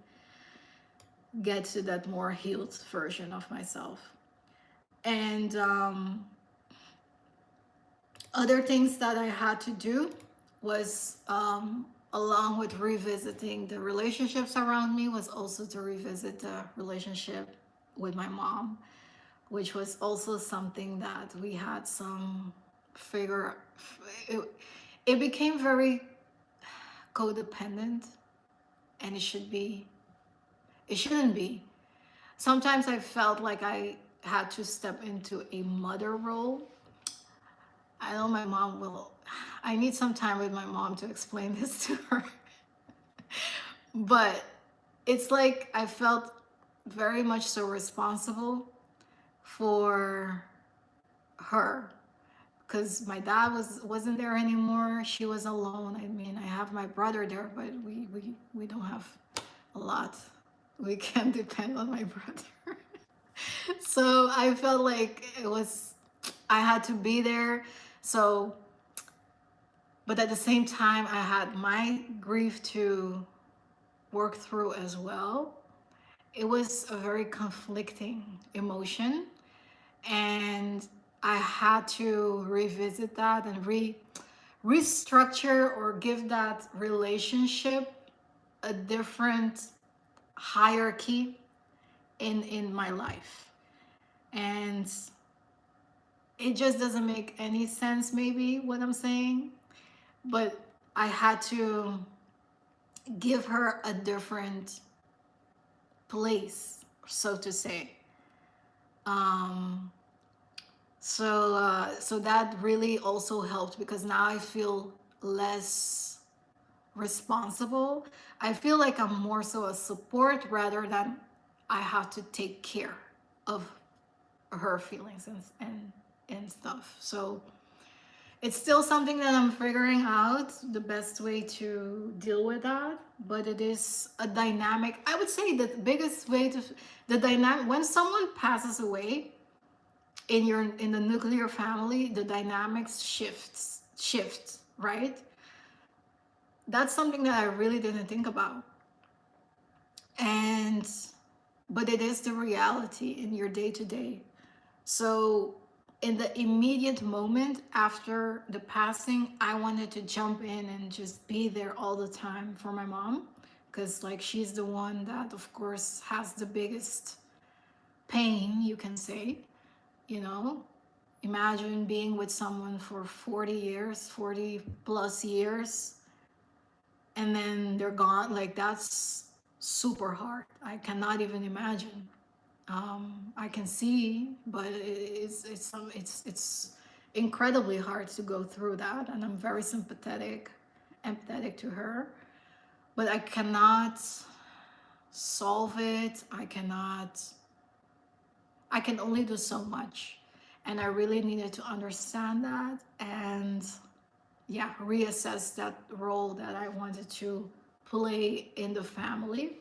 get to that more healed version of myself. And other things that I had to do was, along with revisiting the relationships around me, was also to revisit the relationship with my mom, which was also something that we had some figure. It, it became very codependent, and it should be. It shouldn't be. Sometimes I felt like I had to step into a mother role. I know my mom will, I need some time with my mom to explain this to her. But it's like I felt very much so responsible for her because my dad wasn't there anymore. She was alone. I mean, I have my brother there, but we don't have a lot. We can't depend on my brother. So I felt like I had to be there. So, but at the same time, I had my grief to work through as well. It was a very conflicting emotion, and I had to revisit that and restructure or give that relationship a different hierarchy in my life. And it just doesn't make any sense, maybe what I'm saying, but I had to give her a different place, so to say. um so that really also helped because now I feel less responsible. I feel like I'm more so a support rather than I have to take care of her feelings and stuff. So it's still something that I'm figuring out the best way to deal with that, but it is a dynamic. I would say that the biggest way to the dynamic when someone passes away in the nuclear family, the dynamics shift, right? That's something that I really didn't think about. And but it is the reality in your day to day. So in the immediate moment after the passing, I wanted to jump in and just be there all the time for my mom because like she's the one that of course has the biggest pain, you can say, you know. Imagine being with someone for 40 years, 40 plus years, and then they're gone. Like that's super hard. I cannot even imagine. I can see, but it's incredibly hard to go through that, and I'm very empathetic to her. But I cannot solve it. I can only do so much, and I really needed to understand that and yeah, reassess that role that I wanted to play in the family.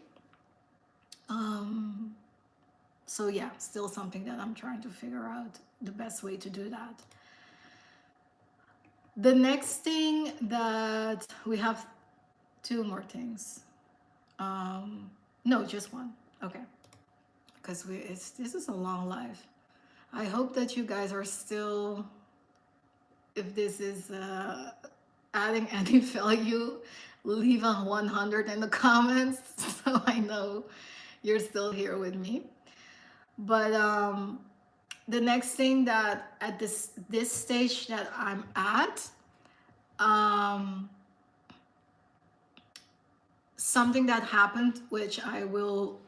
Um, so yeah, still something that I'm trying to figure out the best way to do that. The next thing that we have two more things. No, just one. Okay, because this is a long life. I hope that you guys are still, if this is adding any value, leave a 100 in the comments so I know you're still here with me. But the next thing that at this stage that I'm at, something that happened, which I will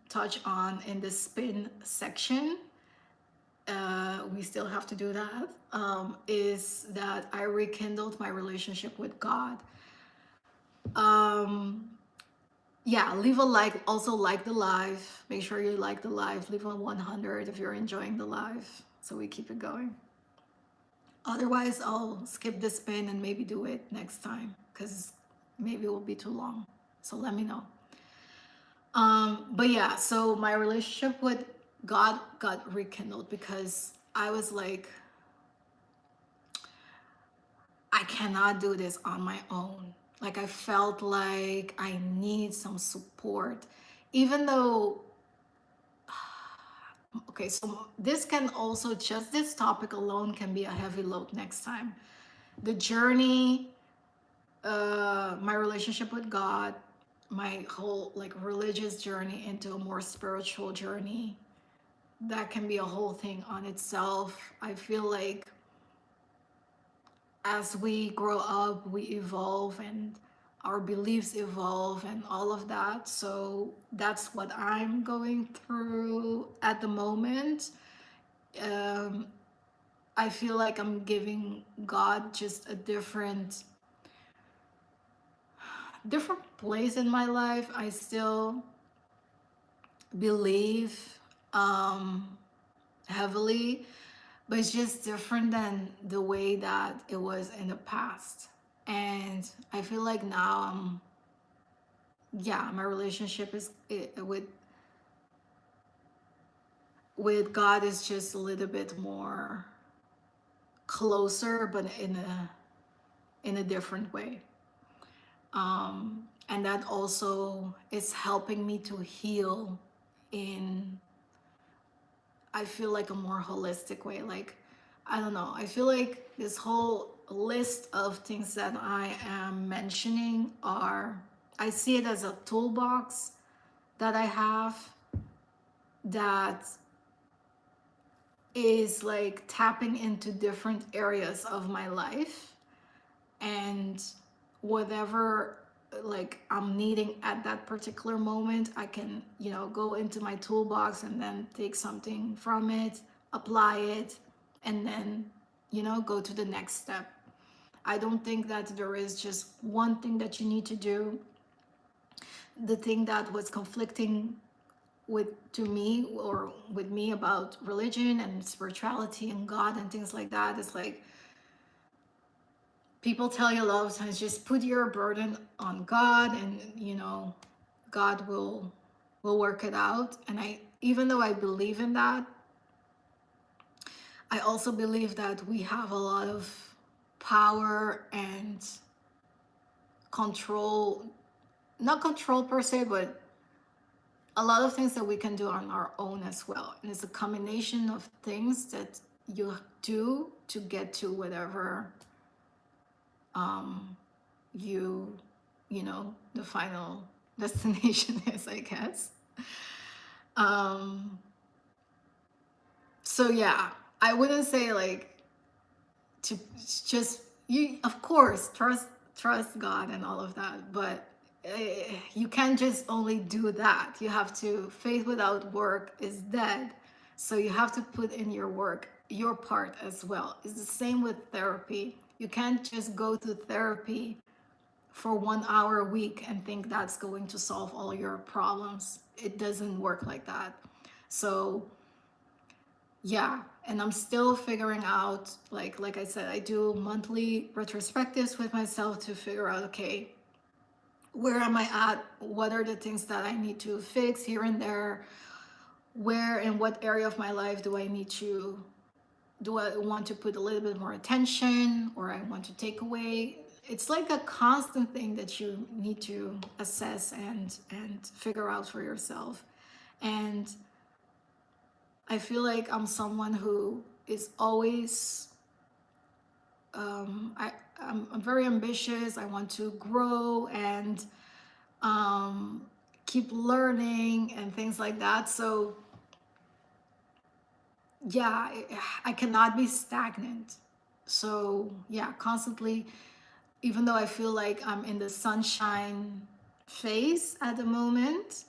touch on in the spin section, we still have to do that, is that I rekindled my relationship with God. Yeah, leave a like, also like the live. Make sure you like the live. Leave a 100 if you're enjoying the live so we keep it going. Otherwise, I'll skip this spin and maybe do it next time because maybe it will be too long. So let me know. But yeah, so my relationship with God got rekindled because I was like, I cannot do this on my own. Like I felt like I need some support, even though, okay, so this can also, just this topic alone can be a heavy load next time. The journey, my relationship with God, my whole like religious journey into a more spiritual journey, that can be a whole thing on itself. I feel like as we grow up, we evolve, and our beliefs evolve and all of that. So that's what I'm going through at the moment. um, I feel like I'm giving God just a different place in my life. I still believe um, heavily, but it's just different than the way that it was in the past. And I feel like now my relationship is with God is just a little bit more closer, but in a different way. And that also is helping me to heal in, I feel like, a more holistic way. Like, I don't know, I feel like this whole list of things that I am mentioning are, I see it as a toolbox that I have that is like tapping into different areas of my life, and whatever like I'm needing at that particular moment, I can, go into my toolbox and then take something from it, apply it, and then, go to the next step. I don't think that there is just one thing that you need to do. The thing that was conflicting to me or with me about religion and spirituality and God and things like that is like, people tell you a lot of times, just put your burden on God, and God will work it out. And even though I believe in that, I also believe that we have a lot of power and control, not control per se, but a lot of things that we can do on our own as well. And it's a combination of things that you do to get to whatever you the final destination is, I guess. So yeah, I wouldn't say like to just, you of course trust God and all of that, but you can't just only do that. You have to, faith without work is dead. So you have to put in your work, your part as well. It's the same with therapy. You can't just go to therapy for 1 hour a week and think that's going to solve all your problems. It doesn't work like that. So yeah, and I'm still figuring out, like I said, I do monthly retrospectives with myself to figure out, okay, where am I at? What are the things that I need to fix here and there? Where and what area of my life do I want to put a little bit more attention, or I want to take away? It's like a constant thing that you need to assess and figure out for yourself. And I feel like I'm someone who is always I'm very ambitious. I want to grow and keep learning and things like that. So yeah, I cannot be stagnant. So yeah, constantly, even though I feel like I'm in the sunshine phase at the moment,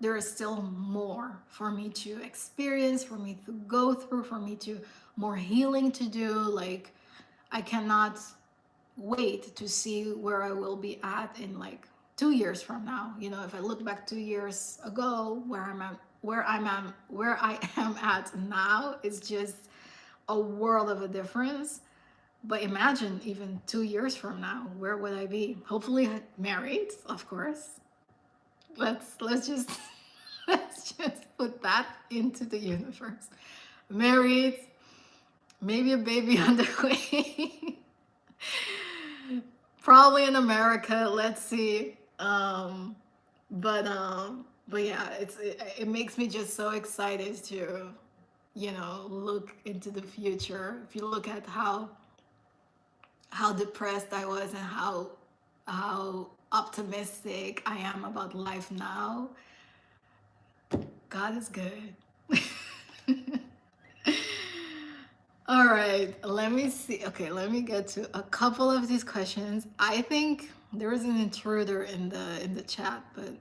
there is still more for me to experience, for me to go through, for me to more healing to do. Like, I cannot wait to see where I will be at in like 2 years from now. If I look back 2 years ago, where I am at now is just a world of a difference. But imagine even 2 years from now, where would I be? Hopefully married, of course. Let's just let's just put that into the universe. Married, maybe a baby on the way. Probably in America. Let's see. But yeah, it makes me just so excited to, look into the future. If you look at how depressed I was and how optimistic I am about life now, God is good. All right, let me see. Okay, let me get to a couple of these questions. I think There is an intruder in the chat, but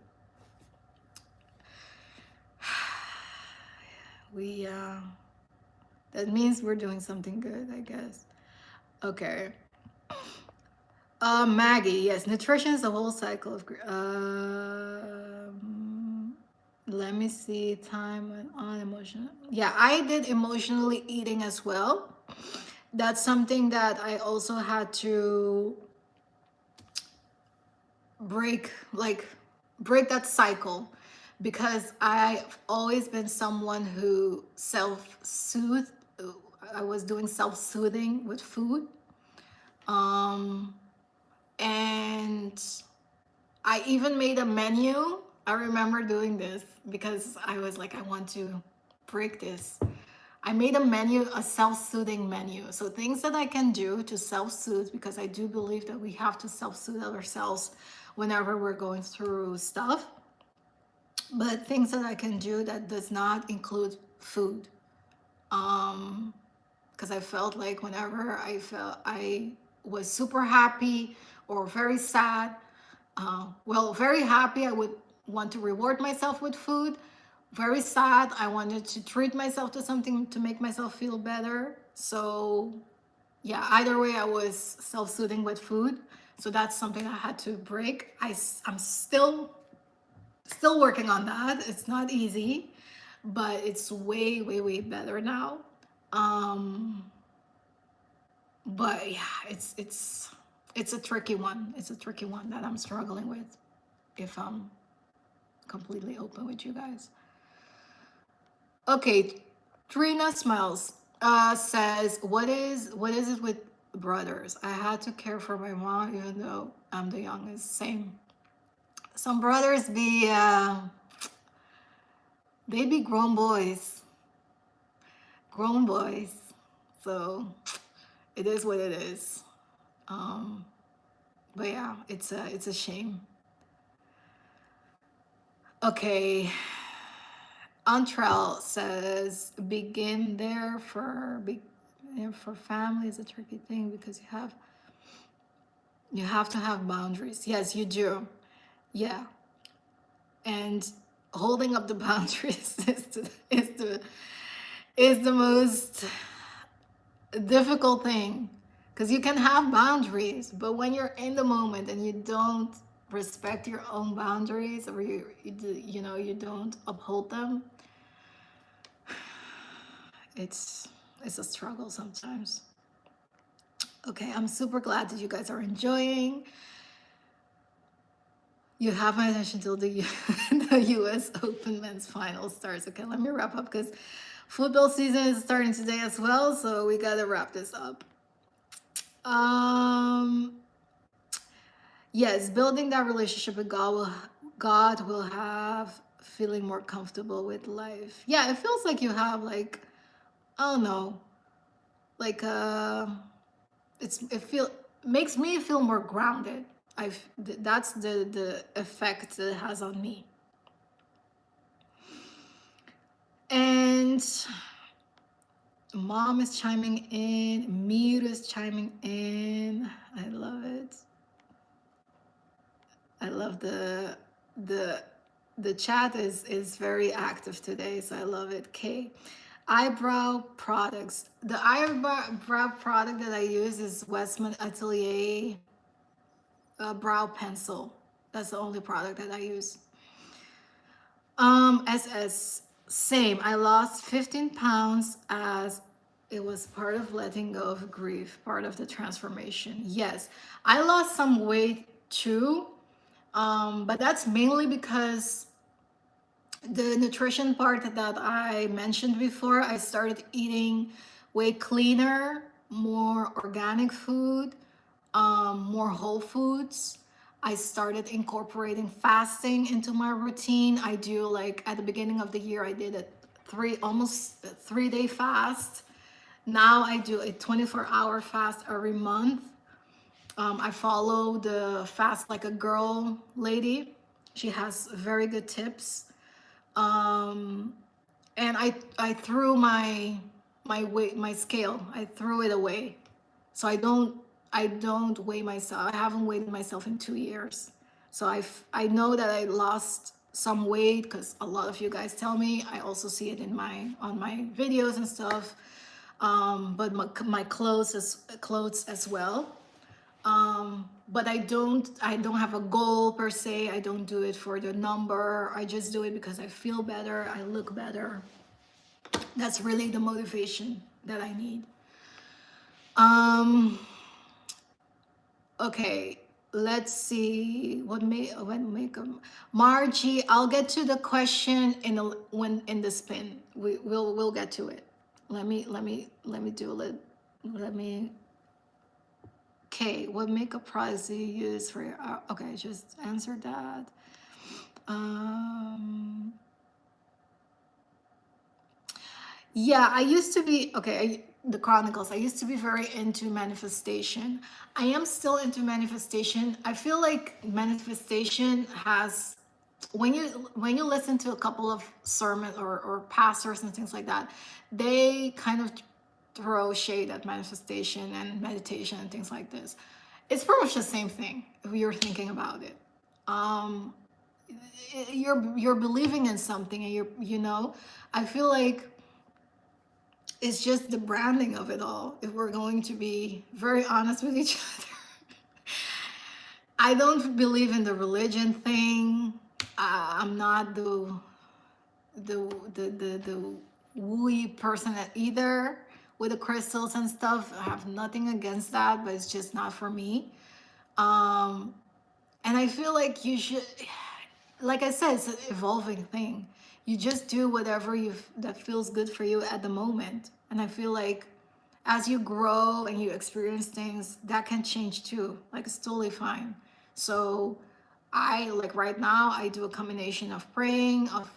we that means we're doing something good, I guess. Okay. Maggie, yes, nutrition is the whole cycle of. Let me see. Time on emotional. Yeah, I did emotionally eating as well. That's something that I also had to break, like break that cycle, because I've always been someone who self-soothed. I was doing self-soothing with food. Um, and I even made a menu. I remember doing this because I was like, I want to break this. I made a menu, a self-soothing menu. So things that I can do to self-soothe, because I do believe that we have to self-soothe ourselves whenever we're going through stuff. But things that I can do that does not include food. Because I felt like whenever I was super happy or very sad, well, very happy, I would want to reward myself with food. Very sad, I wanted to treat myself to something to make myself feel better. So yeah, either way, I was self-soothing with food. So that's something I had to break. I'm still working on that. It's not easy, but it's way, way, way better now. But yeah, it's a tricky one. It's a tricky one that I'm struggling with, if I'm completely open with you guys. Okay, Trina Smiles says, what is it with brothers? I had to care for my mom even though I'm the youngest. Same. Some brothers they be grown boys. Grown boys. So it is what it is. But yeah, it's a shame. Okay. Antrell says, begin there for family is a tricky thing because you have to have boundaries. Yes, you do. Yeah. And holding up the boundaries is the most difficult thing, because you can have boundaries, but when you're in the moment and you don't respect your own boundaries, or you don't uphold them, it's a struggle sometimes. Okay, I'm super glad that you guys are enjoying. You have my attention till the the U.S. Open men's final starts. Okay, let me wrap up because football season is starting today as well, so we gotta wrap this up. Yes, building that relationship with God will have feeling more comfortable with life. Yeah, it feels like you have, like, I don't know, like it makes me feel more grounded. That's the effect it has on me. And Mom is chiming in, Mir is chiming in. I love it. I love the chat is very active today, so I love it. Kay, eyebrow products. The eyebrow product that I use is Westman Atelier brow pencil. That's the only product that I use. SS, same. I lost 15 pounds as it was part of letting go of grief, part of the transformation. Yes, I lost some weight too, but that's mainly because the nutrition part that I mentioned before, I started eating way cleaner, more organic food, more whole foods. I started incorporating fasting into my routine. I do, like, at the beginning of the year, I did almost 3-day fast. Now I do a 24-hour fast every month. I follow the Fast Like a Girl lady. She has very good tips. And I threw my weight, my scale. I threw it away, so I don't I don't weigh myself. I haven't weighed myself in 2 years. So I know that I lost some weight because a lot of you guys tell me. I also see it in on my videos and stuff. But my clothes as well. But I don't have a goal per se. I don't do it for the number. I just do it because I feel better. I look better. That's really the motivation that I need. Okay, let's see what make Margie. I'll get to the question in the spin. We'll get to it. Let me do a little. Let me. Okay, what makeup products do you use for your? Okay, I just answered that. Yeah, I used to be, okay, the Chronicles. I used to be very into manifestation. I am still into manifestation. I feel like manifestation has, when you listen to a couple of sermons or pastors and things like that, they kind of throw shade at manifestation and meditation and things like this. It's pretty much the same thing if you're thinking about it. Um, you're believing in something, and I feel like it's just the branding of it all, if we're going to be very honest with each other. I don't believe in the religion thing. I'm not the wooey person either with the crystals and stuff. I have nothing against that, but it's just not for me. Um, and I feel like you should, like I said, it's an evolving thing. You just do whatever that feels good for you at the moment. And I feel like as you grow and you experience things, that can change too. Like, it's totally fine. So I, like, right now, I do a combination of praying, of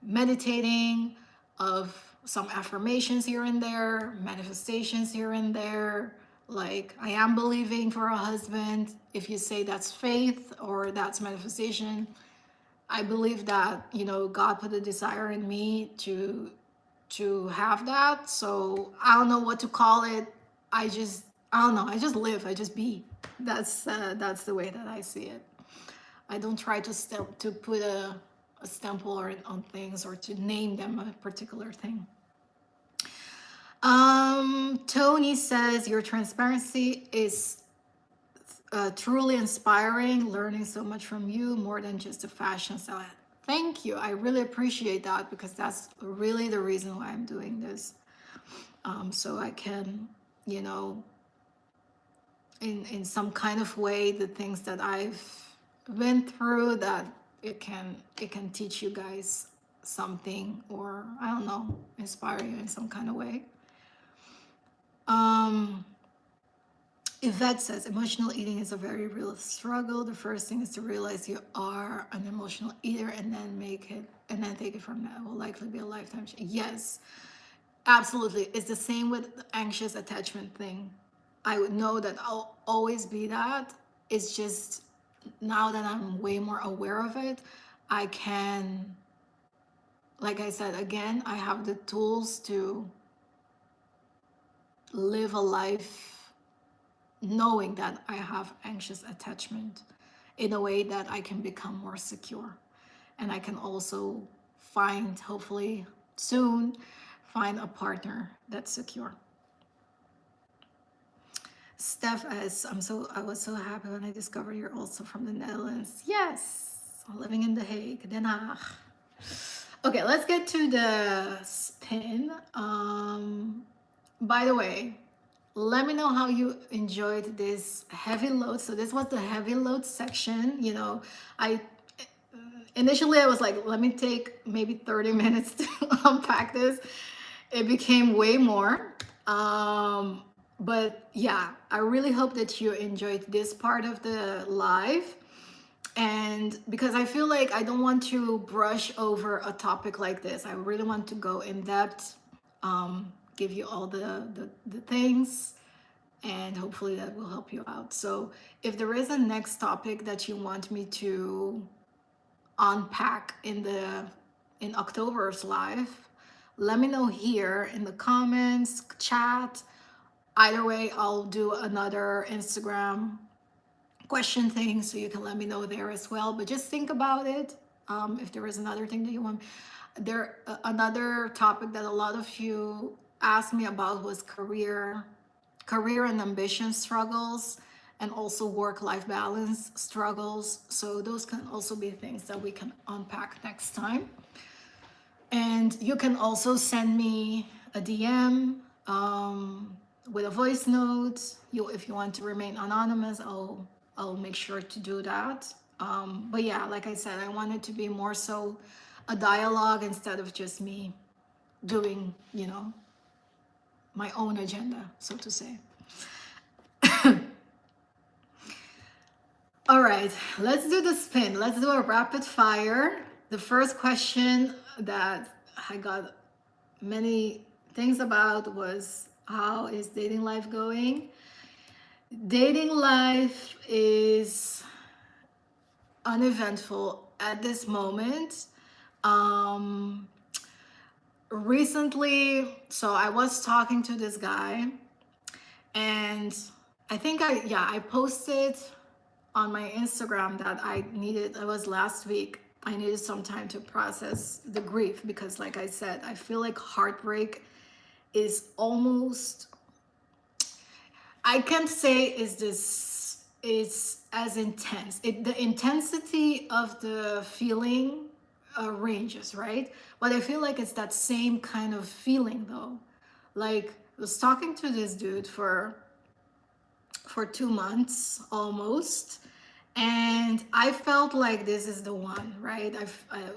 meditating, of some affirmations here and there, manifestations here and there. Like, I am believing for a husband. If you say that's faith or that's manifestation, I believe that, God put a desire in me to have that. So I don't know what to call it. I don't know. I just live. I just be. That's the way that I see it. I don't try to put a stamp on things or to name them a particular thing. Tony says your transparency is truly inspiring, learning so much from you, more than just a fashion style. Thank you. I really appreciate that, because that's really the reason why I'm doing this. So I can, in some kind of way, the things that I've been through, that it can teach you guys something, or I don't know, inspire you in some kind of way. Yvette says emotional eating is a very real struggle. The first thing is to realize you are an emotional eater, and then take it from that. It will likely be a lifetime change. Yes, absolutely. It's the same with the anxious attachment thing. I would know that I'll always be that. It's just now that I'm way more aware of it, I can, like I said, again, I have the tools to live a life knowing that I have anxious attachment in a way that I can become more secure. And I can also hopefully soon, find a partner that's secure. Steph as I was so happy when I discovered you're also from the Netherlands. Yes, living in The Hague, Den Haag. Okay, let's get to the spin. By the way, let me know how you enjoyed this heavy load. So this was the heavy load section. I initially I was like, let me take maybe 30 minutes to unpack this. It became way more. But yeah, I really hope that you enjoyed this part of the live. And because I feel like I don't want to brush over a topic like this, I really want to go in depth, give you all the things, and hopefully that will help you out. So if there is a next topic that you want me to unpack in October's live, let me know here in the comments, chat, Either way, I'll do another Instagram question thing, so you can let me know there as well. But just think about it. If there is another thing that you want, another topic that a lot of you asked me about was career and ambition struggles, and also work-life balance struggles. So those can also be things that we can unpack next time. And you can also send me a DM with a voice note. If you want to remain anonymous, I'll make sure to do that. But yeah, like I said, I want it to be more so a dialogue instead of just me doing, my own agenda, so to say. All right, let's do the spin. Let's do a rapid fire. The first question that I got many things about was, how is dating life going? Dating life is uneventful at this moment. Recently, so I was talking to this guy, and I think I posted on my Instagram that it was last week, I needed some time to process the grief, because like I said, I feel like heartbreak is almost, I can't say is as intense. The intensity of the feeling ranges, right? But I feel like it's that same kind of feeling though. Like, I was talking to this dude for 2 months almost, and I felt like this is the one, right?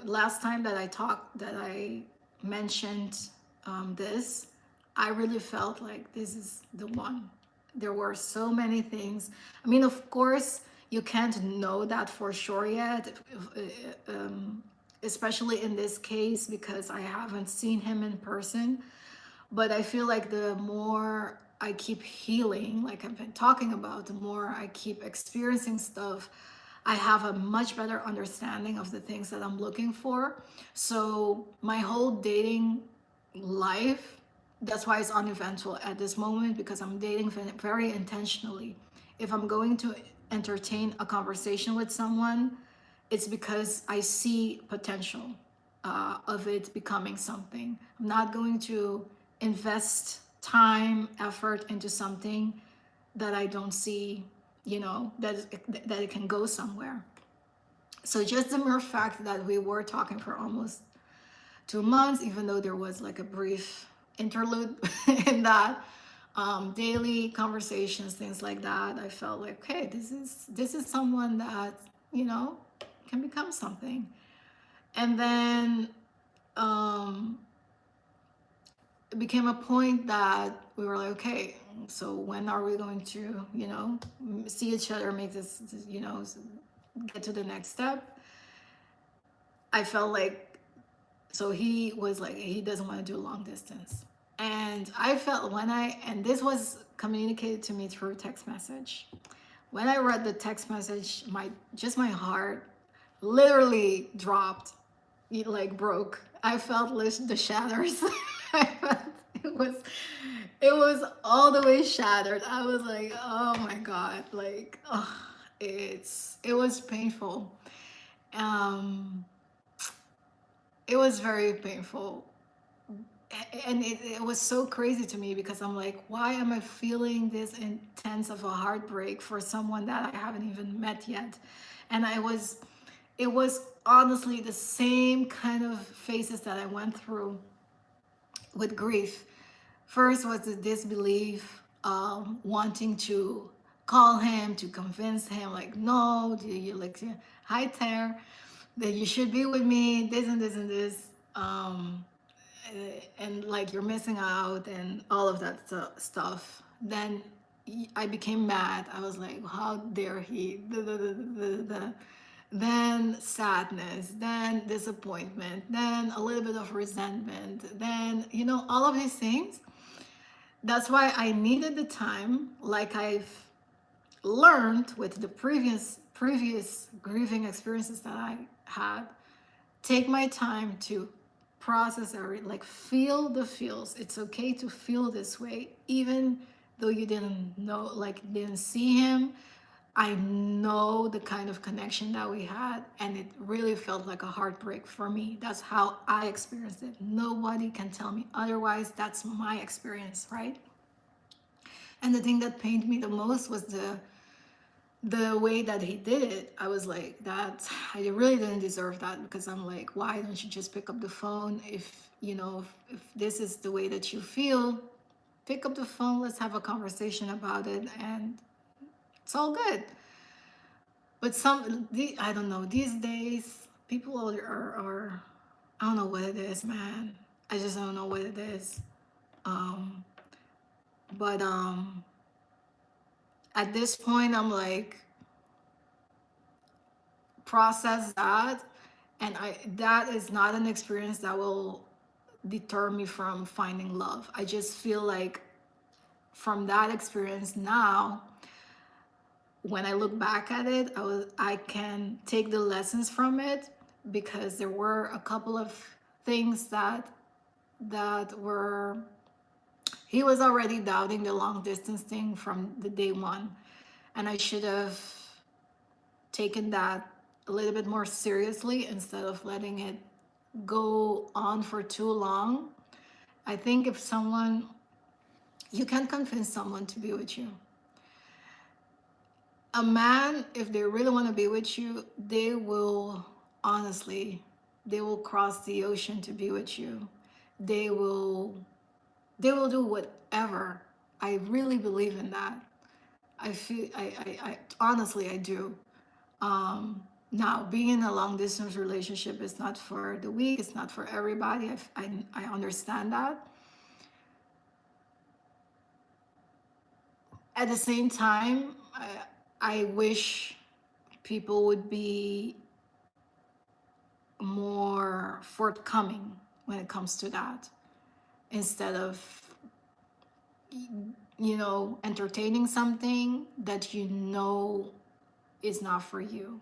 Last time that I mentioned this, I really felt like this is the one. There were so many things. I mean, of course, you can't know that for sure yet, especially in this case, because I haven't seen him in person. But I feel like the more I keep healing, like I've been talking about, the more I keep experiencing stuff, I have a much better understanding of the things that I'm looking for. So my whole dating life, that's why it's uneventful at this moment, because I'm dating very intentionally. If I'm going to entertain a conversation with someone, it's because I see potential of it becoming something. I'm not going to invest time, effort into something that I don't see, that it can go somewhere. So just the mere fact that we were talking for almost 2 months, even though there was like a brief interlude in that, daily conversations, things like that, I felt like, okay, this is someone that can become something. And then it became a point that we were like, okay, so when are we going to see each other, make this get to the next step? I felt like, so he was like, he doesn't want to do long distance. And I felt and this was communicated to me through text message. When I read the text message, my heart literally dropped. It like broke. I felt the shatters. It was all the way shattered. I was like, oh my God, like, oh, it was painful. It was very painful. And it was so crazy to me, because I'm like, why am I feeling this intense of a heartbreak for someone that I haven't even met yet? And it was honestly the same kind of phases that I went through with grief. First was the disbelief, wanting to call him, to convince him, like, no, you like, hi there, that you should be with me, this and this and this. And like, you're missing out and all of that stuff. Then I became mad. I was like, how dare he? Then sadness, then disappointment, then a little bit of resentment, then all of these things. That's why I needed the time, like I've learned with the previous grieving experiences that I had. Take my time to process everything, like feel the feels. It's okay to feel this way, even though you didn't know, like didn't see him, I know the kind of connection that we had, and it really felt like a heartbreak for me. That's how I experienced it. Nobody can tell me otherwise. That's my experience, right? And the thing that pained me the most was the way that he did it. I was like, that I really didn't deserve that, because I'm like, why don't you just pick up the phone? If you know, if this is the way that you feel, pick up the phone, let's have a conversation about it, and it's all good. But I don't know, these days people are I don't know what it is, man. I just don't know what it is. um but at this point I'm like, process that, and I that is not an experience that will deter me from finding love. I just feel like from that experience now, when I look back at it, I can take the lessons from it, because there were a couple of things that were, he was already doubting the long distance thing from the day one, and I should have taken that a little bit more seriously instead of letting it go on for too long. I think if someone, you can convince someone to be with you. A man, if they really want to be with you, they will, honestly, they will cross the ocean to be with you. They will they will do whatever. I really believe in that. I feel I honestly I do. Now, being in a long distance relationship is not for the weak. It's not for everybody. I understand that. At the same time, I wish people would be more forthcoming when it comes to that, instead of, entertaining something that you know is not for you.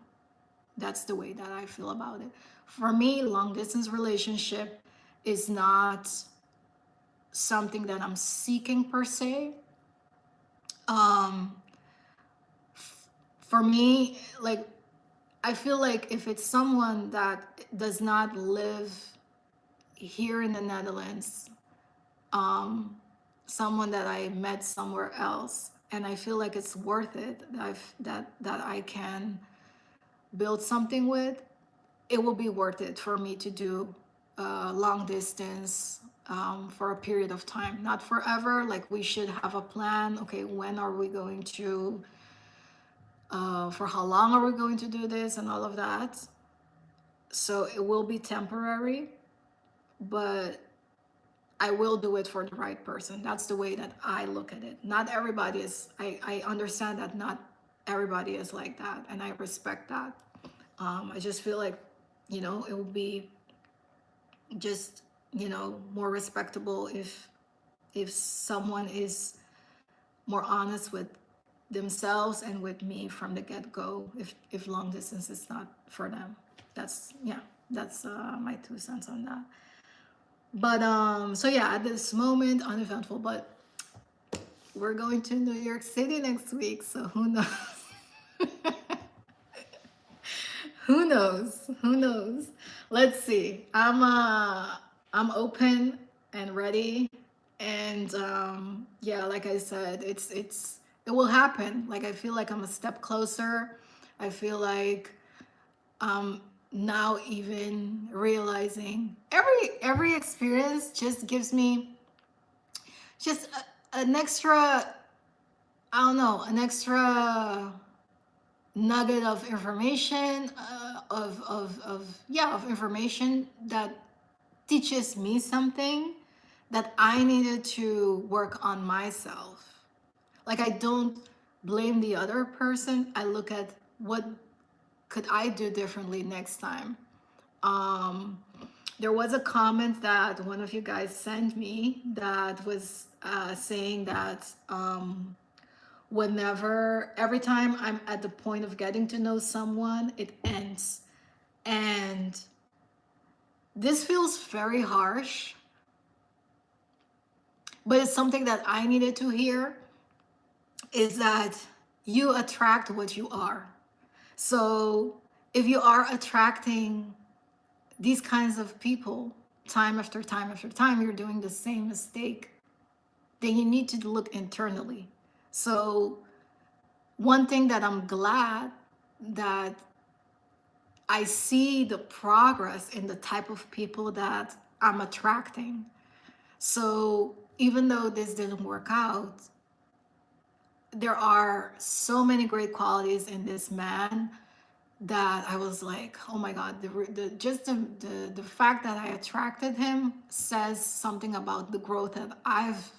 That's the way that I feel about it. For me, long distance relationship is not something that I'm seeking per se. Um, for me, like, I feel like if it's someone that does not live here in the Netherlands, someone that I met somewhere else, and I feel like it's worth it, that I can build something with, it will be worth it for me to do long distance, for a period of time, not forever. Like, we should have a plan. Okay, when are we going to, for how long are we going to do this, and all of that. So it will be temporary, but I will do it for the right person. That's the way that I look at it. Not everybody is, I understand that not everybody is like that, and I respect that. I just feel like, it would be just, more respectable if someone is more honest with themselves and with me from the get-go, if long distance is not for them. That's, yeah, that's my 2 cents on that. But so yeah, at this moment, uneventful, but we're going to New York City next week, so who knows? Who knows? Let's see. I'm open and ready, and yeah, like I said, it will happen. Like, I feel like I'm a step closer. I feel like now even realizing every experience just gives me just an extra, I don't know, an extra nugget of information, of information that teaches me something that I needed to work on myself. Like, I don't blame the other person. I look at what could I do differently next time. There was a comment that one of you guys sent me that was saying that every time I'm at the point of getting to know someone, it ends. And this feels very harsh, but it's something that I needed to hear, is that you attract what you are. So if you are attracting these kinds of people time after time after time, you're doing the same mistake, then you need to look internally. So one thing that I'm glad that I see the progress in the type of people that I'm attracting. So even though this didn't work out, there are so many great qualities in this man that I was like, oh my God, the fact that I attracted him says something about the growth that I've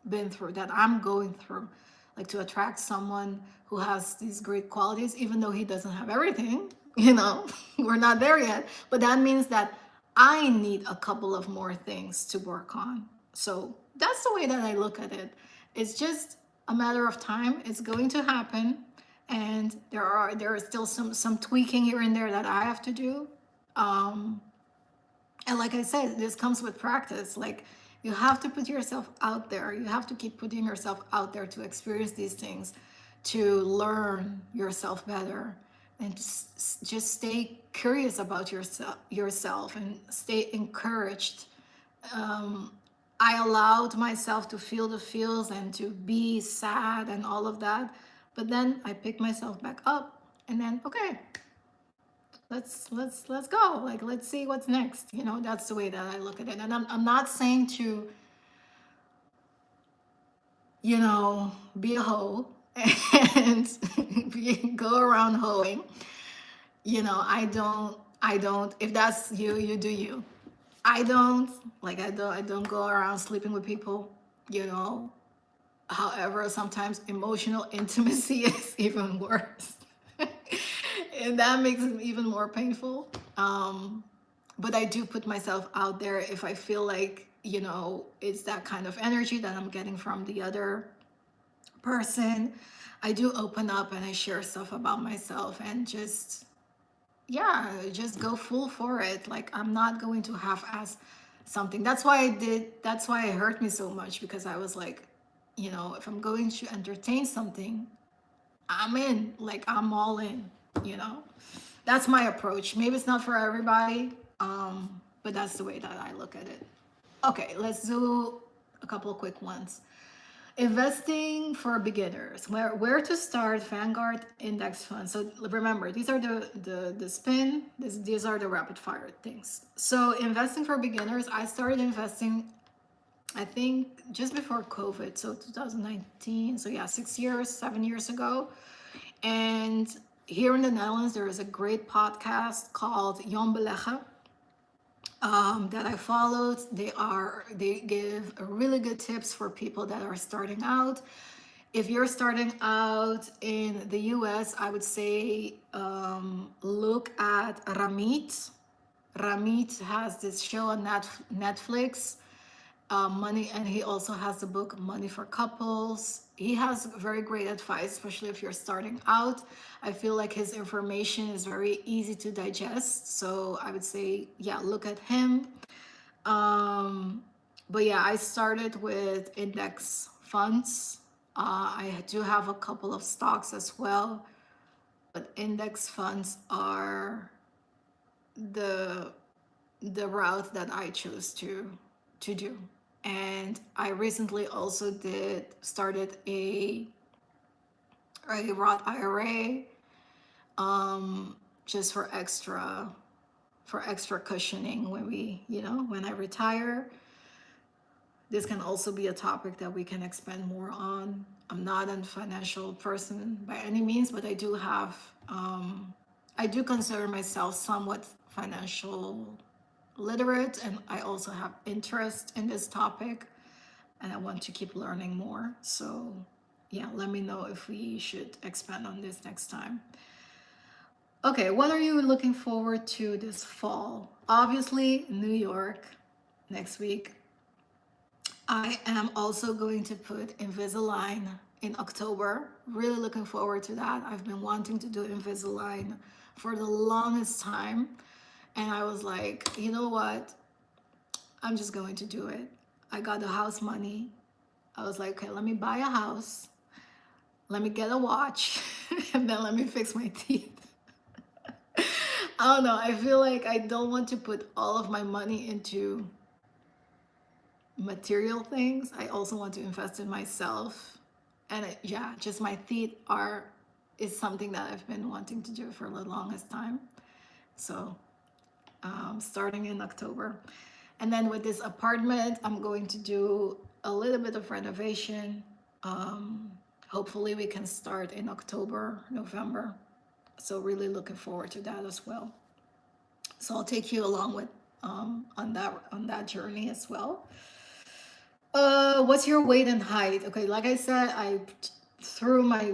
been through, that I'm going through. Like, to attract someone who has these great qualities, even though he doesn't have everything, we're not there yet. But that means that I need a couple of more things to work on. So that's the way that I look at it. It's just a matter of time. It's going to happen. And there is still some tweaking here and there that I have to do. And like I said, this comes with practice. Like, you have to put yourself out there. You have to keep putting yourself out there to experience these things, to learn yourself better, and just stay curious about yourself and stay encouraged. I allowed myself to feel the feels and to be sad and all of that, but then I picked myself back up, and then okay, let's go. Like, let's see what's next. That's the way that I look at it. And I'm not saying to be a hoe and go around hoeing. I don't, if that's you, you do you. I don't go around sleeping with people. you know However, sometimes emotional intimacy is even worse. And that makes it even more painful. But I do put myself out there if I feel like, it's that kind of energy that I'm getting from the other person. I do open up and I share stuff about myself and just, yeah, just go full for it. Like, I'm not going to half-ass something. That's why it hurt me so much, because I was like, if I'm going to entertain something, I'm in. Like, I'm all in, you know? That's my approach. Maybe it's not for everybody, but that's the way that I look at it. Okay, let's do a couple of quick ones. Investing for beginners. Where to start Vanguard index funds. So remember, these are the spin. These are the rapid fire things. So investing for beginners, I started investing, I think, just before COVID, so 2019. So yeah, 6 years, 7 years ago. And here in the Netherlands, there is a great podcast called Jon Beleggen, that I followed. They give really good tips for people that are starting out. If you're starting out in the US, I would say look at Ramit. Ramit has this show on Netflix, Money, and he also has the book Money for Couples. He has very great advice, especially if you're starting out. I feel like his information is very easy to digest. So I would say, yeah, look at him. But yeah, I started with index funds. I do have a couple of stocks as well, but index funds are the route that I chose to do. And I recently also started a Roth IRA, just for extra cushioning when I retire. This can also be a topic that we can expand more on. I'm not a financial person by any means, but I do consider myself somewhat financial literate, and I also have interest in this topic, and I want to keep learning more. So yeah, let me know if we should expand on this next time. Okay, what are you looking forward to this fall? Obviously, New York next week. I am also going to put Invisalign in October. Really looking forward to that. I've been wanting to do Invisalign for the longest time. And I was like, you know what? I'm just going to do it. I got the house money. I was like, okay, let me buy a house. let me get a watch and then let me fix my teeth. I don't know. I feel like I don't want to put all of my money into material things. I also want to invest in myself. And yeah, just my teeth are is something that I've been wanting to do for the longest time. So starting in October. And then with this apartment, I'm going to do a little bit of renovation. Hopefully we can start in October, November. So really looking forward to that as well. So I'll take you along with on that journey as well. What's your weight and height? Okay, like I said, I threw my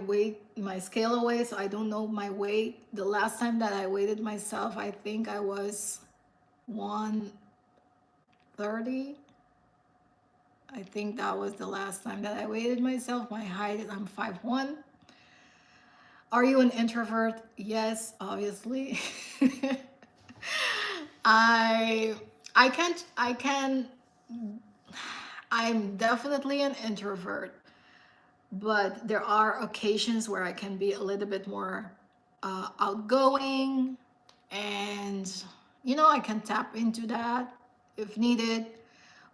scale away, so I don't know my weight. The last time that I weighed myself, I think I was 130. I think that was the last time that I weighed myself. My height is I'm 5'1". Are you an introvert? Yes, obviously. I I'm definitely an introvert, but there are occasions where I can be a little bit more outgoing, and I can tap into that if needed.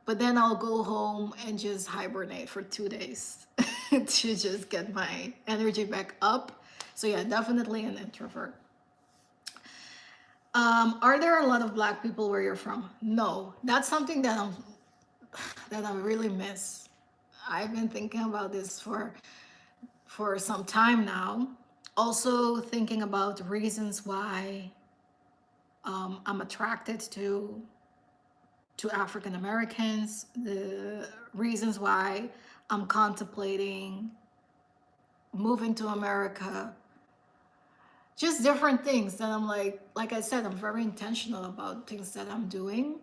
But then I'll go home and just hibernate for 2 days to just get my energy back up. So yeah, definitely an introvert. Are there a lot of Black people where you're from? No, that's something that I really miss. I've been thinking about this for some time now. Also thinking about reasons why I'm attracted to African Americans, the reasons why I'm contemplating moving to America, just different things that I'm like I said, I'm very intentional about things that I'm doing.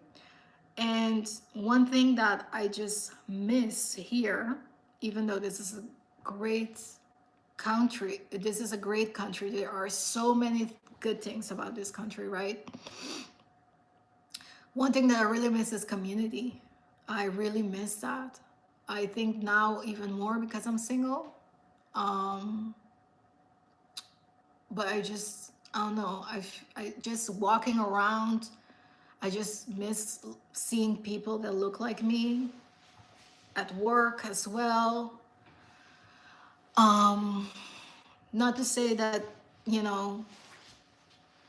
And one thing that I just miss here, even though this is a great country, there are so many good things about this country, right? One thing that I really miss is community. I really miss that. I think now even more because I'm single. But I don't know. I just walking around, I just miss seeing people that look like me at work as well. Not to say that, you know,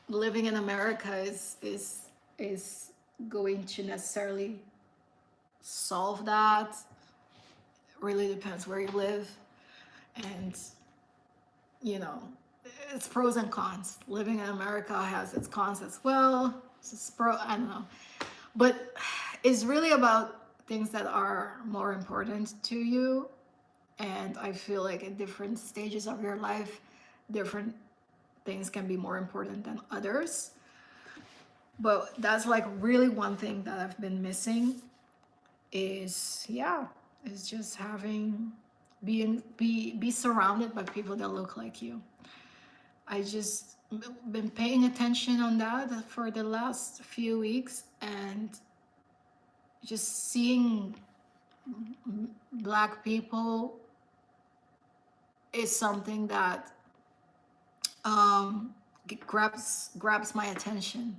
living in America is going to necessarily solve that. It really depends where you live, and it's pros and cons. Living in America has its cons as well. It's I don't know, but it's really about things that are more important to you. And I feel like at different stages of your life, different things can be more important than others. But that's like really one thing that I've been missing is just having be surrounded by people that look like you. I just been paying attention on that for the last few weeks, and just seeing Black people is something that grabs my attention,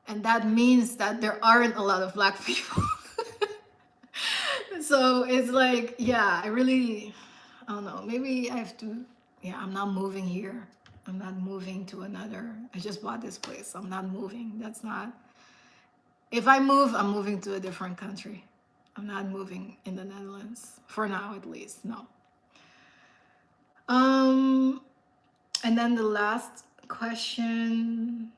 and that means that there aren't a lot of Black people. So it's like, yeah, I don't know, maybe I have to, yeah, I'm not moving here. I'm not moving to another. I just bought this place. I'm not moving. If I move, I'm moving to a different country. I'm not moving in the Netherlands for now, at least. No. And then the last question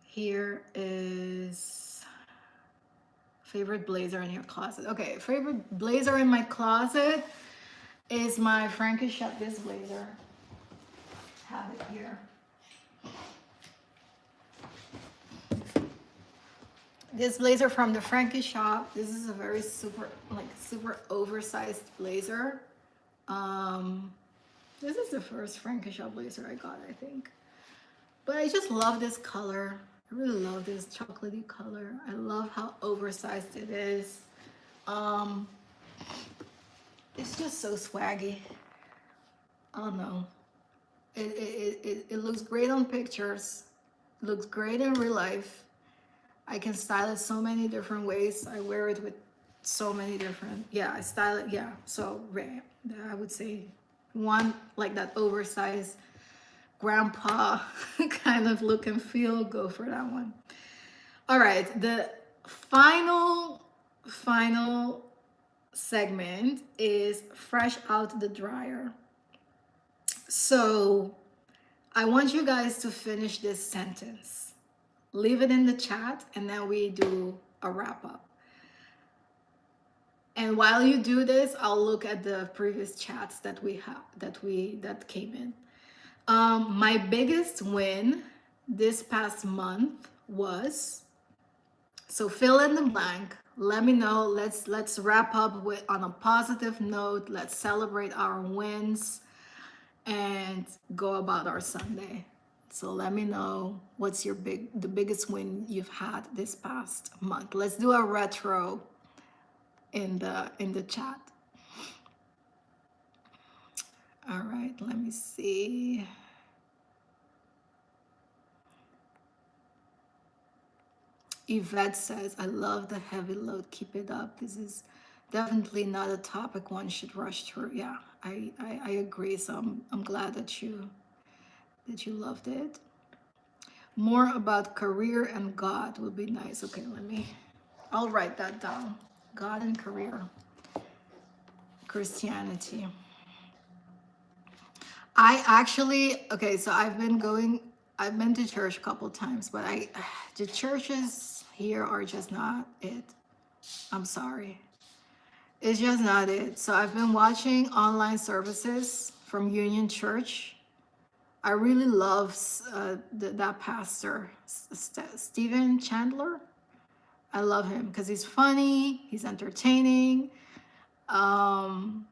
here is favorite blazer in your closet. Okay, favorite blazer in my closet is my Frankie Shop this blazer. Have it here. This blazer from the Frankie Shop. This is a very super oversized blazer. This is the first Frankie Shop blazer I got, I think. But I just love this color. I really love this chocolatey color. I love how oversized it is. It's just so swaggy. I don't know. It looks great on pictures. Looks great in real life. I can style it so many different ways. I wear it with so many different, yeah, I style it, yeah. So I would say one like that oversized grandpa kind of look and feel, go for that one. All right, the final segment is fresh out the dryer. So I want you guys to finish this sentence. Leave it in the chat and then we do a wrap up. And while you do this, I'll look at the previous chats that we have that came in. My biggest win this past month was, so fill in the blank. Let me know. Let's wrap up with on a positive note. Let's celebrate our wins and go about our Sunday. So let me know what's the biggest win you've had this past month. Let's do a retro in the chat. All right, let me see. Yvette says, I love the heavy load. Keep it up. This is definitely not a topic one should rush through. Yeah, I agree. So I'm glad that you loved it. More about career and God would be nice. Okay, I'll write that down. God and career. Christianity. So I've been to church a couple times, but the churches here are just not it. I'm sorry. It's just not it. So I've been watching online services from Union Church. I really love that pastor, Stephen Chandler. I love him because he's funny, he's entertaining, and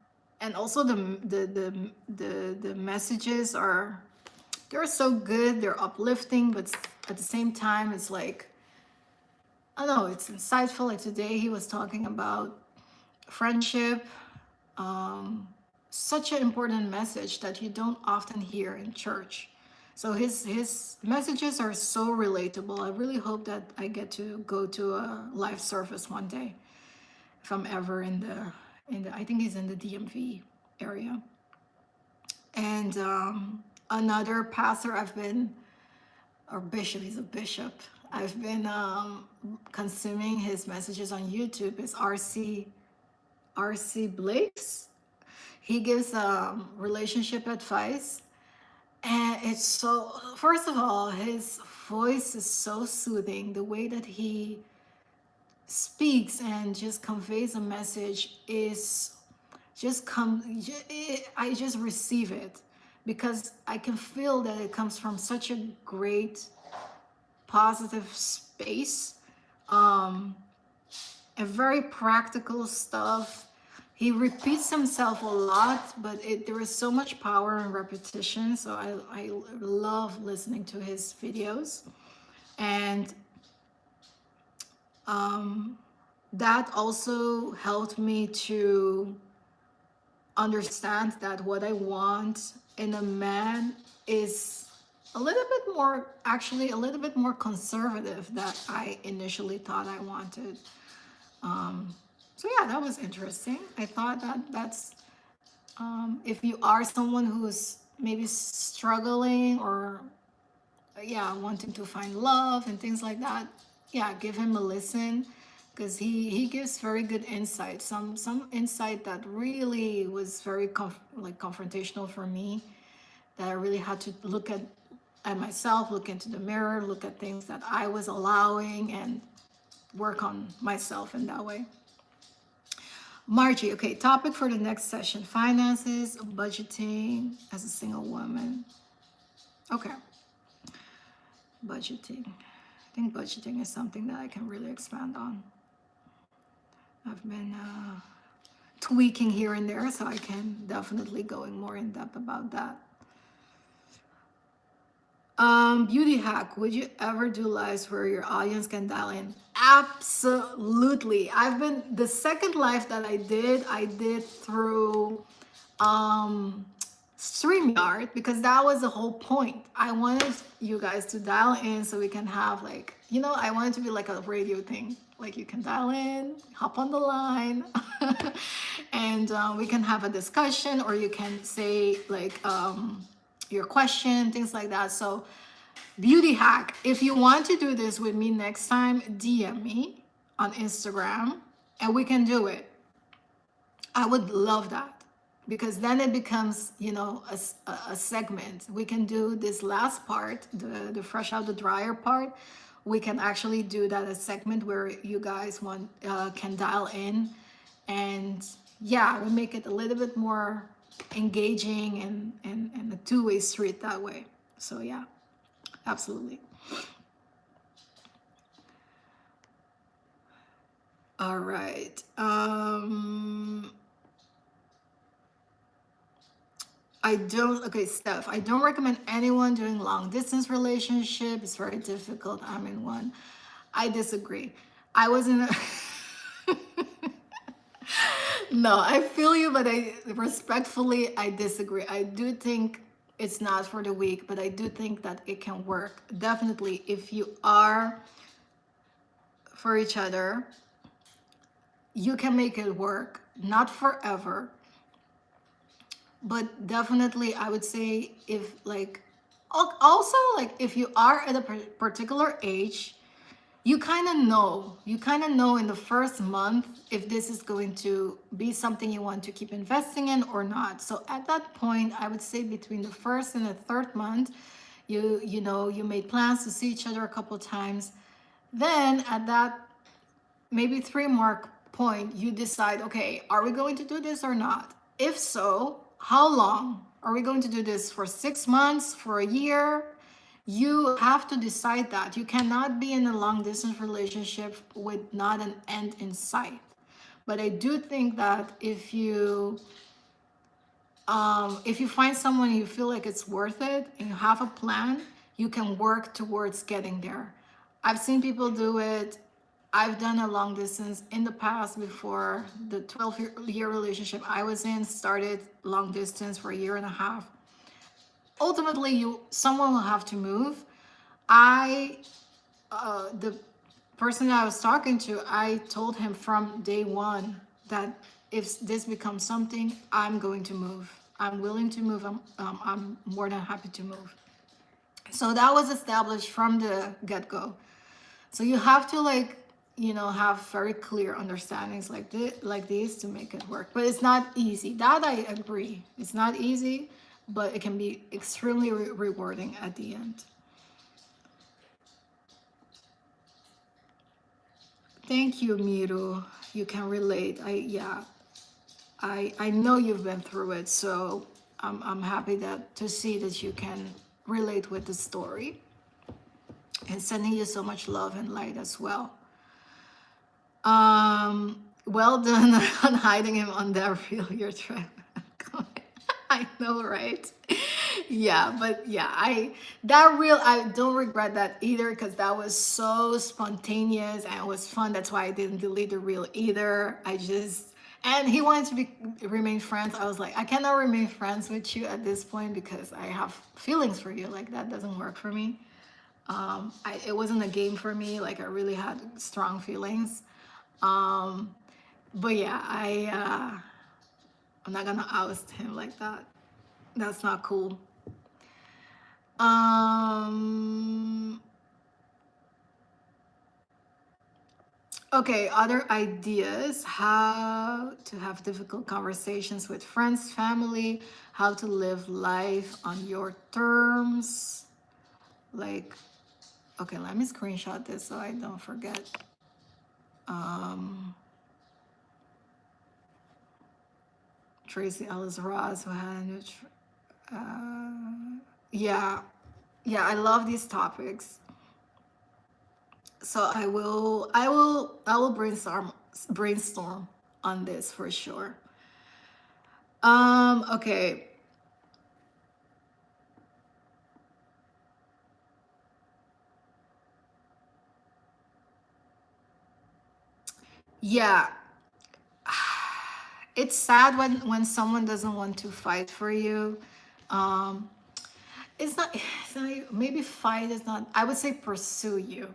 also the messages they're so good. They're uplifting, but at the same time, it's like, I don't know, it's insightful. Like today, he was talking about friendship. Such an important message that you don't often hear in church. So his messages are so relatable. I really hope that I get to go to a live service one day, if I'm ever in the I think he's in the DMV area. And another pastor or bishop, he's a bishop. I've been consuming his messages on YouTube is R.C. Blakes. He gives relationship advice. And it's so, first of all, his voice is so soothing. The way that he speaks and just conveys a message is I just receive it because I can feel that it comes from such a great positive space, and very practical stuff. He repeats himself a lot, but there is so much power in repetition. So I love listening to his videos. And that also helped me to understand that what I want in a man is a little bit more conservative than I initially thought I wanted. So yeah, that was interesting. I thought that's if you are someone who's maybe struggling or wanting to find love and things like that, give him a listen, because he gives very good insight, some insight that really was very confrontational for me, that I really had to look at myself, look into the mirror, look at things that I was allowing, and work on myself in that way. Margie, okay, topic for the next session: finances, budgeting as a single woman. Okay, budgeting. I think budgeting is something that I can really expand on. I've been tweaking here and there, so I can definitely going more in depth about that. Beauty hack: would you ever do lives where your audience can dial in? Absolutely. The second live that I did through StreamYard, because that was the whole point. I wanted you guys to dial in so we can have like, I want it to be like a radio thing. Like you can dial in, hop on the line, and we can have a discussion, or you can say like your question, things like that. So, beauty hack. If you want to do this with me next time, DM me on Instagram and we can do it. I would love that, because then it becomes, a segment. We can do this last part, the fresh out the dryer part. We can actually do that a segment where you guys can dial in, and yeah, we make it a little bit more engaging and a two-way street that way. So yeah, absolutely. All right. Okay, Steph, I don't recommend anyone doing long distance relationship. It's very difficult. I'm in one. I disagree. I was in a, no, I feel you, but I disagree. I do think it's not for the weak, but I do think that it can work. Definitely, if you are for each other, you can make it work. Not forever, but definitely I would say, if like, also like if you are at a particular age, you kind of know in the first month if this is going to be something you want to keep investing in or not. So at that point, I would say between the first and the third month, you made plans to see each other a couple of times. Then at that maybe 3 mark point, you decide, okay, are we going to do this or not? If so, how long? Are we going to do this for 6 months, for a year? You have to decide that. You cannot be in a long distance relationship with not an end in sight. But I do think that if you find someone you feel like it's worth it and you have a plan, you can work towards getting there. I've seen people do it. I've done a long distance in the past. Before the 12-year relationship I was in started long distance for a year and a half. Ultimately, someone will have to move. The person that I was talking to, I told him from day one that if this becomes something, I'm going to move. I'm willing to move. I'm more than happy to move. So that was established from the get-go. So you have to have very clear understandings like these to make it work. But it's not easy. That I agree. It's not easy, but it can be extremely rewarding at the end. Thank you, Miru. You can relate. I know you've been through it, so I'm happy to see that you can relate with the story. And sending you so much love and light as well. Well done on hiding him on that reel you're trying. I know, right? Yeah, but yeah, I don't regret that either, because that was so spontaneous and it was fun. That's why I didn't delete the reel either. And he wanted to remain friends. I was like, I cannot remain friends with you at this point because I have feelings for you. Like, that doesn't work for me. It wasn't a game for me. Like, I really had strong feelings. But yeah, I'm not gonna oust him like that. That's not cool. Okay, other ideas: how to have difficult conversations with friends, family, how to live life on your terms. Like, okay, let me screenshot this so I don't forget. Tracy Ellis Ross, who had yeah, I love these topics. So I will brainstorm on this for sure. Okay. Yeah. It's sad when someone doesn't want to fight for you. Um, it's not, maybe fight is not, I would say pursue you.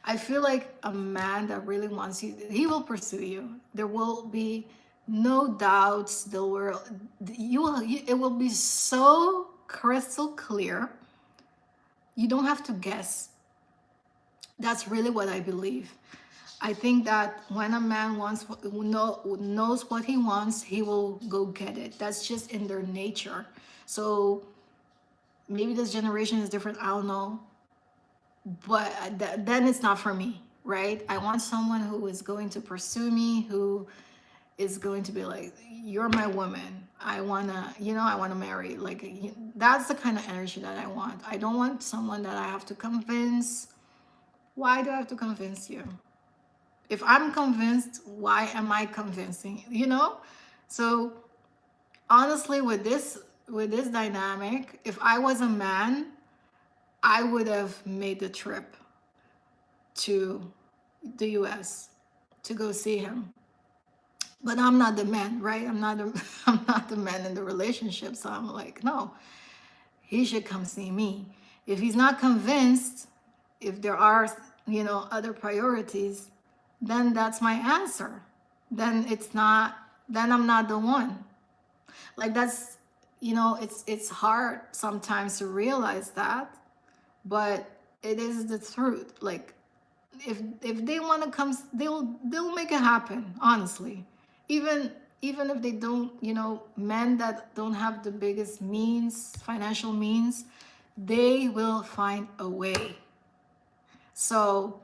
I feel like a man that really wants you, he will pursue you. There will be no doubts. There will, it will be so crystal clear. You don't have to guess. That's really what I believe. I think that when a man knows what he wants, he will go get it. That's just in their nature. So maybe this generation is different. I don't know, but then it's not for me, right? I want someone who is going to pursue me, who is going to be like, you're my woman. I wanna, I wanna marry. Like, that's the kind of energy that I want. I don't want someone that I have to convince. Why do I have to convince you? If I'm convinced, why am I convincing? So honestly, with this dynamic, if I was a man, I would have made the trip to the US to go see him. But I'm not the man, right? I'm not the man in the relationship. So I'm like, no, he should come see me. If he's not convinced, if there are, other priorities, then that's my answer. Then I'm not the one. Like, that's, it's hard sometimes to realize that, but it is the truth. Like, if they want to come, they'll make it happen, honestly. Even if they don't, men that don't have the biggest means, financial means, they will find a way. So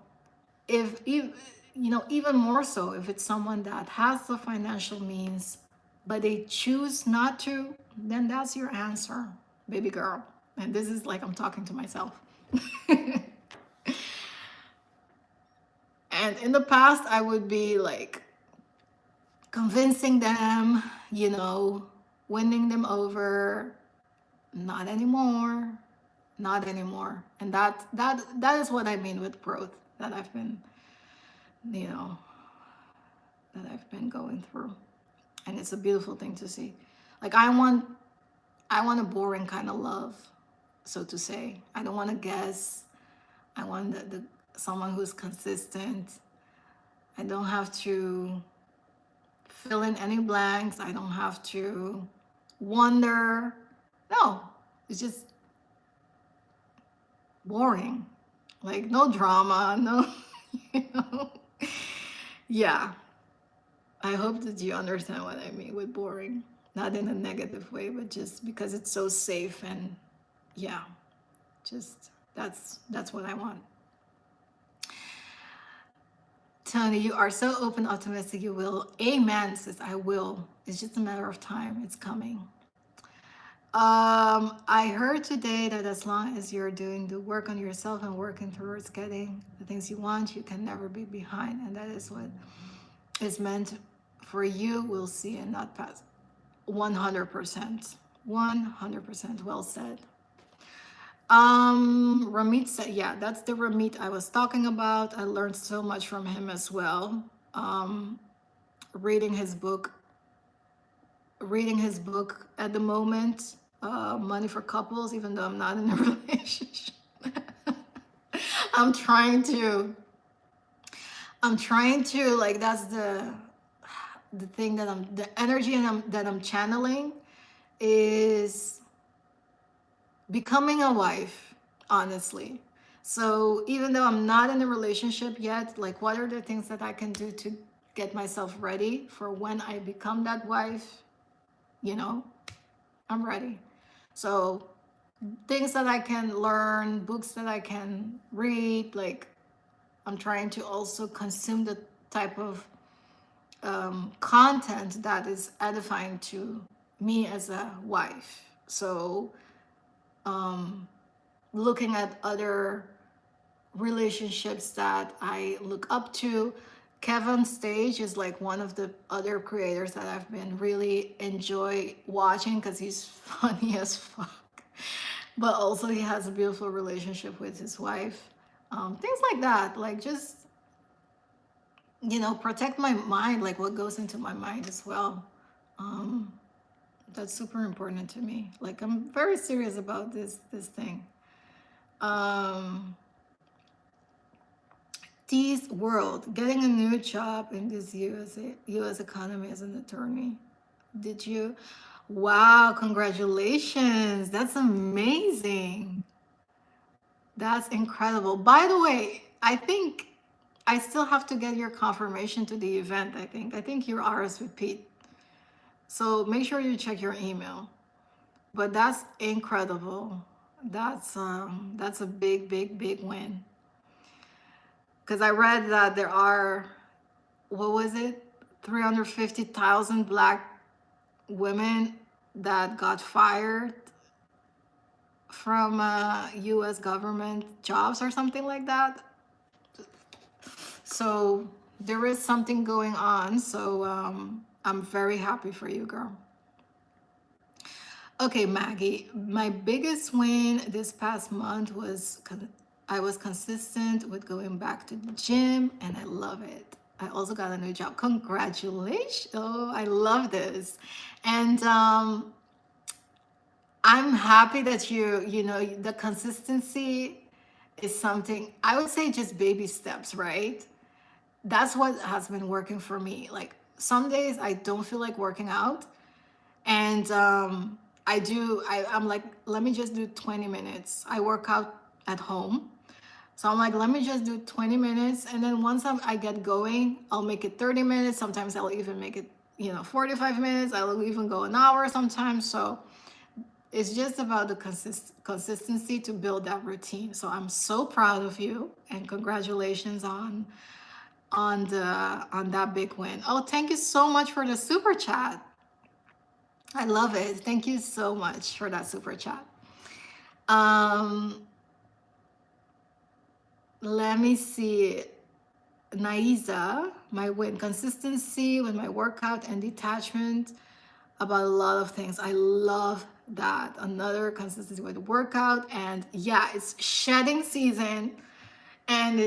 if even more so, if it's someone that has the financial means but they choose not to, then that's your answer, baby girl. And this is like I'm talking to myself. And in the past, I would be like convincing them, winning them over. Not anymore. Not anymore. And that is what I mean with growth that I've been, you know, that I've been going through. And it's a beautiful thing to see. Like, I want a boring kind of love, so to say. I don't want to guess. I want someone who's consistent. I don't have to fill in any blanks. I don't have to wonder. No, it's just boring. Like, no drama, no, Yeah. I hope that you understand what I mean with boring. Not in a negative way, but just because it's so safe, and yeah, just that's what I want. Tony, you are so open, optimistic. You will. Amen, sis. I will. It's just a matter of time. It's coming. I heard today that as long as you're doing the work on yourself and working towards getting the things you want, you can never be behind. And that is what is meant for you. We'll see and not pass. 100%. 100%. Well said. Ramit said, yeah, that's the Ramit I was talking about. I learned so much from him as well. Reading his book at the moment, Money for Couples, even though I'm not in a relationship. I'm trying to, like, that's the thing that the energy that I'm channeling is becoming a wife, honestly. So even though I'm not in a relationship yet, like, what are the things that I can do to get myself ready for when I become that wife? I'm ready. So things that I can learn, books that I can read, like, I'm trying to also consume the type of content that is edifying to me as a wife. So looking at other relationships that I look up to. Kevin Stage is like one of the other creators that I've been really enjoy watching because he's funny as fuck. But also he has a beautiful relationship with his wife. Things like that, like, just, protect my mind, like what goes into my mind as well. That's super important to me. Like I'm very serious about this thing. Um, T's world, getting a new job in this US economy as an attorney. Did you? Wow, congratulations. That's amazing. That's incredible. By the way, I think I still have to get your confirmation to the event, I think. I think you're RSVP'd. So make sure you check your email. But that's incredible. That's a big, big, big win. Because I read that there are, what was it, 350,000 Black women that got fired from U.S. government jobs or something like that. So there is something going on. So I'm very happy for you, girl. Okay, Maggie, my biggest win this past month was I was consistent with going back to the gym and I love it. I also got a new job. Congratulations. Oh, I love this. And I'm happy that you know, the consistency is something, I would say just baby steps, right? That's what has been working for me. Like some days I don't feel like working out. And I'm like, let me just do 20 minutes. I work out at home. So I'm like, let me just do 20 minutes. And then once I get going, I'll make it 30 minutes. Sometimes I'll even make it, 45 minutes. I'll even go an hour sometimes. So it's just about the consistency to build that routine. So I'm so proud of you and congratulations on that big win. Oh, thank you so much for the super chat. I love it. Thank you so much for that super chat. Um, Let me see. Naiza, my win, consistency with my workout and detachment about a lot of things. I love that. Another consistency with the workout. And yeah, it's shedding season. And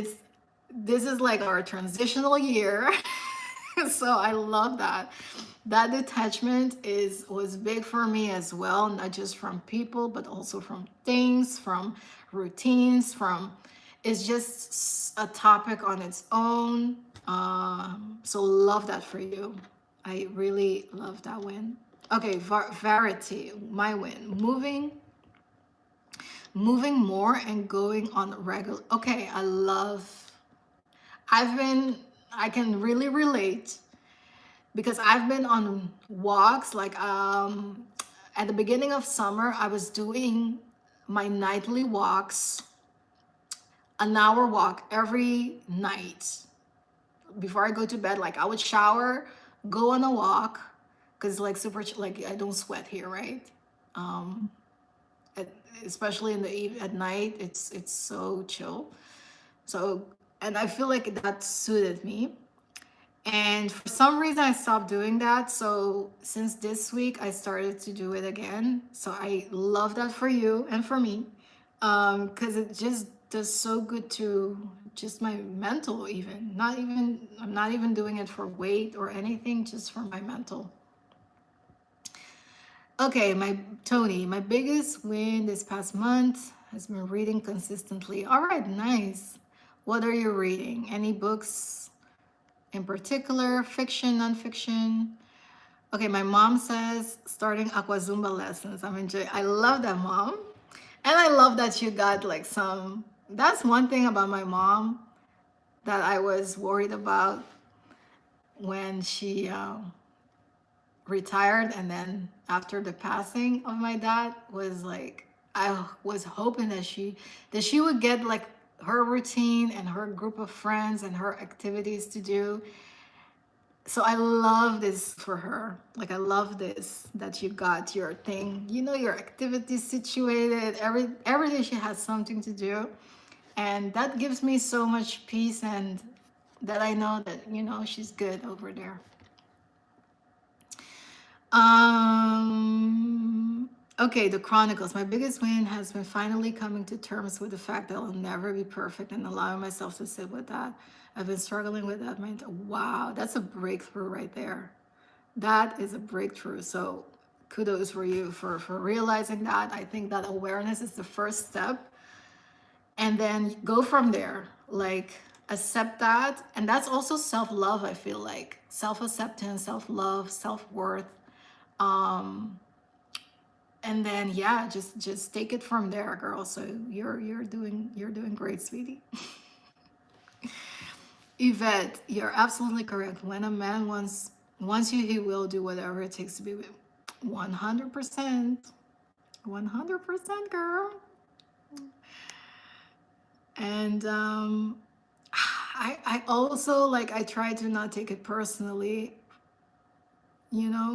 this is like our transitional year. So I love that. That detachment was big for me as well, not just from people, but also from things, from routines, from it's just a topic on its own. So love that for you. I really love that win. Okay, Verity, my win. Moving more and going on regular. Okay, I've been, I can really relate because I've been on walks like at the beginning of summer I was doing my nightly walks, an hour walk every night before I go to bed. Like I would shower, go on a walk because like super like I don't sweat here, right? Um, at, especially in the at night, it's so chill. So and I feel like that suited me. And for some reason, I stopped doing that. So since this week, I started to do it again. So I love that for you and for me, because it just does so good to just my mental. Even not even I'm not even doing it for weight or anything, just for my mental. Okay, my Tony, my biggest win this past month has been reading consistently. All right, nice. What are you reading? Any books in particular, fiction, nonfiction? Okay, my mom says starting aqua zumba lessons. I'm enjoying. I love that, mom, and I love that you got like some. That's one thing about my mom that I was worried about when she retired, and then after the passing of my dad was like I was hoping that she would get like her routine and her group of friends and her activities to do. So I love this for her. Like I love this that you got your thing, your activities situated. Every day she has something to do. And that gives me so much peace and that I know that, she's good over there. Okay, the Chronicles. My biggest win has been finally coming to terms with the fact that I'll never be perfect and allowing myself to sit with that. I've been struggling with that. Wow, that's a breakthrough right there. That is a breakthrough. So kudos for you for realizing that. I think that awareness is the first step, and then go from there. Like, accept that, and that's also self-love. I feel like self-acceptance, self-love, self-worth. um and then, yeah, just take it from there, girl. So you're doing great, sweetie. Yvette, you're absolutely correct. When a man wants you, he will do whatever it takes to be with. 100%. 100%, girl. And I also, like, I try to not take it personally, you know,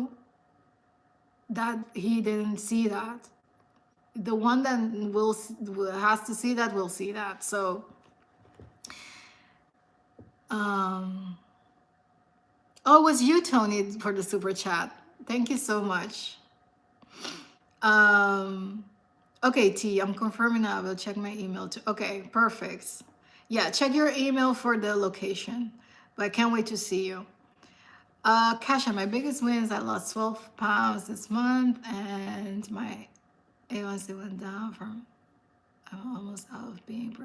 that he didn't see that. The one that has to see that will see that. So um oh, it was you, Tony, for the super chat. Thank you so much. um okay, T, I'm confirming now. I will check my email too. Okay, perfect. Yeah, check your email for the location, but I can't wait to see you. Kasha, my biggest win is I lost 12 pounds this month, and my A1C went down from, I'm almost out of being.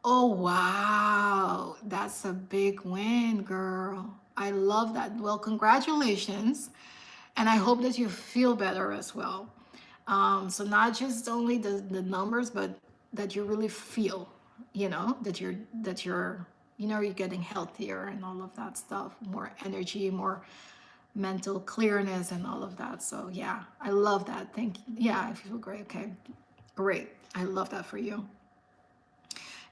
Oh, wow. That's a big win, girl. I love that. Well, congratulations. And I hope that you feel better as well. So not just only the numbers, but that you really feel, that you're, you're getting healthier and all of that stuff, more energy, more mental clearness and all of that. So yeah, I love that. Thank you. Yeah, I feel great. Okay, great. I love that for you.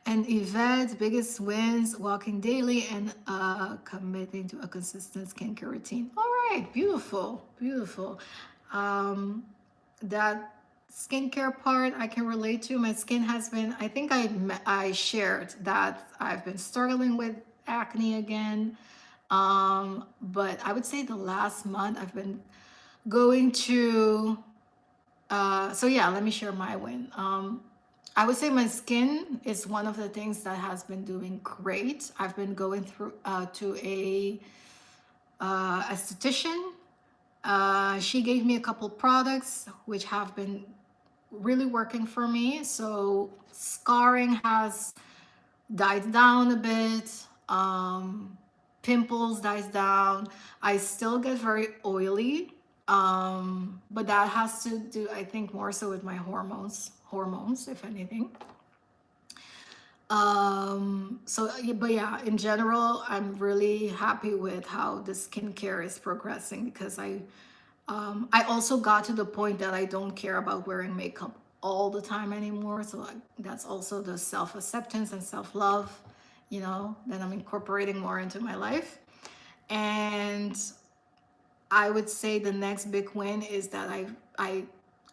And Yvette's biggest wins: walking daily and committing to a consistent skincare routine. All right, beautiful, beautiful. Um, that skincare part I can relate to. My skin has been, I think I shared that I've been struggling with acne again. But I would say the last month I've been going to, so yeah, let me share my win. I would say my skin is one of the things that has been doing great. I've been going through to a esthetician. She gave me a couple products which have been really working for me. So scarring has died down a bit. Pimples dies down. I still get very oily, but that has to do, I think, more so with my hormones, if anything. So but yeah, in general, I'm really happy with how the skincare is progressing, because I also got to the point that I don't care about wearing makeup all the time anymore. So that's also the self-acceptance and self-love, that I'm incorporating more into my life. And I would say the next big win is that I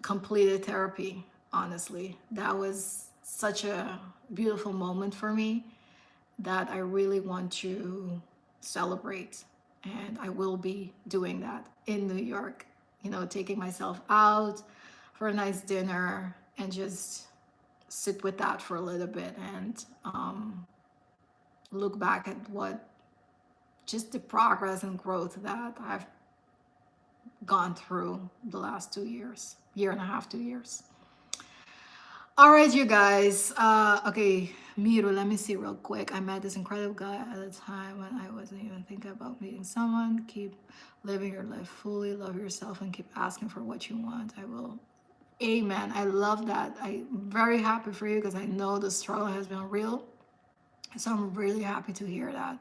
completed therapy. Honestly, that was such a beautiful moment for me that I really want to celebrate. And I will be doing that in New York, taking myself out for a nice dinner and just sit with that for a little bit, and look back at what just the progress and growth that I've gone through the last 2 years, year and a half, 2 years. All right, you guys. Okay, Miro, let me see real quick. I met this incredible guy at a time when I wasn't even thinking about meeting someone. Keep living your life fully, love yourself, and keep asking for what you want. I will. Amen. I love that. I'm very happy for you, because I know the struggle has been real. So I'm really happy to hear that.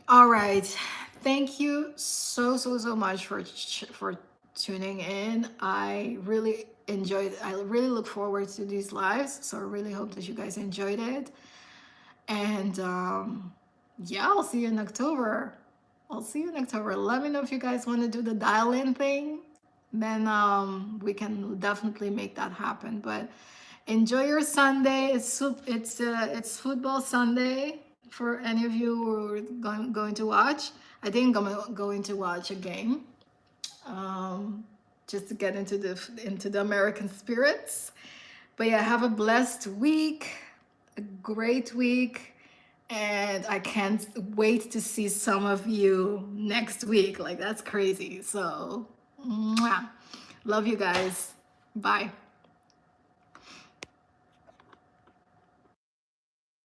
All right. Thank you so much for tuning in. I really enjoyed it. I really look forward to these lives. So I really hope that you guys enjoyed it. And yeah, I'll see you in October. Let me know if you guys want to do the dial-in thing. Then we can definitely make that happen. But enjoy your Sunday. It's football Sunday for any of you who are going to watch. I think I'm going to watch a game, just to get into the American spirits. But yeah, have a blessed week, a great week, And I can't wait to see some of you next week. Like, that's crazy. So, mwah. Love you guys. Bye.